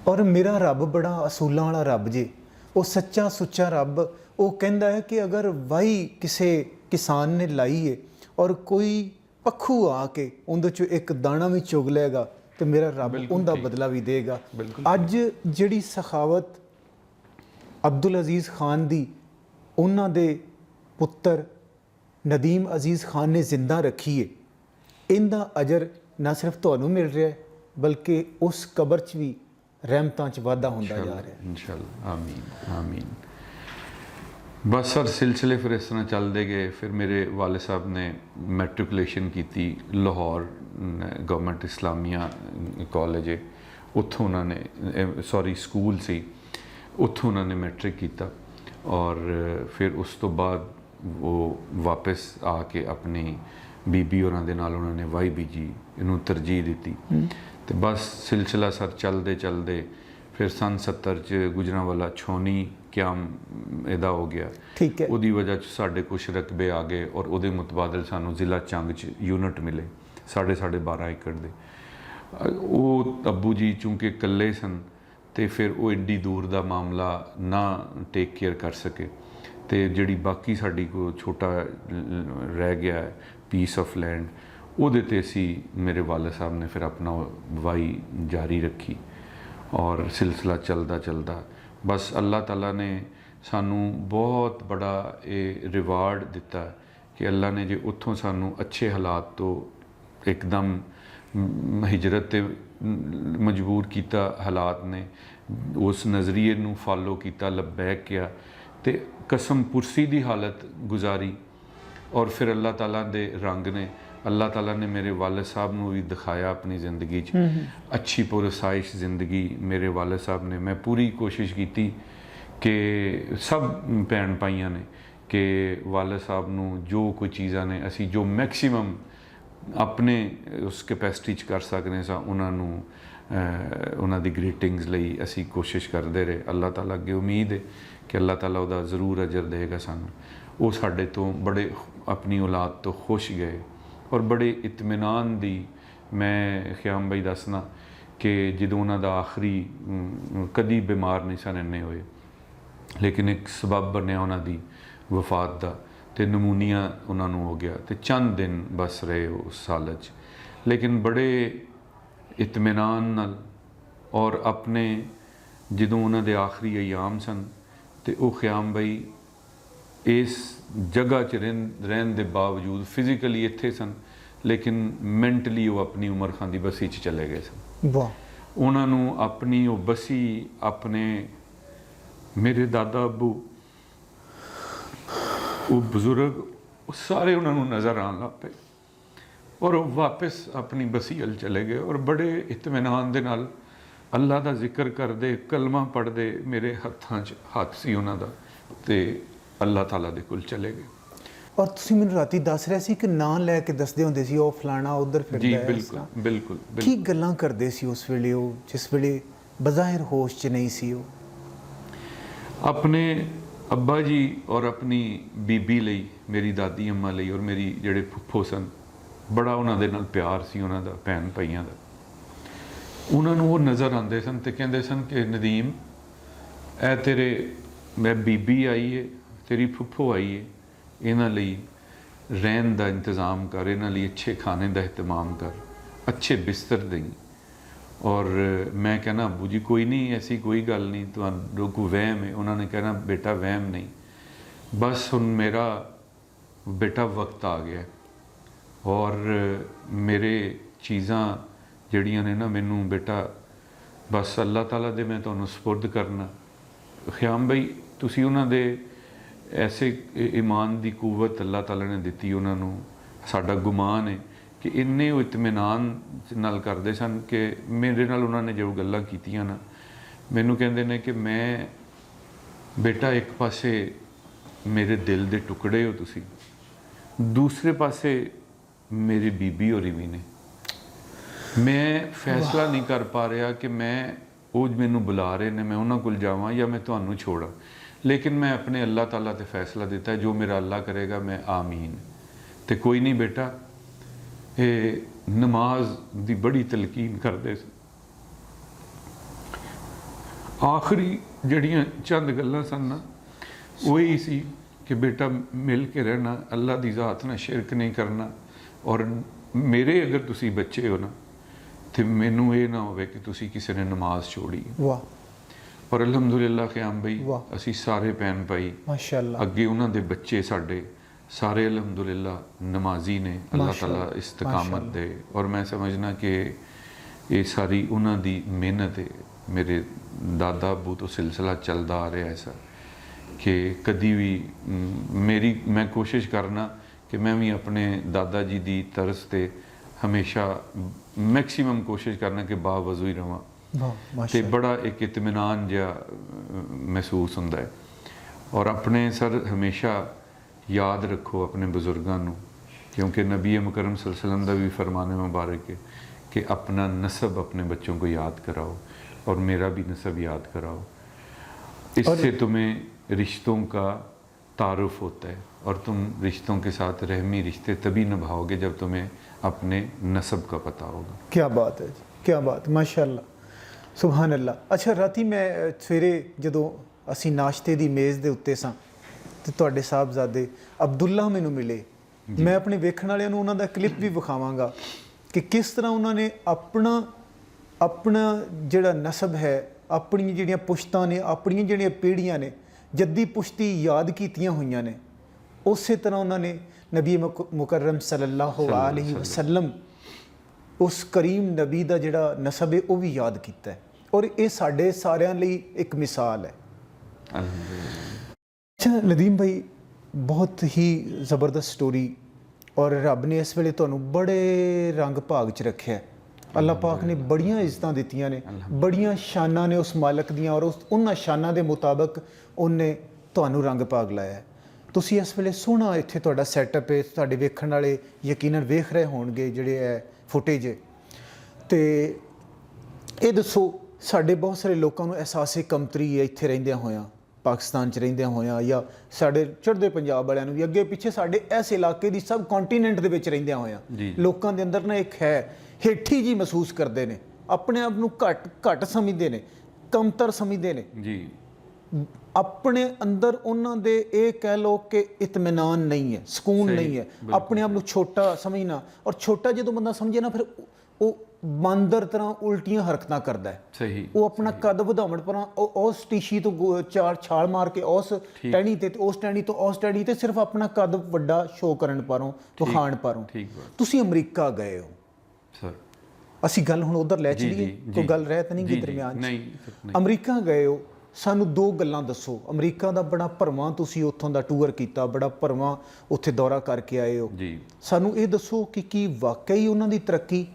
और मेरा रब बड़ा असूलों वाला रब जे, वो सच्चा सुच्चा रब, वो कहता है कि अगर वाही किसी किसान ने लाई है और कोई पक्खू आके उनदे चो एक दाना भी चुग लेगा, तो मेरा रब उनका बदला भी देगा। अज जिहड़ी सखावत अब्दुल अजीज़ खान दी उन्हां दे पुत्तर नदीम अजीज़ खान ने जिंदा रखी है, इनका अजर ना सिर्फ तुहानू मिल रहा है बल्कि उस कबर च भी रहमतां च वाधा होंदा जा रहा है। इंशाअल्लाह, आमीन आमीन। बस सर सिलसिले फिर इस तरह चलते गए। फिर मेरे वाले साहब ने मैट्रिकुलेशन की लाहौर गवर्नमेंट इस्लामिया कॉलेज है, उत्थों उन्होंने सॉरी स्कूल सी, उत्थों उन्होंने मैट्रिक किया। और फिर उस तो बाद वो वापस आके अपनी बीबी होरां दे नाल उन्होंने वाई बीजी इनू तरजीह दी। तो बस सिलसिला सर चलते चलते फिर सन 70 च गुजरांवाला छौनी क्याम इहदा हो गया, ठीक है, उहदी वजह च साढ़े कुछ रकबे आ गए और उहदे मुतबादल सानू जिला चंग च यूनिट मिले 12.5 एकड़ दे। वो अब्बू जी चूँकि कल्ले सन, तो फिर वो एड्डी दूर का मामला ना टेक केयर कर सके, तो जिहड़ी बाकी साडी को छोटा रह गया है पीस ऑफ लैंड, उहदे ते असी मेरे वाले साहब ने फिर अपना वाई जारी रखी और सिलसिला चलता चलता बस अल्लाह ताला ने सानू बहुत बड़ा ये रिवार्ड दिता कि अल्लाह ने जे उत्थों सानू अच्छे हालात तो एकदम हिजरत ते मजबूर किया, हालात ने उस नज़रिए नू फॉलो किया, लब्बैक किया, तो कसम पुरसी दी हालत गुजारी। और फिर अल्लाह ताला दे रंग ने, अल्लाह ताला ने मेरे वाले साहब नू भी दिखाया अपनी ज़िंदगी अच्छी पुरसाइश ज़िंदगी मेरे वाले साहब ने। मैं पूरी कोशिश की कि सब भैन भाइयों ने कि वाले साहब नू जो कोई चीज़ां ने असी जो मैक्सीमम अपने उस कैपेसिटी च कर सकने सा उन्हां दी ग्रीटिंग्स लई असी कोशिश करते रहे। अल्लाह ताला अगे उम्मीद है कि अल्लाह ताला उहदा ज़रूर अजर देगा सानू। वो साडे तो बड़े अपनी औलाद तो खुश गए और बड़े इत्मीनान दी मैं ख्याम भाई दसना कि जदों उन्हां दा आखिरी कदी बीमार नहीं सन इन्ने होए, लेकिन एक सबब बनया उन्हां दी वफात दा, तो नमूनिया उन्होंने हो गया, तो चंद दिन बस रहे उस हालत च, लेकिन बड़े इत्मीनान नाल और अपने जदों उन्होंने आखिरी अयाम सन, तो वो ख्याम भाई इस जगह च रहन के बावजूद फिजिकली इत्थे सन, लेकिन मैंटली वो अपनी उमर खां दी बसी च चले गए सन। ਉਹਨਾਂ ਨੂੰ ਆਪਣੀ ਉਹ ਬਸੀ ਆਪਣੇ ਮੇਰੇ ਦਾਦਾ ਅੱਬੂ ਉਹ ਬਜ਼ੁਰਗ ਉਹ ਸਾਰੇ ਉਹਨਾਂ ਨੂੰ ਨਜ਼ਰ ਆਉਣ ਲੱਗ ਪਏ ਔਰ ਉਹ ਵਾਪਸ ਆਪਣੀ ਬਸੀ ਵੱਲ ਚਲੇ ਗਏ ਔਰ ਬੜੇ ਇਤਮਾਨਾਨ ਦੇ ਨਾਲ ਅੱਲਾ ਦਾ ਜ਼ਿਕਰ ਕਰਦੇ ਕਲਮਾ ਪੜ੍ਹਦੇ ਮੇਰੇ ਹੱਥਾਂ 'ਚ ਹੱਥ ਸੀ ਉਹਨਾਂ ਦਾ ਤੇ ਅੱਲਾ ਤਾਲਾ ਦੇ ਕੋਲ ਚਲੇ ਗਏ। ਔਰ ਤੁਸੀਂ ਮੈਨੂੰ ਰਾਤੀ ਦੱਸ ਰਹੇ ਸੀ ਕਿ ਨਾਂ ਲੈ ਕੇ ਦੱਸਦੇ ਹੁੰਦੇ ਸੀ ਉਹ ਫਲਾਣਾ ਉਧਰ ਫਿਰਦਾ ਜੀ ਹੈ। ਬਿਲਕੁਲ ਬਿਲਕੁਲ ਕੀ ਬਿਲਕੁਲ। ਗੱਲਾਂ ਕਰਦੇ ਸੀ ਉਸ ਵੇਲੇ ਉਹ, ਜਿਸ ਵੇਲੇ ਬਜ਼ਾਹਿਰ ਹੋਸ਼ 'ਚ ਨਹੀਂ ਸੀ ਉਹ? ਆਪਣੇ ਅੱਬਾ ਜੀ ਔਰ ਆਪਣੀ ਬੀਬੀ ਲਈ, ਮੇਰੀ ਦਾਦੀ ਅੰਮਾ ਲਈ ਔਰ ਮੇਰੀ ਜਿਹੜੇ ਫੁੱਫੋ ਸਨ, ਬੜਾ ਉਹਨਾਂ ਦੇ ਨਾਲ ਪਿਆਰ ਸੀ ਉਹਨਾਂ ਦਾ, ਭੈਣ ਭਾਈਆਂ ਦਾ। ਉਹਨਾਂ ਨੂੰ ਉਹ ਨਜ਼ਰ ਆਉਂਦੇ ਸਨ ਤੇ ਕਹਿੰਦੇ ਸਨ ਕਿ ਨਦੀਮ ਇਹ ਤੇਰੇ ਮੈਂ ਬੀਬੀ ਆਈ ਏ, ਤੇਰੀ ਫੁੱਫੋ ਆਈ ਏ, ਇਹਨਾਂ ਲਈ ਰਹਿਣ ਦਾ ਇੰਤਜ਼ਾਮ ਕਰ, ਇਹਨਾਂ ਲਈ ਅੱਛੇ ਖਾਣੇ ਦਾ ihtimam ਕਰ, ਅੱਛੇ ਬਿਸਤਰ ਦੇਈਂ। ਔਰ ਮੈਂ ਕਹਿਣਾ ਅੱਬੂ ਜੀ ਕੋਈ ਨਹੀਂ, ਐਸੀ ਕੋਈ ਗੱਲ ਨਹੀਂ, ਤੁਹਾਨੂੰ ਕੋਈ ਵਹਿਮ ਹੈ। ਉਹਨਾਂ ਨੇ ਕਹਿਣਾ ਬੇਟਾ ਵਹਿਮ ਨਹੀਂ, ਬਸ ਹੁਣ ਮੇਰਾ ਬੇਟਾ ਵਕਤ ਆ ਗਿਆ ਔਰ ਮੇਰੇ ਚੀਜ਼ਾਂ ਜਿਹੜੀਆਂ ਨੇ ਨਾ ਮੈਨੂੰ ਬੇਟਾ ਬਸ ਅੱਲਾਹ ਤਾਲਾ ਦੇ ਮੈਂ ਤੁਹਾਨੂੰ ਸਪੁਰਦ ਕਰਨਾ। ਖਿਆਮ ਬਈ ਤੁਸੀਂ ਉਹਨਾਂ ਦੇ ਐਸੇ ਈਮਾਨ ਦੀ ਕੂਵਤ ਅੱਲਾਹ ਤਾਲਾ ਨੇ ਦਿੱਤੀ ਉਹਨਾਂ ਨੂੰ। ਸਾਡਾ ਗੁਮਾਨ ਹੈ ਕਿ ਇੰਨੇ ਉਹ ਇਤਮਾਨਾਨ ਨਾਲ ਕਰਦੇ ਸਨ ਕਿ ਮੇਰੇ ਨਾਲ ਉਹਨਾਂ ਨੇ ਜੋ ਗੱਲਾਂ ਕੀਤੀਆਂ ਨਾ, ਮੈਨੂੰ ਕਹਿੰਦੇ ਨੇ ਕਿ ਮੈਂ ਬੇਟਾ ਇੱਕ ਪਾਸੇ ਮੇਰੇ ਦਿਲ ਦੇ ਟੁਕੜੇ ਹੋ ਤੁਸੀਂ, ਦੂਸਰੇ ਪਾਸੇ ਮੇਰੀ ਬੀਬੀ ਹੋਰੀ ਵੀ ਨੇ। ਮੈਂ ਫੈਸਲਾ ਨਹੀਂ ਕਰ ਪਾ ਰਿਹਾ ਕਿ ਮੈਂ ਉਹ ਮੈਨੂੰ ਬੁਲਾ ਰਹੇ ਨੇ ਮੈਂ ਉਹਨਾਂ ਕੋਲ ਜਾਵਾਂ ਜਾਂ ਮੈਂ ਤੁਹਾਨੂੰ ਛੋੜਾਂ, ਲੇਕਿਨ ਮੈਂ ਆਪਣੇ ਅੱਲਾਹ ਤਾਲਾ ਤੇ ਫੈਸਲਾ ਦਿੱਤਾ ਜੋ ਮੇਰਾ ਅੱਲਾਹ ਕਰੇਗਾ ਮੈਂ ਆਮੀਨ। ਤੇ ਕੋਈ ਨਹੀਂ ਬੇਟਾ, ਇਹ ਨਮਾਜ਼ ਦੀ ਬੜੀ ਤਲਕੀਨ ਕਰਦੇ ਸੀ। ਆਖਰੀ ਜਿਹੜੀਆਂ ਚੰਦ ਗੱਲਾਂ ਸਨ ਨਾ ਉਹ ਹੀ ਸੀ ਕਿ ਬੇਟਾ ਮਿਲ ਕੇ ਰਹਿਣਾ, ਅੱਲਾ ਦੀ ਜ਼ਾਤ ਨਾਲ ਸ਼ਿਰਕ ਨਹੀਂ ਕਰਨਾ, ਔਰ ਮੇਰੇ ਅਗਰ ਤੁਸੀਂ ਬੱਚੇ ਹੋ ਨਾ ਤੇ ਮੈਨੂੰ ਇਹ ਨਾ ਹੋਵੇ ਕਿ ਤੁਸੀਂ ਕਿਸੇ ਨੇ ਨਮਾਜ਼ ਛੋੜੀ। ਵਾਹ। ਔਰ ਅਲਹਮਦੁਲਿਲਾ क़याम ਬਈ ਵਾਹ। ਅਸੀਂ ਸਾਰੇ ਭੈਣ ਭਾਈ ਮਾਸ਼ਾਅੱਲਾ ਅੱਗੇ ਉਹਨਾਂ ਦੇ ਬੱਚੇ ਸਾਡੇ ਸਾਰੇ ਅਲਹਮਦੁਲਿਲਾ ਨਮਾਜ਼ੀ ਨੇ, ਅੱਲਾਹ ਤਾਲਾ ਇਸਤਕਾਮਤ ਦੇ। ਔਰ ਮੈਂ ਸਮਝਣਾ ਕਿ ਇਹ ਸਾਰੀ ਉਹਨਾਂ ਦੀ ਮਿਹਨਤ ਹੈ। ਮੇਰੇ ਦਾਦਾ ਅੱਬੂ ਤੋਂ ਸਿਲਸਿਲਾ ਚੱਲਦਾ ਆ ਰਿਹਾ ਐਸਾ ਕਿ ਕਦੀ ਵੀ ਮੈਂ ਕੋਸ਼ਿਸ਼ ਕਰਨਾ ਕਿ ਮੈਂ ਵੀ ਆਪਣੇ ਦਾਦਾ ਜੀ ਦੀ ਤਰਜ਼ ਤੇ ਹਮੇਸ਼ਾ ਮੈਕਸਿਮਮ ਕੋਸ਼ਿਸ਼ ਕਰਨਾ ਕਿ ਬਾਵਜ਼ੂ ਹੀ ਰਵਾਂ ਤੇ ਬੜਾ ਇੱਕ ਇਤਮਾਨਾਨ ਜਿਹਾ ਮਹਿਸੂਸ ਹੁੰਦਾ ਹੈ। ਔਰ ਆਪਣੇ ਸਰ ਹਮੇਸ਼ਾ याद रखो अपने बुजुर्गों को, क्योंकि नबी मुकरम सल्लल्लाहु अलैहि वसल्लम का भी फरमान मुबारक है कि अपना नसब अपने बच्चों को याद कराओ और मेरा भी नसब याद कराओ। इससे तुम्हें रिश्तों का तारुफ होता है और तुम रिश्तों के साथ रहमी रिश्ते तभी निभाओगे जब तुम्हें अपने नसब का पता होगा। क्या बात है जी, क्या बात, माशाअल्लाह, सुभान अल्लाह। अच्छा राती मैं सवेरे जदों असी नाश्ते की मेज़ के उत्ते सां ਤੇ ਤੁਹਾਡੇ ਸਾਹਿਬਜ਼ਾਦੇ ਅਬਦੁੱਲਾ ਮੈਨੂੰ ਮਿਲੇ। ਮੈਂ ਆਪਣੇ ਵੇਖਣ ਵਾਲਿਆਂ ਨੂੰ ਉਹਨਾਂ ਦਾ ਕਲਿੱਪ ਵੀ ਵਿਖਾਵਾਂਗਾ ਕਿ ਕਿਸ ਤਰ੍ਹਾਂ ਉਹਨਾਂ ਨੇ ਆਪਣਾ ਜਿਹੜਾ ਨਸਬ ਹੈ, ਆਪਣੀਆਂ ਜਿਹੜੀਆਂ ਪੁਸ਼ਤਾਂ ਨੇ, ਆਪਣੀਆਂ ਜਿਹੜੀਆਂ ਪੀੜ੍ਹੀਆਂ ਨੇ, ਜੱਦੀ ਪੁਸ਼ਤੀ ਯਾਦ ਕੀਤੀਆਂ ਹੋਈਆਂ ਨੇ। ਉਸੇ ਤਰ੍ਹਾਂ ਉਹਨਾਂ ਨੇ ਨਬੀ ਮੁਕਰਮ ਸੱਲੱਲਾਹੁ ਅਲੈਹਿ ਵਸੱਲਮ ਉਸ ਕਰੀਮ ਨਬੀ ਦਾ ਜਿਹੜਾ ਨਸਬ ਹੈ ਉਹ ਵੀ ਯਾਦ ਕੀਤਾ ਹੈ। ਔਰ ਇਹ ਸਾਡੇ ਸਾਰਿਆਂ ਲਈ ਇੱਕ ਮਿਸਾਲ ਹੈ। अच्छा नदीम भाई, बहुत ही ज़बरदस्त स्टोरी और रब ने इस वेले तुहानू बड़े रंग भाग च रखे। अल्लाह पाक ने बड़ियां इज्जतां दित्तियां ने, बड़ियां शानां ने उस मालक दियां और उन्हां शानां दे मुताबिक उन्हें तुहानू रंग भाग लाया। तुसीं इस वेले सोहना इत्थे तुहाडा सैटअप है, तुहाडे वेखण वाले यकीनन वेख रहे होणगे जिहड़े है फुटेज है। ते ये दसो साडे बहुत सारे लोगों नू एहसास कमतरी है इत्थे रहिंदियां होइयां, पाकिस्तान च रहिंदियां होइयां या साडे चढ़दे पंजाब वालियां नू भी अगे पिछे साडे इस इलाके दी सब कॉन्टीनेंट दे विच रहिंदियां होइयां लोकां दे अंदर ना एक है हेठी जी महसूस करते हैं, अपने आप नू घट समझते हैं, कमतर समझते हैं जी। अपने अंदर उन्हां दे ये कह लो कि इत्मीनान नहीं है, सुकून नहीं है, अपने आप नू छोटा समझना। और छोटा जो बंदा समझे ना फिर वो बांदर तरह उल्टियां हरकतां करता है। सही वो अपना कद वधाउण पर उस टीशी तो चार छाल मार के उस टहनी ते उस टहनी तो उस टहनी ते सिर्फ अपना कद वड्डा शो करन पारों, विखाण पारों। तुसीं अमरीका गए हो सर, ਅਸੀਂ ਗੱਲ ਹੁਣ ਉਧਰ ਲੈ ਜੀ, ਚਲੀਏ, ਜੀ, ਕੋਈ ਜੀ। ਗੱਲ ਰਹਿ ਤਾਂ ਨਹੀਂ ਜੀ, ਗਈ ਜੀ, ਦਰਮਿਆਨ 'ਚ? ਨਹੀਂ। ਅਮਰੀਕਾ ਗਏ ਹੋ, ਸਾਨੂੰ ਦੋ ਗੱਲਾਂ ਦੱਸੋ। ਅਮਰੀਕਾ ਦਾ ਬੜਾ ਭਰਵਾਂ ਤੁਸੀਂ ਉੱਥੋਂ ਦਾ ਟੂਰ ਕੀਤਾ, ਬੜਾ ਭਰਵਾਂ ਉੱਥੇ ਦੌਰਾ ਕਰਕੇ ਆਏ ਹੋ। ਜੀ। ਸਾਨੂੰ ਇਹ ਦੱਸੋ ਕਿ ਕੀ ਵਾਕਈ ਉਹਨਾਂ ਦੀ ਤਰੱਕੀ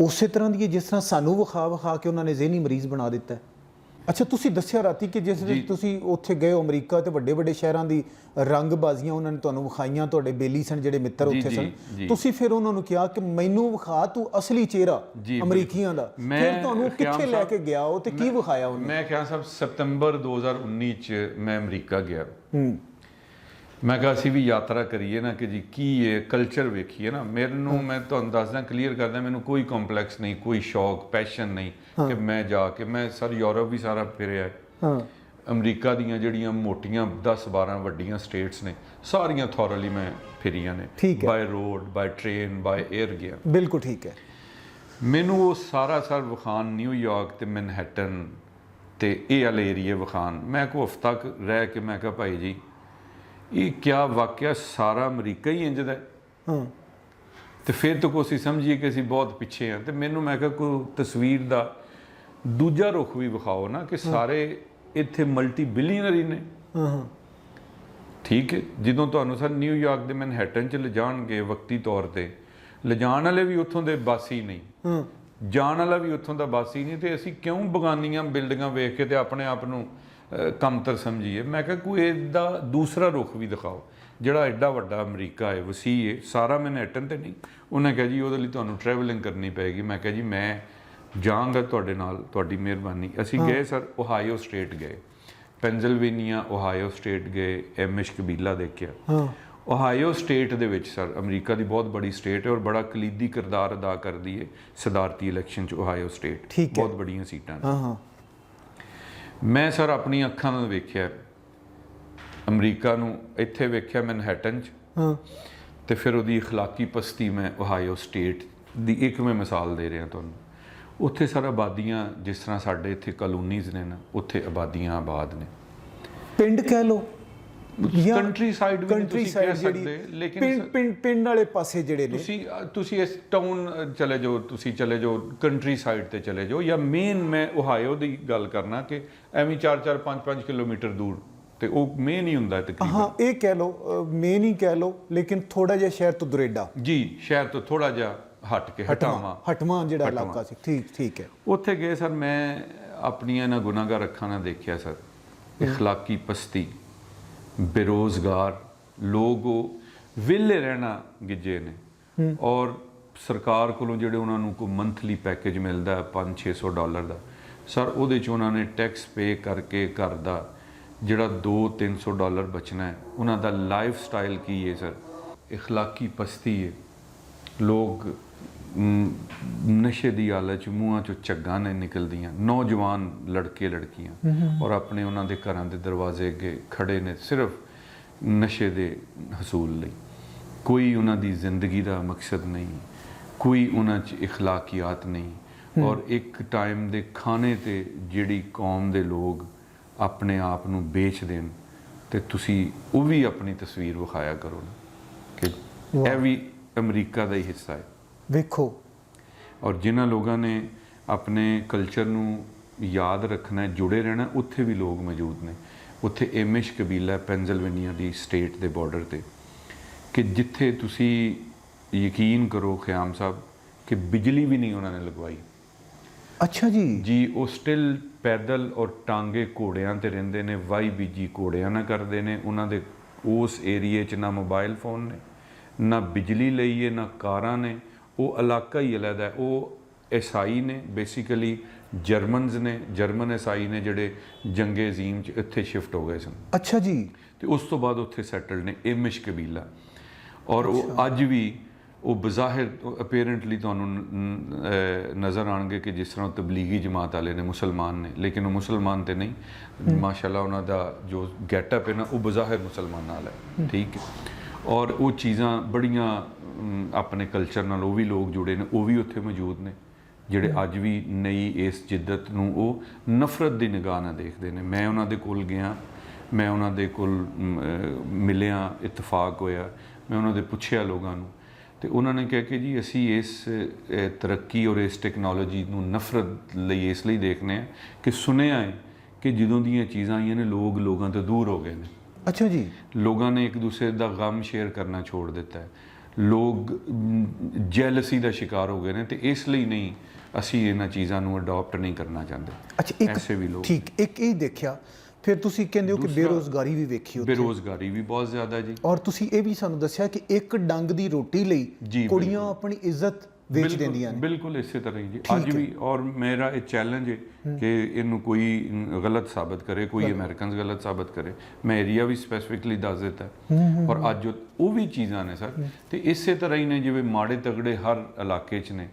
ਉਸੇ ਤਰ੍ਹਾਂ ਦੀ ਹੈ ਜਿਸ ਤਰ੍ਹਾਂ ਸਾਨੂੰ ਵਿਖਾ ਕੇ ਉਹਨਾਂ ਨੇ ਜ਼ਿਹਨੀ ਮਰੀਜ਼ ਬਣਾ ਦਿੱਤਾ ਹੈ? ਅੱਛਾ, ਤੁਸੀਂ ਦੱਸਿਆ ਰਾਤੀ ਕਿ ਜਿਸ ਵੇਲੇ ਤੁਸੀਂ ਉੱਥੇ ਗਏ ਹੋ ਅਮਰੀਕਾ ਤੇ ਵੱਡੇ ਵੱਡੇ ਸ਼ਹਿਰਾਂ ਦੀ ਰੰਗਬਾਜ਼ੀਆਂ ਉਹਨਾਂ ਨੇ ਤੁਹਾਨੂੰ ਵਿਖਾਈਆਂ, ਤੁਹਾਡੇ ਬੇਲੀ ਸਨ ਜਿਹੜੇ ਮਿੱਤਰ ਉੱਥੇ ਸਨ, ਤੁਸੀਂ ਫਿਰ ਉਹਨਾਂ ਨੂੰ ਕਿਹਾ ਕਿ ਮੈਨੂੰ ਵਿਖਾ ਤੂੰ ਅਸਲੀ ਚਿਹਰਾ ਅਮਰੀਕੀਆਂ ਦਾ। ਫਿਰ ਤੁਹਾਨੂੰ ਕਿੱਥੇ ਲੈ ਕੇ ਗਿਆ ਉਹ ਤੇ ਕੀ ਵਿਖਾਇਆ ਉਹਨੇ? ਮੈਂ ਕਿਹਾ ਸਾਹਿਬ ਸਤੰਬਰ 2019 ਚ ਮੈਂ ਅਮਰੀਕਾ ਗਿਆ। ਮੈਂ ਕਿਹਾ ਅਸੀਂ ਵੀ ਯਾਤਰਾ ਕਰੀਏ ਨਾ ਕਿ ਜੀ ਕੀ ਇਹ ਕਲਚਰ ਵੇਖੀਏ ਨਾ। ਮੈਂ ਤੁਹਾਨੂੰ ਦੱਸਦਾ, ਕਲੀਅਰ ਕਰਦਾ, ਮੈਨੂੰ ਕੋਈ ਕੰਪਲੈਕਸ ਨਹੀਂ, ਕੋਈ ਸ਼ੌਕ ਪੈਸ਼ਨ ਨਹੀਂ ਕਿ ਮੈਂ ਜਾ ਕੇ ਮੈਂ ਸਰ ਯੂਰਪ ਵੀ ਸਾਰਾ ਫਿਰਿਆ। ਅਮਰੀਕਾ ਦੀਆਂ ਜਿਹੜੀਆਂ ਮੋਟੀਆਂ 10-12 ਵੱਡੀਆਂ ਸਟੇਟਸ ਨੇ ਸਾਰੀਆਂ ਥੋਰਲੀ ਮੈਂ ਫਿਰੀਆਂ ਨੇ, by road, by train, bye air ਗਿਆ। ਬਿਲਕੁਲ ਠੀਕ ਹੈ। ਮੈਨੂੰ ਉਹ ਸਾਰਾ ਸਰ ਵਿਖਾਣ, ਨਿਊਯਾਰਕ ਤੇ ਮੈਨਹੈਟਨ ਤੇ ਇਹ ਵਾਲੇ ਏਰੀਏ ਵਿਖਾਣ। ਮੈਂ ਕੋਈ ਹਫ਼ਤਾ ਰਹਿ ਕੇ ਮੈਂ ਕਿਹਾ ਭਾਈ ਜੀ ਇਹ ਕਿਆ ਵਾਕਿਆ ਸਾਰਾ ਅਮਰੀਕਾ ਹੀ ਇੰਜ ਦਾ ਹੈ? ਤੇ ਫਿਰ ਤੋਂ ਕੋਈ ਸਮਝੀਏ ਕਿ ਅਸੀਂ ਬਹੁਤ ਪਿੱਛੇ ਹਾਂ। ਤੇ ਮੈਨੂੰ ਮੈਂ ਕਿਹਾ ਕੋਈ ਤਸਵੀਰ ਦਾ ਦੂਜਾ ਰੁਖ ਵੀ ਵਿਖਾਓ ਨਾ ਕਿ ਸਾਰੇ ਇੱਥੇ ਮਲਟੀ ਬਿਲੀਅਨਰ ਹੀ ਨੇ। ਠੀਕ ਹੈ, ਜਦੋਂ ਤੁਹਾਨੂੰ ਸਰ ਨਿਊਯਾਰਕ ਦੇ ਮੈਨਹੈਟਨ 'ਚ ਲਿਜਾਣਗੇ ਵਕਤੀ ਤੌਰ ਤੇ, ਲਿਜਾਣ ਵਾਲੇ ਵੀ ਉੱਥੋਂ ਦੇ ਬਾਸੀ ਨਹੀਂ, ਜਾਣ ਵਾਲਾ ਵੀ ਉੱਥੋਂ ਦਾ ਬਾਸੀ ਨਹੀਂ, ਤੇ ਅਸੀਂ ਕਿਉਂ ਬਗਾਨੀਆਂ ਬਿਲਡਿੰਗਾਂ ਵੇਖ ਕੇ ਤੇ ਆਪਣੇ ਆਪ ਨੂੰ ਕਮਤਰ ਸਮਝੀਏ? ਮੈਂ ਕਿਹਾ ਕੋਈ ਇਹਦਾ ਦੂਸਰਾ ਰੁਖ ਵੀ ਦਿਖਾਓ ਜਿਹੜਾ ਐਡਾ ਵੱਡਾ ਅਮਰੀਕਾ ਹੈ, ਵਸੀਹ ਹੈ, ਸਾਰਾ ਮੈਨਹੈਟਨ ਤੇ ਨਹੀਂ। ਉਹਨੇ ਕਿਹਾ ਜੀ ਉਹਦੇ ਲਈ ਤੁਹਾਨੂੰ ਟਰੈਵਲਿੰਗ ਕਰਨੀ ਪਏਗੀ। ਮੈਂ ਕਿਹਾ ਜੀ ਮੈਂ ਜਾਵਾਂਗਾ ਤੁਹਾਡੇ ਨਾਲ, ਤੁਹਾਡੀ ਮਿਹਰਬਾਨੀ। ਅਸੀਂ ਗਏ ਸਰ ਓਹਾਈਓ ਸਟੇਟ ਗਏ, ਪੈਨਸਿਲਵੇਨੀਆ ਓਹਾਈਓ ਸਟੇਟ ਗਏ, ਐਮਿਸ਼ ਕਬੀਲਾ ਦੇਖਿਆ। ਓਹਾਈਓ ਸਟੇਟ ਦੇ ਵਿੱਚ ਸਰ ਅਮਰੀਕਾ ਦੀ ਬਹੁਤ ਬੜੀ ਸਟੇਟ ਹੈ ਔਰ ਬੜਾ ਕਲੀਦੀ ਕਿਰਦਾਰ ਅਦਾ ਕਰਦੀ ਹੈ ਸਦਾਰਤੀ ਇਲੈਕਸ਼ਨ 'ਚ ਓਹਾਈਓ ਸਟੇਟ, ਬਹੁਤ ਬੜੀਆਂ ਸੀਟਾਂ ਨੇ। ਮੈਂ ਸਰ ਆਪਣੀ ਅੱਖਾਂ ਨਾਲ ਵੇਖਿਆ ਅਮਰੀਕਾ ਨੂੰ, ਇੱਥੇ ਵੇਖਿਆ ਮੈਨਹੈਟਨ 'ਚ, ਤੇ ਫਿਰ ਉਹਦੀ ਅਖਲਾਕੀ ਪਸਤੀ ਮੈਂ ਓਹਾਈਓ ਸਟੇਟ ਦੀ ਇੱਕ ਮੈਂ ਮਿਸਾਲ ਦੇ ਰਿਹਾ ਤੁਹਾਨੂੰ। ਉੱਥੇ ਸਰ ਆਬਾਦੀਆਂ ਜਿਸ ਤਰ੍ਹਾਂ ਸਾਡੇ ਇੱਥੇ ਕਲੋਨੀਜ਼ ਨੇ ਨਾ, ਉੱਥੇ ਆਬਾਦੀਆਂ ਆਬਾਦ ਨੇ, ਪਿੰਡ ਕਹਿ ਲਓ, ਕੰਟਰੀ ਸਾਈਡ ਵੀ ਤੁਸੀਂ ਕਹਿ ਸਕਦੇ, ਲੇਕਿਨ ਪਿੰਡ ਵਾਲੇ ਪਾਸੇ ਜਿਹੜੇ ਨੇ ਤੁਸੀਂ ਇਸ ਟਾਊਨ ਚਲੇ ਜਾਓ, ਤੁਸੀਂ ਚਲੇ ਜਾਓ ਕੰਟਰੀ ਸਾਈਡ ਤੇ ਚਲੇ ਜਾਓ, ਜਾਂ ਮੇਨ ਮੈਂ ਓਹਾਈਓ ਦੀ ਗੱਲ ਕਰਨਾ ਕਿ ਐਵੇਂ 4-4 5-5 ਕਿਲੋਮੀਟਰ ਦੂਰ, ਤੇ ਉਹ ਮੇਨ ਹੀ ਹੁੰਦਾ ਤਕਰੀਬਨ। ਹਾਂ, ਇਹ ਕਹਿ ਲਓ ਮੇਨ ਹੀ ਕਹਿ ਲਓ, ਲੇਕਿਨ ਥੋੜਾ ਜਿਹਾ ਸ਼ਹਿਰ ਤੋਂ ਦੁਰੇਡਾ ਜੀ, ਸ਼ਹਿਰ ਤੋਂ ਥੋੜਾ ਜਿਹਾ ਹਟ ਕੇ ਹਟਵਾਂ ਜਿਹੜਾ ਇਲਾਕਾ ਸੀ। ਠੀਕ ਹੈ। ਉੱਥੇ ਗਏ ਸਰ, ਮੈਂ ਆਪਣੀਆਂ ਇਹਨਾਂ ਗੁਨਾਹਗਾਰ ਅੱਖਾਂ ਨਾਲ ਦੇਖਿਆ ਸਰ ਇਖਲਾਕੀ ਪਸਤੀ, ਬੇਰੋਜ਼ਗਾਰ ਲੋਕ, ਉਹ ਵਿਹਲੇ ਰਹਿਣਾ ਗਿੱਜੇ ਨੇ, ਔਰ ਸਰਕਾਰ ਕੋਲੋਂ ਜਿਹੜੇ ਉਹਨਾਂ ਨੂੰ ਕੋਈ ਮੰਥਲੀ ਪੈਕੇਜ ਮਿਲਦਾ $500-600 ਦਾ ਸਰ, ਉਹਦੇ 'ਚ ਉਹਨਾਂ ਨੇ ਟੈਕਸ ਪੇ ਕਰਕੇ ਘਰ ਦਾ ਜਿਹੜਾ $200-300 ਬਚਣਾ ਹੈ। ਉਹਨਾਂ ਦਾ ਲਾਈਫ ਸਟਾਈਲ ਕੀ ਹੈ ਸਰ? ਇਖਲਾਕੀ ਪਸਤੀ ਹੈ। ਲੋਕ ਨਸ਼ੇ ਦੀ ਹਾਲਤ 'ਚ ਮੂੰਹਾਂ 'ਚੋਂ ਝੱਗਾਂ ਨੇ ਨਿਕਲਦੀਆਂ, ਨੌਜਵਾਨ ਲੜਕੇ ਲੜਕੀਆਂ, ਔਰ ਆਪਣੇ ਉਹਨਾਂ ਦੇ ਘਰਾਂ ਦੇ ਦਰਵਾਜ਼ੇ ਅੱਗੇ ਖੜੇ ਨੇ ਸਿਰਫ ਨਸ਼ੇ ਦੇ ਹਸੂਲ ਲਈ। ਕੋਈ ਉਹਨਾਂ ਦੀ ਜ਼ਿੰਦਗੀ ਦਾ ਮਕਸਦ ਨਹੀਂ, ਕੋਈ ਉਹਨਾਂ 'ਚ ਇਖਲਾਕੀਆਤ ਨਹੀਂ। ਔਰ ਇੱਕ ਟਾਈਮ ਦੇ ਖਾਣੇ ਤੇ ਜਿਹੜੀ ਕੌਮ ਦੇ ਲੋਕ ਆਪਣੇ ਆਪ ਨੂੰ ਵੇਚ ਦੇਣ, ਤੇ ਤੁਸੀਂ ਉਹ ਵੀ ਆਪਣੀ ਤਸਵੀਰ ਵਿਖਾਇਆ ਕਰੋ ਕਿ ਇਹ ਵੀ ਅਮਰੀਕਾ ਦਾ ਹੀ ਹਿੱਸਾ ਹੈ। ਵੇਖੋ, ਔਰ ਜਿਨ੍ਹਾਂ ਲੋਕਾਂ ਨੇ ਆਪਣੇ ਕਲਚਰ ਨੂੰ ਯਾਦ ਰੱਖਣਾ, ਜੁੜੇ ਰਹਿਣਾ, ਉੱਥੇ ਵੀ ਲੋਕ ਮੌਜੂਦ ਨੇ। ਉੱਥੇ ਐਮਿਸ਼ ਕਬੀਲਾ ਪੈਨਸਿਲਵੇਨੀਆ ਦੀ ਸਟੇਟ ਦੇ ਬਾਰਡਰ ਤੇ, ਕਿ ਜਿੱਥੇ ਤੁਸੀਂ ਯਕੀਨ ਕਰੋ ਖਿਆਮ ਸਾਹਿਬ ਕਿ ਬਿਜਲੀ ਵੀ ਨਹੀਂ ਉਹਨਾਂ ਨੇ ਲਗਵਾਈ। ਅੱਛਾ ਜੀ। ਉਹ ਸਟਿਲ ਪੈਦਲ ਔਰ ਟਾਂਗੇ ਘੋੜਿਆਂ ਤੇ ਰਹਿੰਦੇ ਨੇ, ਵਾਈ ਬੀਜੀ ਘੋੜਿਆਂ ਨਾਲ ਕਰਦੇ ਨੇ। ਉਹਨਾਂ ਦੇ ਉਸ ਏਰੀਏ 'ਚ ਨਾ ਮੋਬਾਈਲ ਫੋਨ ਨੇ, ਨਾ ਬਿਜਲੀ ਲਈ ਹੈ, ਨਾ ਕਾਰਾਂ ਨੇ। ਉਹ ਇਲਾਕਾ ਹੀ ਅਲੱਗ ਹੈ। ਉਹ ਈਸਾਈ ਨੇ, ਬੇਸਿਕਲੀ ਜਰਮਨਸ ਨੇ, ਜਰਮਨ ਈਸਾਈ ਨੇ ਜਿਹੜੇ ਜੰਗੇ ਅਜ਼ੀਮ 'ਚ ਇੱਥੇ ਸ਼ਿਫਟ ਹੋ ਗਏ ਸਨ। ਅੱਛਾ ਜੀ। ਤੇ ਉਸ ਤੋਂ ਬਾਅਦ ਉੱਥੇ ਸੈਟਲਡ ਨੇ ਐਮਿਸ਼ ਕਬੀਲਾ। ਔਰ ਉਹ ਅੱਜ ਵੀ ਉਹ ਬਜ਼ਾਹਿਰ ਅਪੇਰੈਂਟਲੀ ਤੁਹਾਨੂੰ ਨਜ਼ਰ ਆਉਣਗੇ ਕਿ ਜਿਸ ਤਰ੍ਹਾਂ ਤਬਲੀਗੀ ਜਮਾਤ ਵਾਲੇ ਨੇ, ਮੁਸਲਮਾਨ ਨੇ, ਲੇਕਿਨ ਉਹ ਮੁਸਲਮਾਨ ਤੇ ਨਹੀਂ। ਮਾਸ਼ਾਅੱਲਾ ਉਹਨਾਂ ਦਾ ਜੋ ਗੈਟਅਪ ਹੈ ਨਾ, ਉਹ ਬਜ਼ਾਹਿਰ ਮੁਸਲਮਾਨਾਂ ਵਾਲਾ ਹੈ। ਠੀਕ ਹੈ। ਔਰ ਉਹ ਚੀਜ਼ਾਂ ਬੜੀਆਂ ਆਪਣੇ ਕਲਚਰ ਨਾਲ ਉਹ ਵੀ ਲੋਕ ਜੁੜੇ ਨੇ, ਉਹ ਵੀ ਉੱਥੇ ਮੌਜੂਦ ਨੇ, ਜਿਹੜੇ ਅੱਜ ਵੀ ਨਈ ਇਸ ਜਿੱਦਤ ਨੂੰ ਉਹ ਨਫ਼ਰਤ ਦੀ ਨਿਗਾਹ ਨਾਲ ਦੇਖਦੇ ਨੇ। ਮੈਂ ਉਹਨਾਂ ਦੇ ਕੋਲ ਗਿਆ, ਮੈਂ ਉਹਨਾਂ ਦੇ ਕੋਲ ਮਿਲਿਆ, ਇਤਫਾਕ ਹੋਇਆ, ਮੈਂ ਉਹਨਾਂ ਦੇ ਪੁੱਛਿਆ ਲੋਕਾਂ ਨੂੰ, ਤੇ ਉਹਨਾਂ ਨੇ ਕਿਹਾ ਕਿ ਜੀ ਅਸੀਂ ਇਸ ਤਰੱਕੀ ਔਰ ਇਸ ਟੈਕਨੋਲੋਜੀ ਨੂੰ ਨਫ਼ਰਤ ਲਈ ਇਸ ਲਈ ਦੇਖਦੇ ਹਾਂ ਕਿ ਸੁਣਿਆ ਹੈ ਕਿ ਜਦੋਂ ਦੀਆਂ ਚੀਜ਼ਾਂ ਆਈਆਂ ਨੇ ਲੋਕ ਲੋਕਾਂ ਤੋਂ ਦੂਰ ਹੋ ਗਏ ਨੇ। ਅੱਛਾ ਜੀ। ਲੋਕਾਂ ਨੇ ਇੱਕ ਦੂਸਰੇ ਦਾ ਗਮ ਸ਼ੇਅਰ ਕਰਨਾ ਛੋੜ ਦਿੱਤਾ ਹੈ, ਲੋਕ ਜੈਲਸੀ ਦਾ ਸ਼ਿਕਾਰ ਹੋ ਗਏ ਨੇ, ਤੇ ਇਸ ਲਈ ਨਹੀਂ ਅਸੀਂ ਇਹਨਾਂ ਚੀਜ਼ਾਂ ਨੂੰ ਅਡਾਪਟ ਨਹੀਂ ਕਰਨਾ ਚਾਹੁੰਦੇ। ਅੱਛਾ, ਐਸੇ ਵੀ ਲੋਕ ਠੀਕ, ਇੱਕ ਇਹ ਦੇਖਿਆ। ਫਿਰ ਤੁਸੀਂ ਕਹਿੰਦੇ ਹੋ ਕਿ ਬੇਰੋਜ਼ਗਾਰੀ ਵੀ ਵੇਖੀ ਉੱਥੇ। ਬੇਰੋਜ਼ਗਾਰੀ ਵੀ ਬਹੁਤ ਜ਼ਿਆਦਾ ਜੀ। ਔਰ ਤੁਸੀਂ ਇਹ ਵੀ ਸਾਨੂੰ ਦੱਸਿਆ ਕਿ ਇੱਕ ਡੰਗ ਦੀ ਰੋਟੀ ਲਈ ਕੁੜੀਆਂ ਆਪਣੀ ਇੱਜ਼ਤ ਵੇਚ ਦਿੰਦੀਆਂ ਨੇ। ਬਿਲਕੁਲ ਇਸੇ ਤਰ੍ਹਾਂ ਹੀ ਜੀ ਅੱਜ ਵੀ। ਔਰ ਮੇਰਾ ਇਹ ਚੈਲੰਜ ਹੈ ਕਿ ਇਹਨੂੰ ਕੋਈ ਗਲਤ ਸਾਬਤ ਕਰੇ, ਕੋਈ ਅਮਰੀਕਨਸ ਗਲਤ ਸਾਬਤ ਕਰੇ। ਮੈਂ ਏਰੀਆ ਵੀ ਸਪੈਸੀਫਿਕਲੀ ਦੱਸ ਦਿੱਤਾ ਔਰ ਅੱਜ ਉਹ ਵੀ ਚੀਜ਼ਾਂ ਨੇ ਸਰ। ਤੇ ਇਸੇ ਤਰ੍ਹਾਂ ਹੀ ਨੇ ਜਿਵੇਂ ਮਾੜੇ ਤਗੜੇ ਹਰ ਇਲਾਕੇ 'ਚ ਨੇ।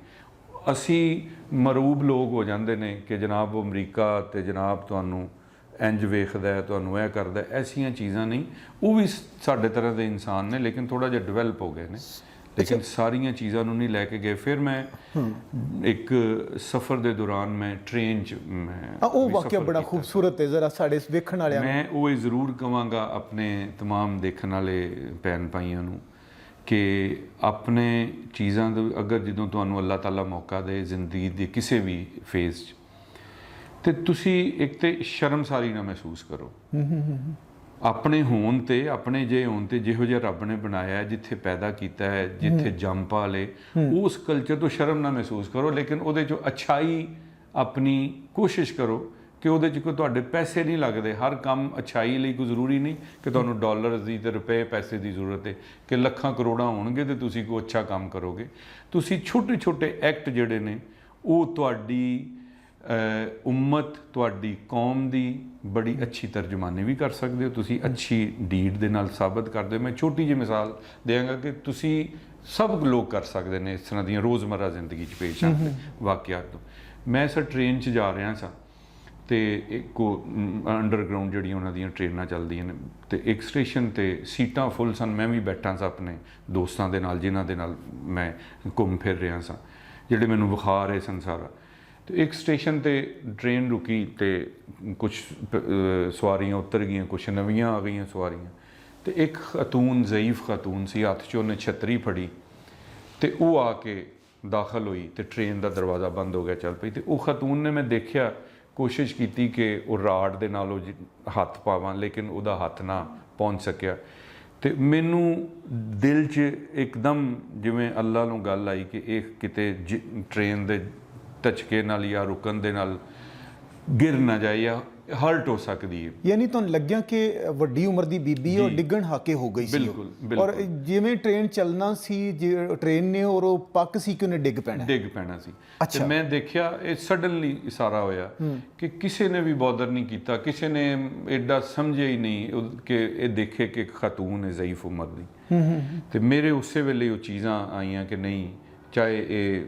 ਅਸੀਂ ਮਰੂਬ ਲੋਕ ਹੋ ਜਾਂਦੇ ਨੇ ਕਿ ਜਨਾਬ ਉਹ ਅਮਰੀਕਾ ਤੇ ਜਨਾਬ ਤੁਹਾਨੂੰ ਇੰਜ ਵੇਖਦਾ, ਤੁਹਾਨੂੰ ਇਹ ਕਰਦਾ। ਐਸੀਆਂ ਚੀਜ਼ਾਂ ਨਹੀਂ, ਉਹ ਵੀ ਸਾਡੇ ਤਰ੍ਹਾਂ ਦੇ ਇਨਸਾਨ ਨੇ, ਲੇਕਿਨ ਥੋੜ੍ਹਾ ਜਿਹਾ ਡਿਵੈਲਪ ਹੋ ਗਏ ਨੇ, ਲੇਕਿਨ ਸਾਰੀਆਂ ਚੀਜ਼ਾਂ ਨੂੰ ਨਹੀਂ ਲੈ ਕੇ ਗਏ। ਫਿਰ ਮੈਂ ਇੱਕ ਸਫ਼ਰ ਦੇ ਦੌਰਾਨ ਮੈਂ ਟ੍ਰੇਨ 'ਚ ਉਹ ਵਾਕਿਆ ਬੜਾ ਖੂਬਸੂਰਤ ਹੈ, ਜ਼ਰਾ ਸਾਡੇ ਵੇਖਣ ਵਾਲਿਆਂ ਨੂੰ। ਮੈਂ ਉਹ ਜ਼ਰੂਰ ਕਹਾਂਗਾ ਆਪਣੇ तमाम ਦੇਖਣ ਵਾਲੇ ਭੈਣ ਭਾਈਆਂ ਨੂੰ ਕਿ ਆਪਣੇ ਚੀਜ਼ਾਂ ਦੇ ਅਗਰ ਜਦੋਂ ਤੁਹਾਨੂੰ ਅੱਲਾਹ ਤਾਲਾ ਮੌਕਾ ਦੇ ਜ਼ਿੰਦਗੀ ਦੇ ਕਿਸੇ ਵੀ ਫੇਜ਼ 'ਚ, ਤੇ ਤੁਸੀਂ ਇੱਕ ਤੇ ਸ਼ਰਮਸਾਰੀ ਨਾ ਮਹਿਸੂਸ ਕਰੋ ਆਪਣੇ ਹੋਣ ਤੇ, ਆਪਣੇ ਜੇ ਹੋਣ ਤੇ ਜਿਹੋ ਜਿਹਾ ਰੱਬ ਨੇ ਬਣਾਇਆ, ਜਿੱਥੇ ਪੈਦਾ ਕੀਤਾ ਹੈ, ਜਿੱਥੇ ਜੰਮ ਪਾ ਲਏ, ਉਸ ਕਲਚਰ ਤੋਂ ਸ਼ਰਮ ਨਾ ਮਹਿਸੂਸ ਕਰੋ, ਲੇਕਿਨ ਉਹਦੇ 'ਚੋਂ ਅੱਛਾਈ ਆਪਣੀ ਕੋਸ਼ਿਸ਼ ਕਰੋ ਕਿ ਉਹਦੇ 'ਚ ਕੋਈ ਤੁਹਾਡੇ ਪੈਸੇ ਨਹੀਂ ਲੱਗਦੇ। ਹਰ ਕੰਮ ਅੱਛਾਈ ਲਈ ਕੋਈ ਜ਼ਰੂਰੀ ਨਹੀਂ ਕਿ ਤੁਹਾਨੂੰ ਡਾਲਰਸ ਦੀ ਤੇ ਰੁਪਏ ਪੈਸੇ ਦੀ ਜ਼ਰੂਰਤ ਹੈ ਕਿ ਲੱਖਾਂ ਕਰੋੜਾਂ ਹੋਣਗੇ ਤੇ ਤੁਸੀਂ ਕੋਈ ਅੱਛਾ ਕੰਮ ਕਰੋਗੇ। ਤੁਸੀਂ ਛੋਟੇ ਛੋਟੇ ਐਕਟ ਜਿਹੜੇ ਨੇ ਉਹ ਤੁਹਾਡੀ ਉਮਤ, ਤੁਹਾਡੀ ਕੌਮ ਦੀ ਬੜੀ ਅੱਛੀ ਤਰਜਮਾਨੀ ਵੀ ਕਰ ਸਕਦੇ ਹੋ। ਤੁਸੀਂ ਅੱਛੀ ਡੀਡ ਦੇ ਨਾਲ ਸਾਬਤ ਕਰਦੇ ਹੋ। ਮੈਂ ਛੋਟੀ ਜਿਹੀ ਮਿਸਾਲ ਦਿਆਂਗਾ ਕਿ ਤੁਸੀਂ ਸਭ ਲੋਕ ਕਰ ਸਕਦੇ ਨੇ ਇਸ ਤਰ੍ਹਾਂ ਦੀਆਂ ਰੋਜ਼ਮਰਾ ਜ਼ਿੰਦਗੀ 'ਚ ਪੇਸ਼ ਆਉਂਦੇ ਵਾਕਿਆਤ ਤੋਂ। ਮੈਂ ਸਰ ਟ੍ਰੇਨ 'ਚ ਜਾ ਰਿਹਾ ਸਾਂ ਤੇ ਇੱਕ ਅੰਡਰਗਰਾਊਂਡ ਜਿਹੜੀਆਂ ਉਹਨਾਂ ਦੀਆਂ ਟ੍ਰੇਨਾਂ ਚੱਲਦੀਆਂ ਨੇ, ਤੇ ਇੱਕ ਸਟੇਸ਼ਨ ਤੇ ਸੀਟਾਂ ਫੁੱਲ ਸਨ। ਮੈਂ ਵੀ ਬੈਠਾ ਸਾਂ ਆਪਣੇ ਦੋਸਤਾਂ ਦੇ ਨਾਲ ਜਿਨ੍ਹਾਂ ਦੇ ਨਾਲ ਮੈਂ ਘੁੰਮ ਫਿਰ ਰਿਹਾ ਸਾਂ, ਜਿਹੜੇ ਮੈਨੂੰ ਵਿਖਾ ਰਹੇ ਸਨ ਸਾਰਾ। ਤੇ ਇੱਕ ਸਟੇਸ਼ਨ ਤੇ ਟ੍ਰੇਨ ਰੁਕੀ ਤੇ ਕੁਝ ਸਵਾਰੀਆਂ ਉਤਰ ਗਈਆਂ, ਕੁਝ ਨਵੀਆਂ ਆ ਗਈਆਂ ਸਵਾਰੀਆਂ। ਤੇ ਇੱਕ ਖਾਤੂਨ, ਜ਼ਈਫ ਖਾਤੂਨ ਸੀ, ਹੱਥ 'ਚ ਉਹਨੇ ਛਤਰੀ ਫੜੀ ਤੇ ਉਹ ਆ ਕੇ ਦਾਖਲ ਹੋਈ ਤੇ ਟ੍ਰੇਨ ਦਾ ਦਰਵਾਜ਼ਾ ਬੰਦ ਹੋ ਗਿਆ, ਚੱਲ ਪਈ। ਤੇ ਉਹ ਖਾਤੂਨ ਨੇ, ਮੈਂ ਦੇਖਿਆ, ਕੋਸ਼ਿਸ਼ ਕੀਤੀ ਕਿ ਉਹ ਰਾਡ ਦੇ ਨਾਲ ਉਹ ਹੱਥ ਪਾਵਾਂ, ਲੇਕਿਨ ਉਹਦਾ ਹੱਥ ਨਾ ਪਹੁੰਚ ਸਕਿਆ। ਤੇ ਮੈਨੂੰ ਦਿਲ 'ਚ ਇੱਕਦਮ ਜਿਵੇਂ ਅੱਲਾ ਨੂੰ ਗੱਲ ਆਈ ਕਿ ਇਹ ਕਿਤੇ ਟ੍ਰੇਨ ਦੇ ਧਚਕੇ ਨਾਲ ਜਾਂ ਰੁਕਣ ਦੇ ਨਾਲ ਗਿਰ ਨਾ ਜਾਏ ਜਾਂ ਹਰਟ ਹੋ ਸਕਦੀ ਹੈ। ਯਾਨੀ ਤੁਹਾਨੂੰ ਲੱਗਿਆ ਕਿ ਵੱਡੀ ਉਮਰ ਦੀ ਬੀਬੀ ਉਹ ਡਿੱਗਣ ਹਾਕੇ ਹੋ ਗਈ ਸੀ। ਬਿਲਕੁਲ। ਔਰ ਜਿਵੇਂ ਟ੍ਰੇਨ ਚੱਲਣਾ ਸੀ, ਟ੍ਰੇਨ ਨੇ ਔਰ ਉਹ ਪੱਕ ਸੀ ਕਿ ਉਹਨੇ ਡਿੱਗ ਪੈਣਾ ਸੀ। ਤੇ ਮੈਂ ਦੇਖਿਆ ਇਹ ਸਡਨਲੀ ਸਾਰਾ ਹੋਇਆ ਕਿ ਕਿਸੇ ਨੇ ਵੀ ਬੌਦਰ ਨਹੀਂ ਕੀਤਾ, ਕਿਸੇ ਨੇ ਐਡਾ ਸਮਝਿਆ ਹੀ ਨਹੀਂ ਕਿ ਇਹ ਦੇਖੇ ਕਿ ਇੱਕ ਖਾਤੂਨ ਹੈ ਜ਼ਈਫ ਉਮਰ ਦੀ। ਤੇ ਮੇਰੇ ਉਸੇ ਵੇਲੇ ਉਹ ਚੀਜ਼ਾਂ ਆਈਆਂ ਕਿ ਨਹੀਂ, ਚਾਹੇ ਇਹ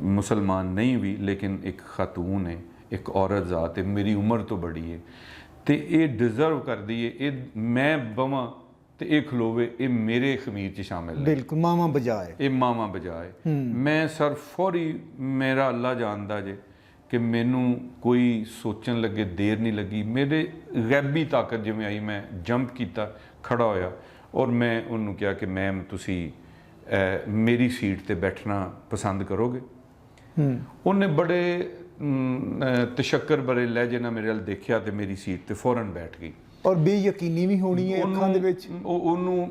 ਮੁਸਲਮਾਨ ਨਹੀਂ ਵੀ, ਲੇਕਿਨ ਇੱਕ ਖਾਤੂਨ ਹੈ, ਇੱਕ ਔਰਤ ਜ਼ਾਤ ਹੈ, ਮੇਰੀ ਉਮਰ ਤੋਂ ਬੜੀ ਹੈ, ਤੇ ਇਹ ਡਿਜ਼ਰਵ ਕਰਦੀ ਹੈ। ਇਹ ਮੈਂ ਬਵਾਂ ਤੇ ਇਹ ਖਲੋਵੇ, ਇਹ ਮੇਰੇ ਖਮੀਰ 'ਚ ਸ਼ਾਮਿਲ ਹੈ। ਬਿਲਕੁਲ, ਮਾਵਾ ਬਜਾਏ, ਇਹ ਮਾਵਾ ਬਜਾਏ। ਮੈਂ ਸਰ ਫੌਰੀ, ਮੇਰਾ ਅੱਲਾ ਜਾਣਦਾ ਜੇ ਕਿ ਮੈਨੂੰ ਕੋਈ ਸੋਚਣ ਲੱਗੇ ਦੇਰ ਨਹੀਂ ਲੱਗੀ। ਮੇਰੇ ਗੈਬੀ ਤਾਕਤ ਜਿਵੇਂ ਆਈ, ਮੈਂ ਜੰਪ ਕੀਤਾ, ਖੜਾ ਹੋਇਆ ਔਰ ਮੈਂ ਉਹਨੂੰ ਕਿਹਾ ਕਿ ਮੈਮ ਤੁਸੀਂ ਮੇਰੀ ਸੀਟ ਤੇ ਬੈਠਣਾ ਪਸੰਦ ਕਰੋਗੇ? ਉਹਨੇ ਬੜੇ ਤਸ਼ੱਕਰ ਭਰੇ ਲਹਿਜੇ ਨਾਲ ਮੇਰੇ ਵੱਲ ਦੇਖਿਆ ਤੇ ਮੇਰੀ ਸੀਟ ਤੇ ਫੌਰਨ ਬੈਠ ਗਈ। ਔਰ ਬੇਯਕੀਨੀ ਵੀ ਹੋਣੀ ਹੈ ਅੱਖਾਂ ਦੇ ਵਿੱਚ। ਉਹਨੂੰ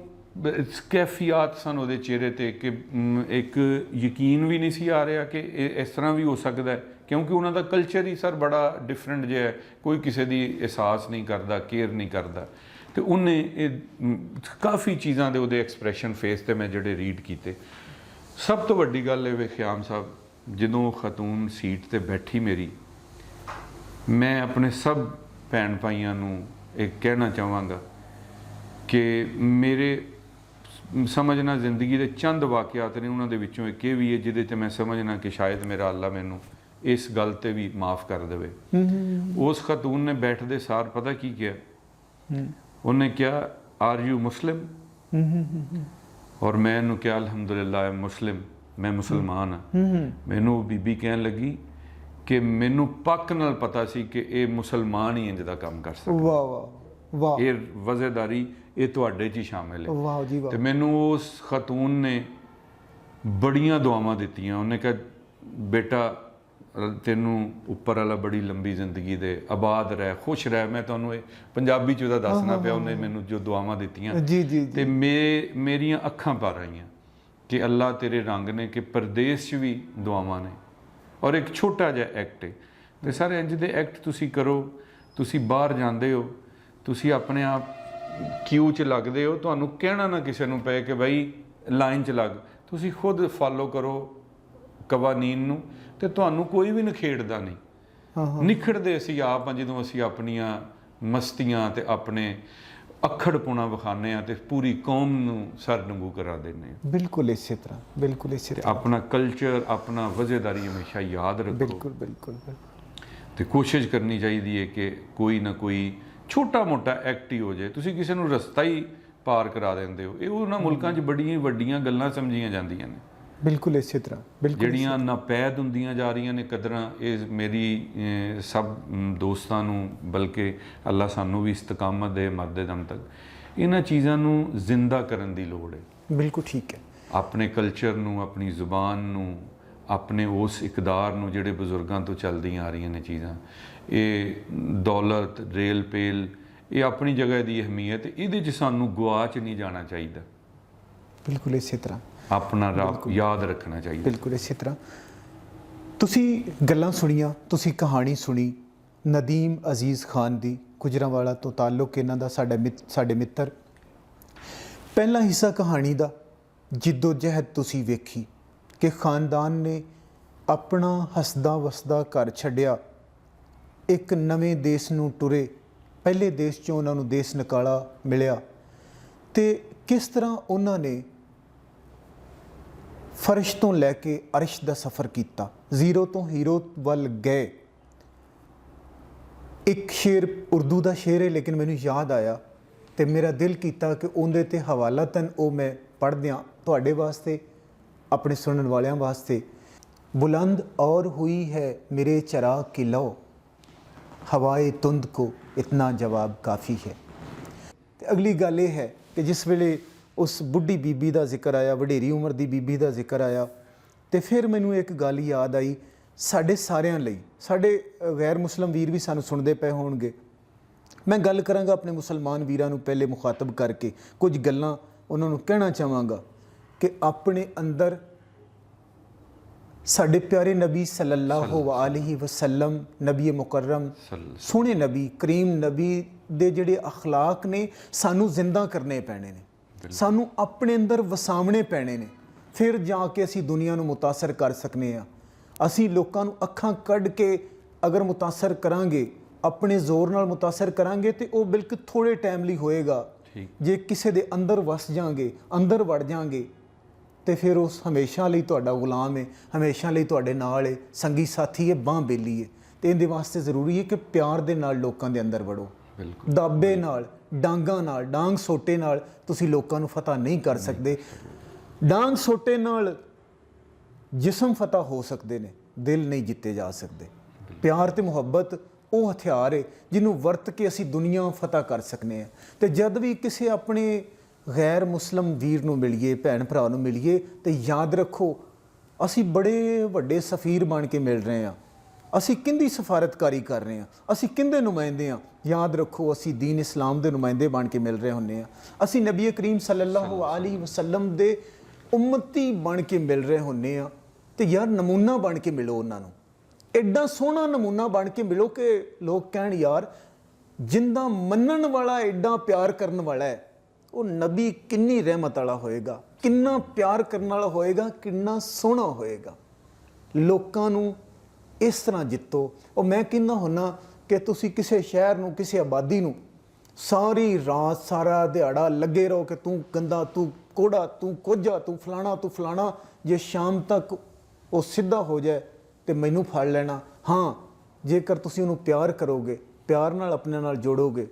ਕੈਫੀਆਤ ਸਨ ਉਹਦੇ ਚਿਹਰੇ ਤੇ ਕਿ ਇੱਕ ਯਕੀਨ ਵੀ ਨਹੀਂ ਸੀ ਆ ਰਿਹਾ ਕਿ ਇਸ ਤਰ੍ਹਾਂ ਵੀ ਹੋ ਸਕਦਾ ਹੈ, ਕਿਉਂਕਿ ਉਹਨਾਂ ਦਾ ਕਲਚਰ ਹੀ ਸਰ ਬੜਾ ਡਿਫਰੈਂਟ ਜਿਹਾ ਹੈ। ਕੋਈ ਕਿਸੇ ਦੀ ਅਹਿਸਾਸ ਨਹੀਂ ਕਰਦਾ, ਕੇਅਰ ਨਹੀਂ ਕਰਦਾ। ਤੇ ਉਹਨੇ ਇਹ ਕਾਫੀ ਚੀਜ਼ਾਂ ਦੇ ਉਹਦੇ ਐਕਸਪ੍ਰੈਸ਼ਨ ਫੇਸ ਤੇ ਮੈਂ ਜਿਹੜੇ ਰੀਡ ਕੀਤੇ। ਸਭ ਤੋਂ ਵੱਡੀ ਗੱਲ ਇਹ ਵੇ ਖਿਆਮ ਸਾਹਿਬ, ਜਦੋਂ ਖਾਤੂਨ ਸੀਟ ਤੇ ਬੈਠੀ ਮੇਰੀ, ਮੈਂ ਆਪਣੇ ਸਭ ਭੈਣ ਭਾਈਆਂ ਨੂੰ ਇਹ ਕਹਿਣਾ ਚਾਹਾਂਗਾ ਕਿ ਮੇਰੇ ਸਮਝਣਾ ਜ਼ਿੰਦਗੀ ਦੇ ਚੰਦ ਵਾਕਿਆਤ ਨੇ, ਉਹਨਾਂ ਦੇ ਵਿੱਚੋਂ ਇੱਕ ਇਹ ਵੀ ਹੈ ਜਿਹਦੇ 'ਤੇ ਮੈਂ ਸਮਝਣਾ ਕਿ ਸ਼ਾਇਦ ਮੇਰਾ ਅੱਲਾ ਮੈਨੂੰ ਇਸ ਗੱਲ ਤੇ ਵੀ ਮਾफ़ ਕਰ ਦੇਵੇ। ਉਸ ਖਾਤੂਨ ਨੇ ਬੈਠਦੇ ਸਾਰ ਪਤਾ ਕੀ ਕਿਹਾ? ਉਹਨੇ ਕਿਹਾ, ਆਰ ਯੂ ਮੁਸਲਿਮ? ਔਰ ਮੈਂ ਇਹਨੂੰ ਕਿਹਾ, ਅਲਹਮਦੁਲਿल्लाह ਮੁਸਲਿਮ, ਮੈਂ ਮੁਸਲਮਾਨ ਹਾਂ। ਮੈਨੂੰ ਬੀਬੀ ਕਹਿਣ ਲੱਗੀ ਕਿ ਮੈਨੂੰ ਪੱਕ ਨਾਲ ਪਤਾ ਸੀ ਕਿ ਇਹ ਮੁਸਲਮਾਨ ਹੀ ਇੰਜ ਦਾ ਕੰਮ ਕਰ ਸਕਦਾ। ਵਾਹ ਵਾਹ ਵਾਹ, ਇਹ ਵਜ਼ੇਦਾਰੀ ਇਹ ਤੁਹਾਡੇ 'ਚ ਹੀ ਸ਼ਾਮਿਲ ਹੈ। ਵਾਹ ਜੀ ਵਾਹ। ਤੇ ਮੈਨੂੰ ਉਸ ਖਾਤੂਨ ਨੇ ਬੜੀਆਂ ਦੁਆਵਾਂ ਦਿੱਤੀਆਂ। ਉਹਨੇ ਕਿਹਾ ਬੇਟਾ ਤੈਨੂੰ ਉੱਪਰ ਵਾਲਾ ਬੜੀ ਲੰਬੀ ਜ਼ਿੰਦਗੀ ਦੇ, ਆਬਾਦ ਰਹਿ, ਖੁਸ਼ ਰਹਿ। ਮੈਂ ਤੁਹਾਨੂੰ ਇਹ ਪੰਜਾਬੀ 'ਚ ਉਹਦਾ ਦੱਸਣਾ ਪਿਆ, ਉਹਨੇ ਮੈਨੂੰ ਜੋ ਦੁਆਵਾਂ ਦਿੱਤੀਆਂ ਤੇ ਮੇਰੀਆਂ ਅੱਖਾਂ ਭਰ ਆਈਆਂ ਕਿ ਅੱਲਾ ਤੇਰੇ ਰੰਗ ਨੇ, ਕਿ ਪਰਦੇਸ 'ਚ ਵੀ ਦੁਆਵਾਂ ਨੇ। ਔਰ ਇੱਕ ਛੋਟਾ ਜਿਹਾ ਐਕਟ ਹੈ ਤੇ ਸਾਰੇ ਇੰਜ ਦੇ ਐਕਟ ਤੁਸੀਂ ਕਰੋ। ਤੁਸੀਂ ਬਾਹਰ ਜਾਂਦੇ ਹੋ, ਤੁਸੀਂ ਆਪਣੇ ਆਪ ਕਿਊ 'ਚ ਲੱਗਦੇ ਹੋ, ਤੁਹਾਨੂੰ ਕਹਿਣਾ ਨਾ ਕਿਸੇ ਨੂੰ ਪਏ ਕਿ ਬਈ ਲਾਈਨ 'ਚ ਲੱਗ, ਤੁਸੀਂ ਖੁਦ ਫਾਲੋ ਕਰੋ ਕਵਾਨੀਨ ਨੂੰ ਤੇ ਤੁਹਾਨੂੰ ਕੋਈ ਵੀ ਨਖੇੜਦਾ ਨਹੀਂ। ਨਿਖੜਦੇ ਅਸੀਂ ਆਪ ਹਾਂ ਜਦੋਂ ਅਸੀਂ ਆਪਣੀਆਂ ਮਸਤੀਆਂ ਤੇ ਆਪਣੇ ਅੱਖੜਪੁਣਾ ਵਿਖਾਉਂਦੇ ਹਾਂ ਤੇ ਪੂਰੀ ਕੌਮ ਨੂੰ ਸਰਨਗੂ ਕਰਾ ਦਿੰਦੇ ਹਾਂ। ਬਿਲਕੁਲ ਇਸੇ ਤਰ੍ਹਾਂ, ਬਿਲਕੁਲ ਇਸੇ ਤਰ੍ਹਾਂ। ਆਪਣਾ ਕਲਚਰ, ਆਪਣਾ ਵਜ਼ੇਦਾਰੀ ਹਮੇਸ਼ਾ ਯਾਦ ਰੱਖੋ। ਬਿਲਕੁਲ ਬਿਲਕੁਲ। ਤੇ ਕੋਸ਼ਿਸ਼ ਕਰਨੀ ਚਾਹੀਦੀ ਹੈ ਕਿ ਕੋਈ ਨਾ ਕੋਈ ਛੋਟਾ ਮੋਟਾ ਐਕਟ ਹੀ ਹੋ ਜਾਏ। ਤੁਸੀਂ ਕਿਸੇ ਨੂੰ ਰਸਤਾ ਹੀ ਪਾਰ ਕਰਾ ਦਿੰਦੇ ਹੋ, ਇਹ ਉਹਨਾਂ ਮੁਲਕਾਂ 'ਚ ਬੜੀਆਂ ਵੱਡੀਆਂ ਗੱਲਾਂ ਸਮਝੀਆਂ ਜਾਂਦੀਆਂ ਨੇ। ਬਿਲਕੁਲ ਇਸੇ ਤਰ੍ਹਾਂ, ਬਿਲਕੁਲ ਜਿਹੜੀਆਂ ਨਾਪੈਦ ਹੁੰਦੀਆਂ ਜਾ ਰਹੀਆਂ ਨੇ ਕਦਰਾਂ। ਇਹ ਮੇਰੀ ਸਭ ਦੋਸਤਾਂ ਨੂੰ, ਬਲਕਿ ਅੱਲਾ ਸਾਨੂੰ ਵੀ ਇਸਤਕਾਮਤ ਦੇ ਮਰਦੇ ਦਮ ਤੱਕ, ਇਹਨਾਂ ਚੀਜ਼ਾਂ ਨੂੰ ਜ਼ਿੰਦਾ ਕਰਨ ਦੀ ਲੋੜ ਹੈ। ਬਿਲਕੁਲ ਠੀਕ ਹੈ। ਆਪਣੇ ਕਲਚਰ ਨੂੰ, ਆਪਣੀ ਜ਼ੁਬਾਨ ਨੂੰ, ਆਪਣੇ ਉਸ ਇਕਦਾਰ ਨੂੰ ਜਿਹੜੇ ਬਜ਼ੁਰਗਾਂ ਤੋਂ ਚੱਲਦੀਆਂ ਆ ਰਹੀਆਂ ਨੇ ਚੀਜ਼ਾਂ। ਇਹ ਦੌਲਤ, ਰੇਲ ਪੇਲ, ਇਹ ਆਪਣੀ ਜਗ੍ਹਾ ਦੀ ਅਹਿਮੀਅਤ, ਇਹਦੇ 'ਚ ਸਾਨੂੰ ਗੁਆਚ ਨਹੀਂ ਜਾਣਾ ਚਾਹੀਦਾ। ਬਿਲਕੁਲ ਇਸੇ ਤਰ੍ਹਾਂ ਆਪਣਾ ਰੱਬ ਯਾਦ ਰੱਖਣਾ ਚਾਹੀਦਾ। ਬਿਲਕੁਲ ਇਸੇ ਤਰ੍ਹਾਂ। ਤੁਸੀਂ ਗੱਲਾਂ ਸੁਣੀਆਂ, ਤੁਸੀਂ ਕਹਾਣੀ ਸੁਣੀ ਨਦੀਮ ਅਜ਼ੀਜ਼ ਖਾਨ ਦੀ, ਗੁਜਰਾਂਵਾਲਾ ਤੋਂ ਤਾਲੁਕ ਇਹਨਾਂ ਦਾ, ਸਾਡੇ ਮਿੱਤਰ। ਪਹਿਲਾ ਹਿੱਸਾ ਕਹਾਣੀ ਦਾ ਜਿੱਦੋ ਜਹਿਦ ਤੁਸੀਂ ਵੇਖੀ ਕਿ ਖਾਨਦਾਨ ਨੇ ਆਪਣਾ ਹੱਸਦਾ ਵਸਦਾ ਘਰ ਛੱਡਿਆ, ਇੱਕ ਨਵੇਂ ਦੇਸ਼ ਨੂੰ ਟੁਰੇ। ਪਹਿਲੇ ਦੇਸ਼ 'ਚੋਂ ਉਹਨਾਂ ਨੂੰ ਦੇਸ਼ ਨਿਕਾਲਾ ਮਿਲਿਆ ਤੇ ਕਿਸ ਤਰ੍ਹਾਂ ਉਹਨਾਂ ਨੇ ਫਰਸ਼ ਤੋਂ ਲੈ ਕੇ ਅਰਸ਼ ਦਾ ਸਫ਼ਰ ਕੀਤਾ, ਜ਼ੀਰੋ ਤੋਂ ਹੀਰੋ ਵੱਲ ਗਏ। ਇੱਕ ਸ਼ੇਰ ਉਰਦੂ ਦਾ ਸ਼ੇਰ ਹੈ ਲੇਕਿਨ ਮੈਨੂੰ ਯਾਦ ਆਇਆ ਤੇ ਮੇਰਾ ਦਿਲ ਕੀਤਾ ਕਿ ਉਹਦੇ ਤੇ ਹਵਾਲਾਤਨ ਉਹ ਮੈਂ ਪੜ੍ਹ ਦਿਆਂ ਤੁਹਾਡੇ ਵਾਸਤੇ, ਆਪਣੇ ਸੁਣਨ ਵਾਲਿਆਂ ਵਾਸਤੇ। बुलंद और हुई है मेरे चराग की लो, हवाए तुंद को इतना जवाब काफ़ी है। ਤੇ ਅਗਲੀ ਗੱਲ ਇਹ ਹੈ ਕਿ ਜਿਸ ਵੇਲੇ ਉਸ ਬੁੱਢੀ ਬੀਬੀ ਦਾ ਜ਼ਿਕਰ ਆਇਆ, ਵਡੇਰੀ ਉਮਰ ਦੀ ਬੀਬੀ ਦਾ ਜ਼ਿਕਰ ਆਇਆ, ਤੇ ਫਿਰ ਮੈਨੂੰ ਇੱਕ ਗੱਲ ਯਾਦ ਆਈ ਸਾਡੇ ਸਾਰਿਆਂ ਲਈ। ਸਾਡੇ ਗੈਰ ਮੁਸਲਿਮ ਵੀਰ ਵੀ ਸਾਨੂੰ ਸੁਣਦੇ ਪਏ ਹੋਣਗੇ। ਮੈਂ ਗੱਲ ਕਰਾਂਗਾ ਆਪਣੇ ਮੁਸਲਮਾਨ ਵੀਰਾਂ ਨੂੰ ਪਹਿਲੇ ਮੁਖਾਤਬ ਕਰਕੇ, ਕੁਝ ਗੱਲਾਂ ਉਹਨਾਂ ਨੂੰ ਕਹਿਣਾ ਚਾਹਾਂਗਾ ਕਿ ਆਪਣੇ ਅੰਦਰ ਸਾਡੇ ਪਿਆਰੇ ਨਬੀ ਸੱਲੱਲਾਹੁ ਅਲੈहि ਵਸੱਲਮ, ਨਬੀ ਮੁਕਰਮ, ਸੋਹਣੇ ਨਬੀ ਕਰੀਮ ਨਬੀ ਦੇ ਜਿਹੜੇ ਅਖਲਾਕ ਨੇ ਸਾਨੂੰ ਜ਼ਿੰਦਾ ਕਰਨੇ ਪੈਣੇ ਨੇ, ਸਾਨੂੰ ਆਪਣੇ ਅੰਦਰ ਵਸਾਉਣੇ ਪੈਣੇ ਨੇ, ਫਿਰ ਜਾ ਕੇ ਅਸੀਂ ਦੁਨੀਆ ਨੂੰ ਮੁਤਾਸਰ ਕਰ ਸਕਨੇ ਆ। ਅਸੀਂ ਲੋਕਾਂ ਨੂੰ ਅੱਖਾਂ ਕੱਢ ਕੇ ਅਗਰ ਮੁਤਾਸਰ ਕਰਾਂਗੇ, ਆਪਣੇ ਜ਼ੋਰ ਨਾਲ ਮੁਤਾਸਰ ਕਰਾਂਗੇ ਤੇ ਉਹ ਬਿਲਕੁਲ ਥੋੜ੍ਹੇ ਟਾਈਮ ਲਈ ਹੋਏਗਾ। ਜੇ ਕਿਸੇ ਦੇ ਅੰਦਰ ਵਸ ਜਾਵਾਂਗੇ, ਅੰਦਰ ਵੜ ਜਾਵਾਂਗੇ, ਤੇ ਫਿਰ ਉਸ ਹਮੇਸ਼ਾ ਲਈ ਤੁਹਾਡਾ ਗੁਲਾਮ ਹੈ, ਹਮੇਸ਼ਾ ਲਈ ਤੁਹਾਡੇ ਨਾਲ ਹੈ, ਸੰਗੀ ਸਾਥੀ ਹੈ, ਬਾਂਹ ਬੇਲੀ ਹੈ। ਤੇ ਇਹਦੇ ਵਾਸਤੇ ਜ਼ਰੂਰੀ ਹੈ ਕਿ ਪਿਆਰ ਦੇ ਨਾਲ ਲੋਕਾਂ ਦੇ ਅੰਦਰ ਵੜੋ। ਦਾਬੇ ਨਾਲ, ਡਾਂਗਾਂ ਨਾਲ, ਡਾਂਗ ਸੋਟੇ ਨਾਲ ਤੁਸੀਂ ਲੋਕਾਂ ਨੂੰ ਫਤਹ ਨਹੀਂ ਕਰ ਸਕਦੇ। ਡਾਂਗ ਸੋਟੇ ਨਾਲ ਜਿਸਮ ਫਤਹ ਹੋ ਸਕਦੇ ਨੇ, ਦਿਲ ਨਹੀਂ ਜਿੱਤੇ ਜਾ ਸਕਦੇ। ਪਿਆਰ ਤੇ ਮੁਹੱਬਤ ਉਹ ਹਥਿਆਰ ਹੈ ਜਿਹਨੂੰ ਵਰਤ ਕੇ ਅਸੀਂ ਦੁਨੀਆ ਫਤਹ ਕਰ ਸਕਨੇ ਹਾਂ। ਤੇ ਜਦ ਵੀ ਕਿਸੇ ਆਪਣੇ ਗੈਰ ਮੁਸਲਿਮ ਵੀਰ ਨੂੰ ਮਿਲੀਏ, ਭੈਣ ਭਰਾ ਨੂੰ ਮਿਲੀਏ, ਤੇ ਯਾਦ ਰੱਖੋ ਅਸੀਂ ਬੜੇ ਵੱਡੇ ਸਫੀਰ ਬਣ ਕੇ ਮਿਲ ਰਹੇ ਹਾਂ। ਅਸੀਂ ਕਿਹਦੀ ਸਫਾਰਤਕਾਰੀ ਕਰ ਰਹੇ ਹਾਂ, ਅਸੀਂ ਕਿਹਦੇ ਨੁਮਾਇੰਦੇ ਹਾਂ। ਯਾਦ ਰੱਖੋ ਅਸੀਂ ਦੀਨ ਇਸਲਾਮ ਦੇ ਨੁਮਾਇੰਦੇ ਬਣ ਕੇ ਮਿਲ ਰਹੇ ਹੁੰਦੇ ਹਾਂ। ਅਸੀਂ ਨਬੀ ਕਰੀਮ ਸੱਲੱਲਾਹੁ ਅਲੈहि ਵਸੱਲਮ ਦੇ ਉਮਤੀ ਬਣ ਕੇ ਮਿਲ ਰਹੇ ਹੁੰਦੇ ਹਾਂ। ਤੇ ਯਾਰ ਨਮੂਨਾ ਬਣ ਕੇ ਮਿਲੋ ਉਹਨਾਂ ਨੂੰ, ਐਡਾ ਸੋਹਣਾ ਨਮੂਨਾ ਬਣ ਕੇ ਮਿਲੋ ਕਿ ਲੋਕ ਕਹਿਣ ਯਾਰ ਜਿੰਦਾ ਮੰਨਣ ਵਾਲਾ ਐਡਾ ਪਿਆਰ ਕਰਨ ਵਾਲਾ ਹੈ, ਉਹ ਨਬੀ ਕਿੰਨੀ ਰਹਿਮਤ ਵਾਲਾ ਹੋਏਗਾ, ਕਿੰਨਾ ਪਿਆਰ ਕਰਨ ਵਾਲਾ ਹੋਏਗਾ, ਕਿੰਨਾ ਸੋਹਣਾ ਹੋਏਗਾ। ਲੋਕਾਂ ਨੂੰ ਇਸ ਤਰ੍ਹਾਂ ਜਿੱਤੋ। ਉਹ ਮੈਂ ਕਹਿੰਦਾ ਹੁੰਦਾ ਕਿ ਤੁਸੀਂ ਕਿਸੇ ਸ਼ਹਿਰ ਨੂੰ, ਕਿਸੇ ਆਬਾਦੀ ਨੂੰ ਸਾਰੀ ਰਾਤ ਸਾਰਾ ਦਿਹਾੜਾ ਲੱਗੇ ਰਹੋ ਕਿ ਤੂੰ ਗੰਦਾ, ਤੂੰ ਕੋੜਾ, ਤੂੰ ਕੋਝਾ, ਤੂੰ ਫਲਾਣਾ, ਤੂੰ ਫਲਾਣਾ। ਜੇ ਸ਼ਾਮ ਤੱਕ ਉਹ ਸਿੱਧਾ ਹੋ ਜਾਏ ਤੇ ਮੈਨੂੰ ਫੜ ਲੈਣਾ। ਹਾਂ, ਜੇਕਰ ਤੁਸੀਂ ਉਹਨੂੰ ਪਿਆਰ ਕਰੋਗੇ, ਪਿਆਰ ਨਾਲ ਆਪਣੇ ਨਾਲ ਜੋੜੋਗੇ,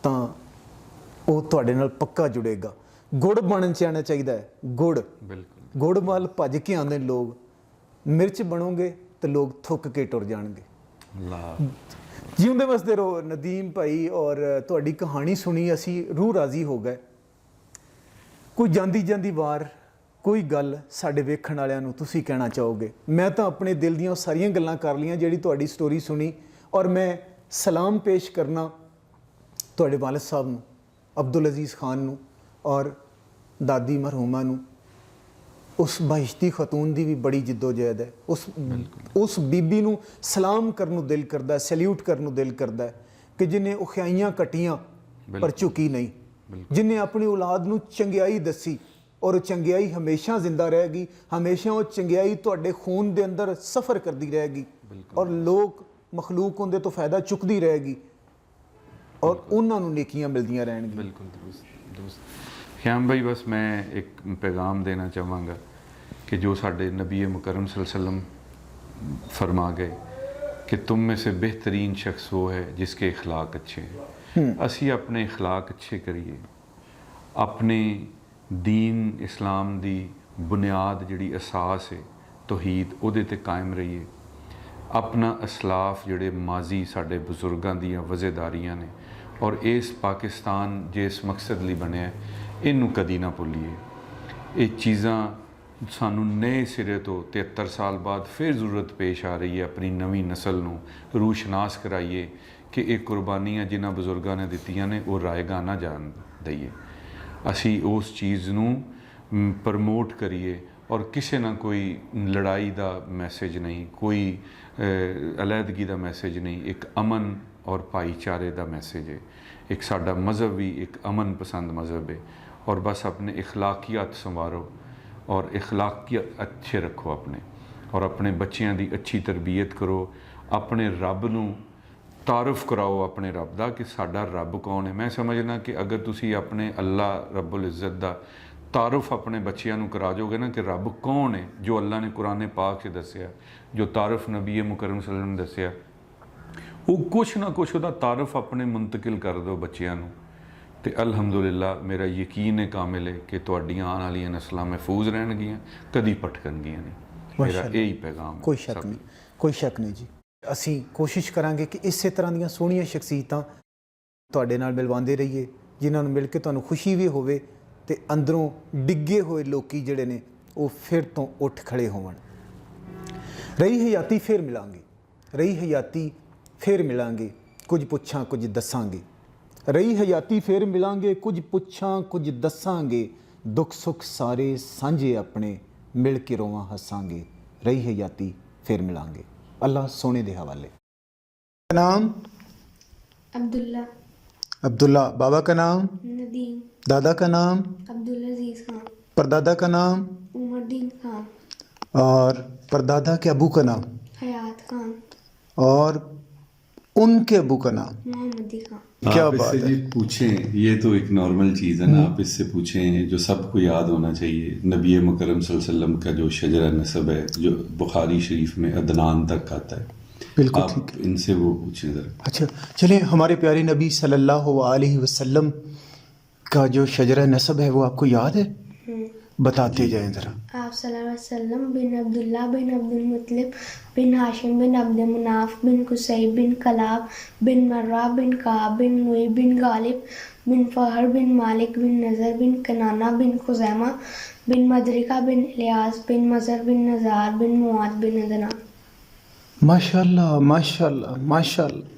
ਤਾਂ ਉਹ ਤੁਹਾਡੇ ਨਾਲ ਪੱਕਾ ਜੁੜੇਗਾ। ਗੁੜ ਬਣਨ ਚ ਆਉਣਾ ਚਾਹੀਦਾ ਹੈ। ਗੁੜ, ਬਿਲਕੁਲ ਗੁੜ ਵੱਲ ਭੱਜ ਕੇ ਆਉਂਦੇ ਲੋਕ। ਮਿਰਚ ਬਣੋਗੇ ਤੇ ਲੋਕ ਥੁੱਕ ਕੇ ਟੁਰ ਜਾਣਗੇ। ਜਿਉਂਦੇ ਵਸਦੇ ਰਹੋ ਨਦੀਮ ਭਾਈ। ਔਰ ਤੁਹਾਡੀ ਕਹਾਣੀ ਸੁਣੀ, ਅਸੀਂ ਰੂਹ ਰਾਜ਼ੀ ਹੋ ਗਏ। ਕੋਈ ਜਾਂਦੀ ਜਾਂਦੀ ਵਾਰ ਕੋਈ ਗੱਲ ਸਾਡੇ ਵੇਖਣ ਵਾਲਿਆਂ ਨੂੰ ਤੁਸੀਂ ਕਹਿਣਾ ਚਾਹੋਗੇ? ਮੈਂ ਤਾਂ ਆਪਣੇ ਦਿਲ ਦੀਆਂ ਉਹ ਸਾਰੀਆਂ ਗੱਲਾਂ ਕਰ ਲਈਆਂ ਜਿਹੜੀ ਤੁਹਾਡੀ ਸਟੋਰੀ ਸੁਣੀ, ਔਰ ਮੈਂ ਸਲਾਮ ਪੇਸ਼ ਕਰਨਾ ਤੁਹਾਡੇ ਵਾਲਿਦ ਸਾਹਿਬ ਨੂੰ, ਅਬਦੁਲ ਅਜ਼ੀਜ਼ ਖਾਨ ਨੂੰ, ਔਰ ਦਾਦੀ ਮਰਹੂਮਾ ਨੂੰ। ਉਸ ਬਹਿਸ਼ਤੀ ਖਤੂਨ ਦੀ ਵੀ ਬੜੀ ਜਿੱਦੋ-ਜਹਿਦ ਹੈ। ਉਸ ਬੀਬੀ ਨੂੰ ਸਲਾਮ ਕਰਨ ਨੂੰ ਦਿਲ ਕਰਦਾ, ਸੈਲਿਊਟ ਕਰਨ ਨੂੰ ਦਿਲ ਕਰਦਾ ਹੈ ਕਿ ਜਿਹਨੇ ਔਖਿਆਈਆਂ ਕੱਟੀਆਂ ਪਰ ਝੁਕੀ ਨਹੀਂ, ਜਿਹਨੇ ਆਪਣੀ ਔਲਾਦ ਨੂੰ ਚੰਗਿਆਈ ਦੱਸੀ, ਔਰ ਉਹ ਚੰਗਿਆਈ ਹਮੇਸ਼ਾ ਜ਼ਿੰਦਾ ਰਹੇਗੀ। ਹਮੇਸ਼ਾ ਉਹ ਚੰਗਿਆਈ ਤੁਹਾਡੇ ਖੂਨ ਦੇ ਅੰਦਰ ਸਫ਼ਰ ਕਰਦੀ ਰਹੇਗੀ, ਔਰ ਲੋਕ ਮਖਲੂਕ ਉਹਦੇ ਤੋਂ ਫਾਇਦਾ ਚੁੱਕਦੀ ਰਹੇਗੀ, ਔਰ ਉਹਨਾਂ ਨੂੰ ਨੇਕੀਆਂ ਮਿਲਦੀਆਂ ਰਹਿਣਗੀਆਂ। ਬਿਲਕੁਲ ਦੋਸਤ ਹਿਆਮ ਭਾਈ, ਬਸ ਮੈਂ ਇੱਕ ਪੈगाम ਦੇਣਾ ਚਾਹਾਂਗਾ कि जो साढ़े नबी मुकरम सल्लल्लाहु अलैहि वसल्लम फरमा गए कि तुम में से बेहतरीन शख्स वो है जिसके इखलाक अच्छे हैं। असी अपने इखलाक अच्छे करिए, अपने दीन इस्लाम दी बुनियाद जिहड़ी असास है तौहीद उहदे ते कायम रहिए। अपना असलाफ जिहड़े माजी साढ़े बजुर्गों दीयां वज़ेदारियां ने, और इस पाकिस्तान जिस मकसद लई बनिया इनू कदी ना भुल्लीए। ये चीज़ां सानू नए सिरे तो 73 साल बाद फिर ज़रूरत पेश आ रही है अपनी नवी नस्ल नू रूशनास कराइए कि ये कुर्बानियाँ जिन्हां बजुर्गों ने दित्तियां ने वो रायगा ना जान दईए। असी उस चीज़ नू प्रमोट करिए, और किसी ना कोई लड़ाई का मैसेज नहीं, कोई अलहदगी का मैसेज नहीं, एक अमन और भाईचारे का मैसेज है। एक साडा मज़हब भी एक अमन पसंद मज़हब है, और बस अपने इखलाकियात संवारो और इखलाकियत अच्छे रखो अपने, और अपने बच्चों की अच्छी तरबियत करो। अपने रब नू तारुफ कराओ अपने रब का कि साडा रब कौन है। मैं समझना कि अगर तुसी अपने अल्लाह रब्बुल इज़्ज़त का तारुफ अपने बच्चों को करा जोगे ना कि रब कौन है, जो अल्लाह ने कुरान पाक च दसिया, जो तारुफ नबी मुकरम सल्लल्लाहु अलैहि वसल्लम ने दसिया, वो कुछ ना कुछ उसका तारुफ अपने मुंतकिल कर दो बच्चों को, तो अल्हम्दुलिल्लाह मेरा यकीन है कामिल है कि तुहाड़ियां आने वाली नस्लां महफूज रहनगियां, कदी भटकणगियां नहीं। मेरा यही पैगाम। कोई शक नहीं, कोई शक नहीं जी। ਅਸੀਂ ਕੋਸ਼ਿਸ਼ ਕਰਾਂਗੇ ਕਿ ਇਸੇ ਤਰ੍ਹਾਂ ਦੀਆਂ ਸੋਹਣੀਆਂ ਸ਼ਖਸੀਅਤਾਂ ਤੁਹਾਡੇ ਨਾਲ ਮਿਲਵਾਉਂਦੇ ਰਹੀਏ, ਜਿਨ੍ਹਾਂ ਨੂੰ ਮਿਲ ਕੇ ਤੁਹਾਨੂੰ ਖੁਸ਼ੀ ਵੀ ਹੋਵੇ ਤੇ ਅੰਦਰੋਂ ਡਿੱਗੇ ਹੋਏ ਲੋਕੀ ਜਿਹੜੇ ਨੇ ਉਹ ਫਿਰ ਤੋਂ ਉੱਠ ਖੜੇ ਹੋਣ। ਰਹੀ ਹਯਾਤੀ ਫਿਰ ਮਿਲਾਂਗੇ, ਰਹੀ ਹਯਾਤੀ ਫਿਰ ਮਿਲਾਂਗੇ, ਕੁਝ ਪੁੱਛਾਂ ਕੁਝ ਦੱਸਾਂਗੇ। ਰਹੀ ਹਯਾਤੀ ਫਿਰ ਮਿਲਾਂਗੇ, ਕੁਝ ਪੁੱਛਾਂ ਕੁਝ ਦੱਸਾਂਗੇ, ਦੁੱਖ ਸੁੱਖ ਸਾਰੇ ਸਾਂਝੇ ਆਪਣੇ, ਮਿਲ ਕੇ ਰੋਵਾਂ ਹੱਸਾਂਗੇ। ਰਹੀ ਹਯਾਤੀ ਫਿਰ मिलांगे। अल्लाह सोने के हवाले। नाम अब्दुल्ला। अब्दुल्ला। बाबा का नाम नदीम। दादा का नाम अब्दुल अजीज खान। परदादा का नाम उमरदीन खान। और परदादा के अबू का नाम हयात खान। और उनके अबू का नाम मोहम्मदी खान। क्या बात है? पूछें, ये तो एक नॉर्मल चीज़ है ना, आप इससे पूछें जो सबको याद होना चाहिए। नबी मुकरम सल्लल्लाहु अलैहि वसल्लम का जो शजरा नसब है जो बुखारी शरीफ में अदनान तक आता है, बिल्कुल आप इनसे वो पूछें ज़रा। अच्छा चलिए, हमारे प्यारे नबी सल्लल्लाहु अलैहि वसल्लम का जो शजरा नसब है वो आपको याद है? बताते जाएं ज़रा। आप सल्लल्लाहु अलैहि वसल्लम बिन अब्दुल्ला बिन अब्दुल मुत्तलिब बिन हाशिम बिन अब्द मुनाफ बिन कुसै बिन कलाब बिन मर्रा बिन काब बिन लुई बिन गालिब बिन फहर बिन मालिक बिन नज़र बिन कनाना बिन खुज़ैमा बिन मदरिका बिन इलियास बिन मज़र बिन नज़ार बिन मुआद बिन अदनान। माशाल्लाह माशाल्लाह माशाल्लाह।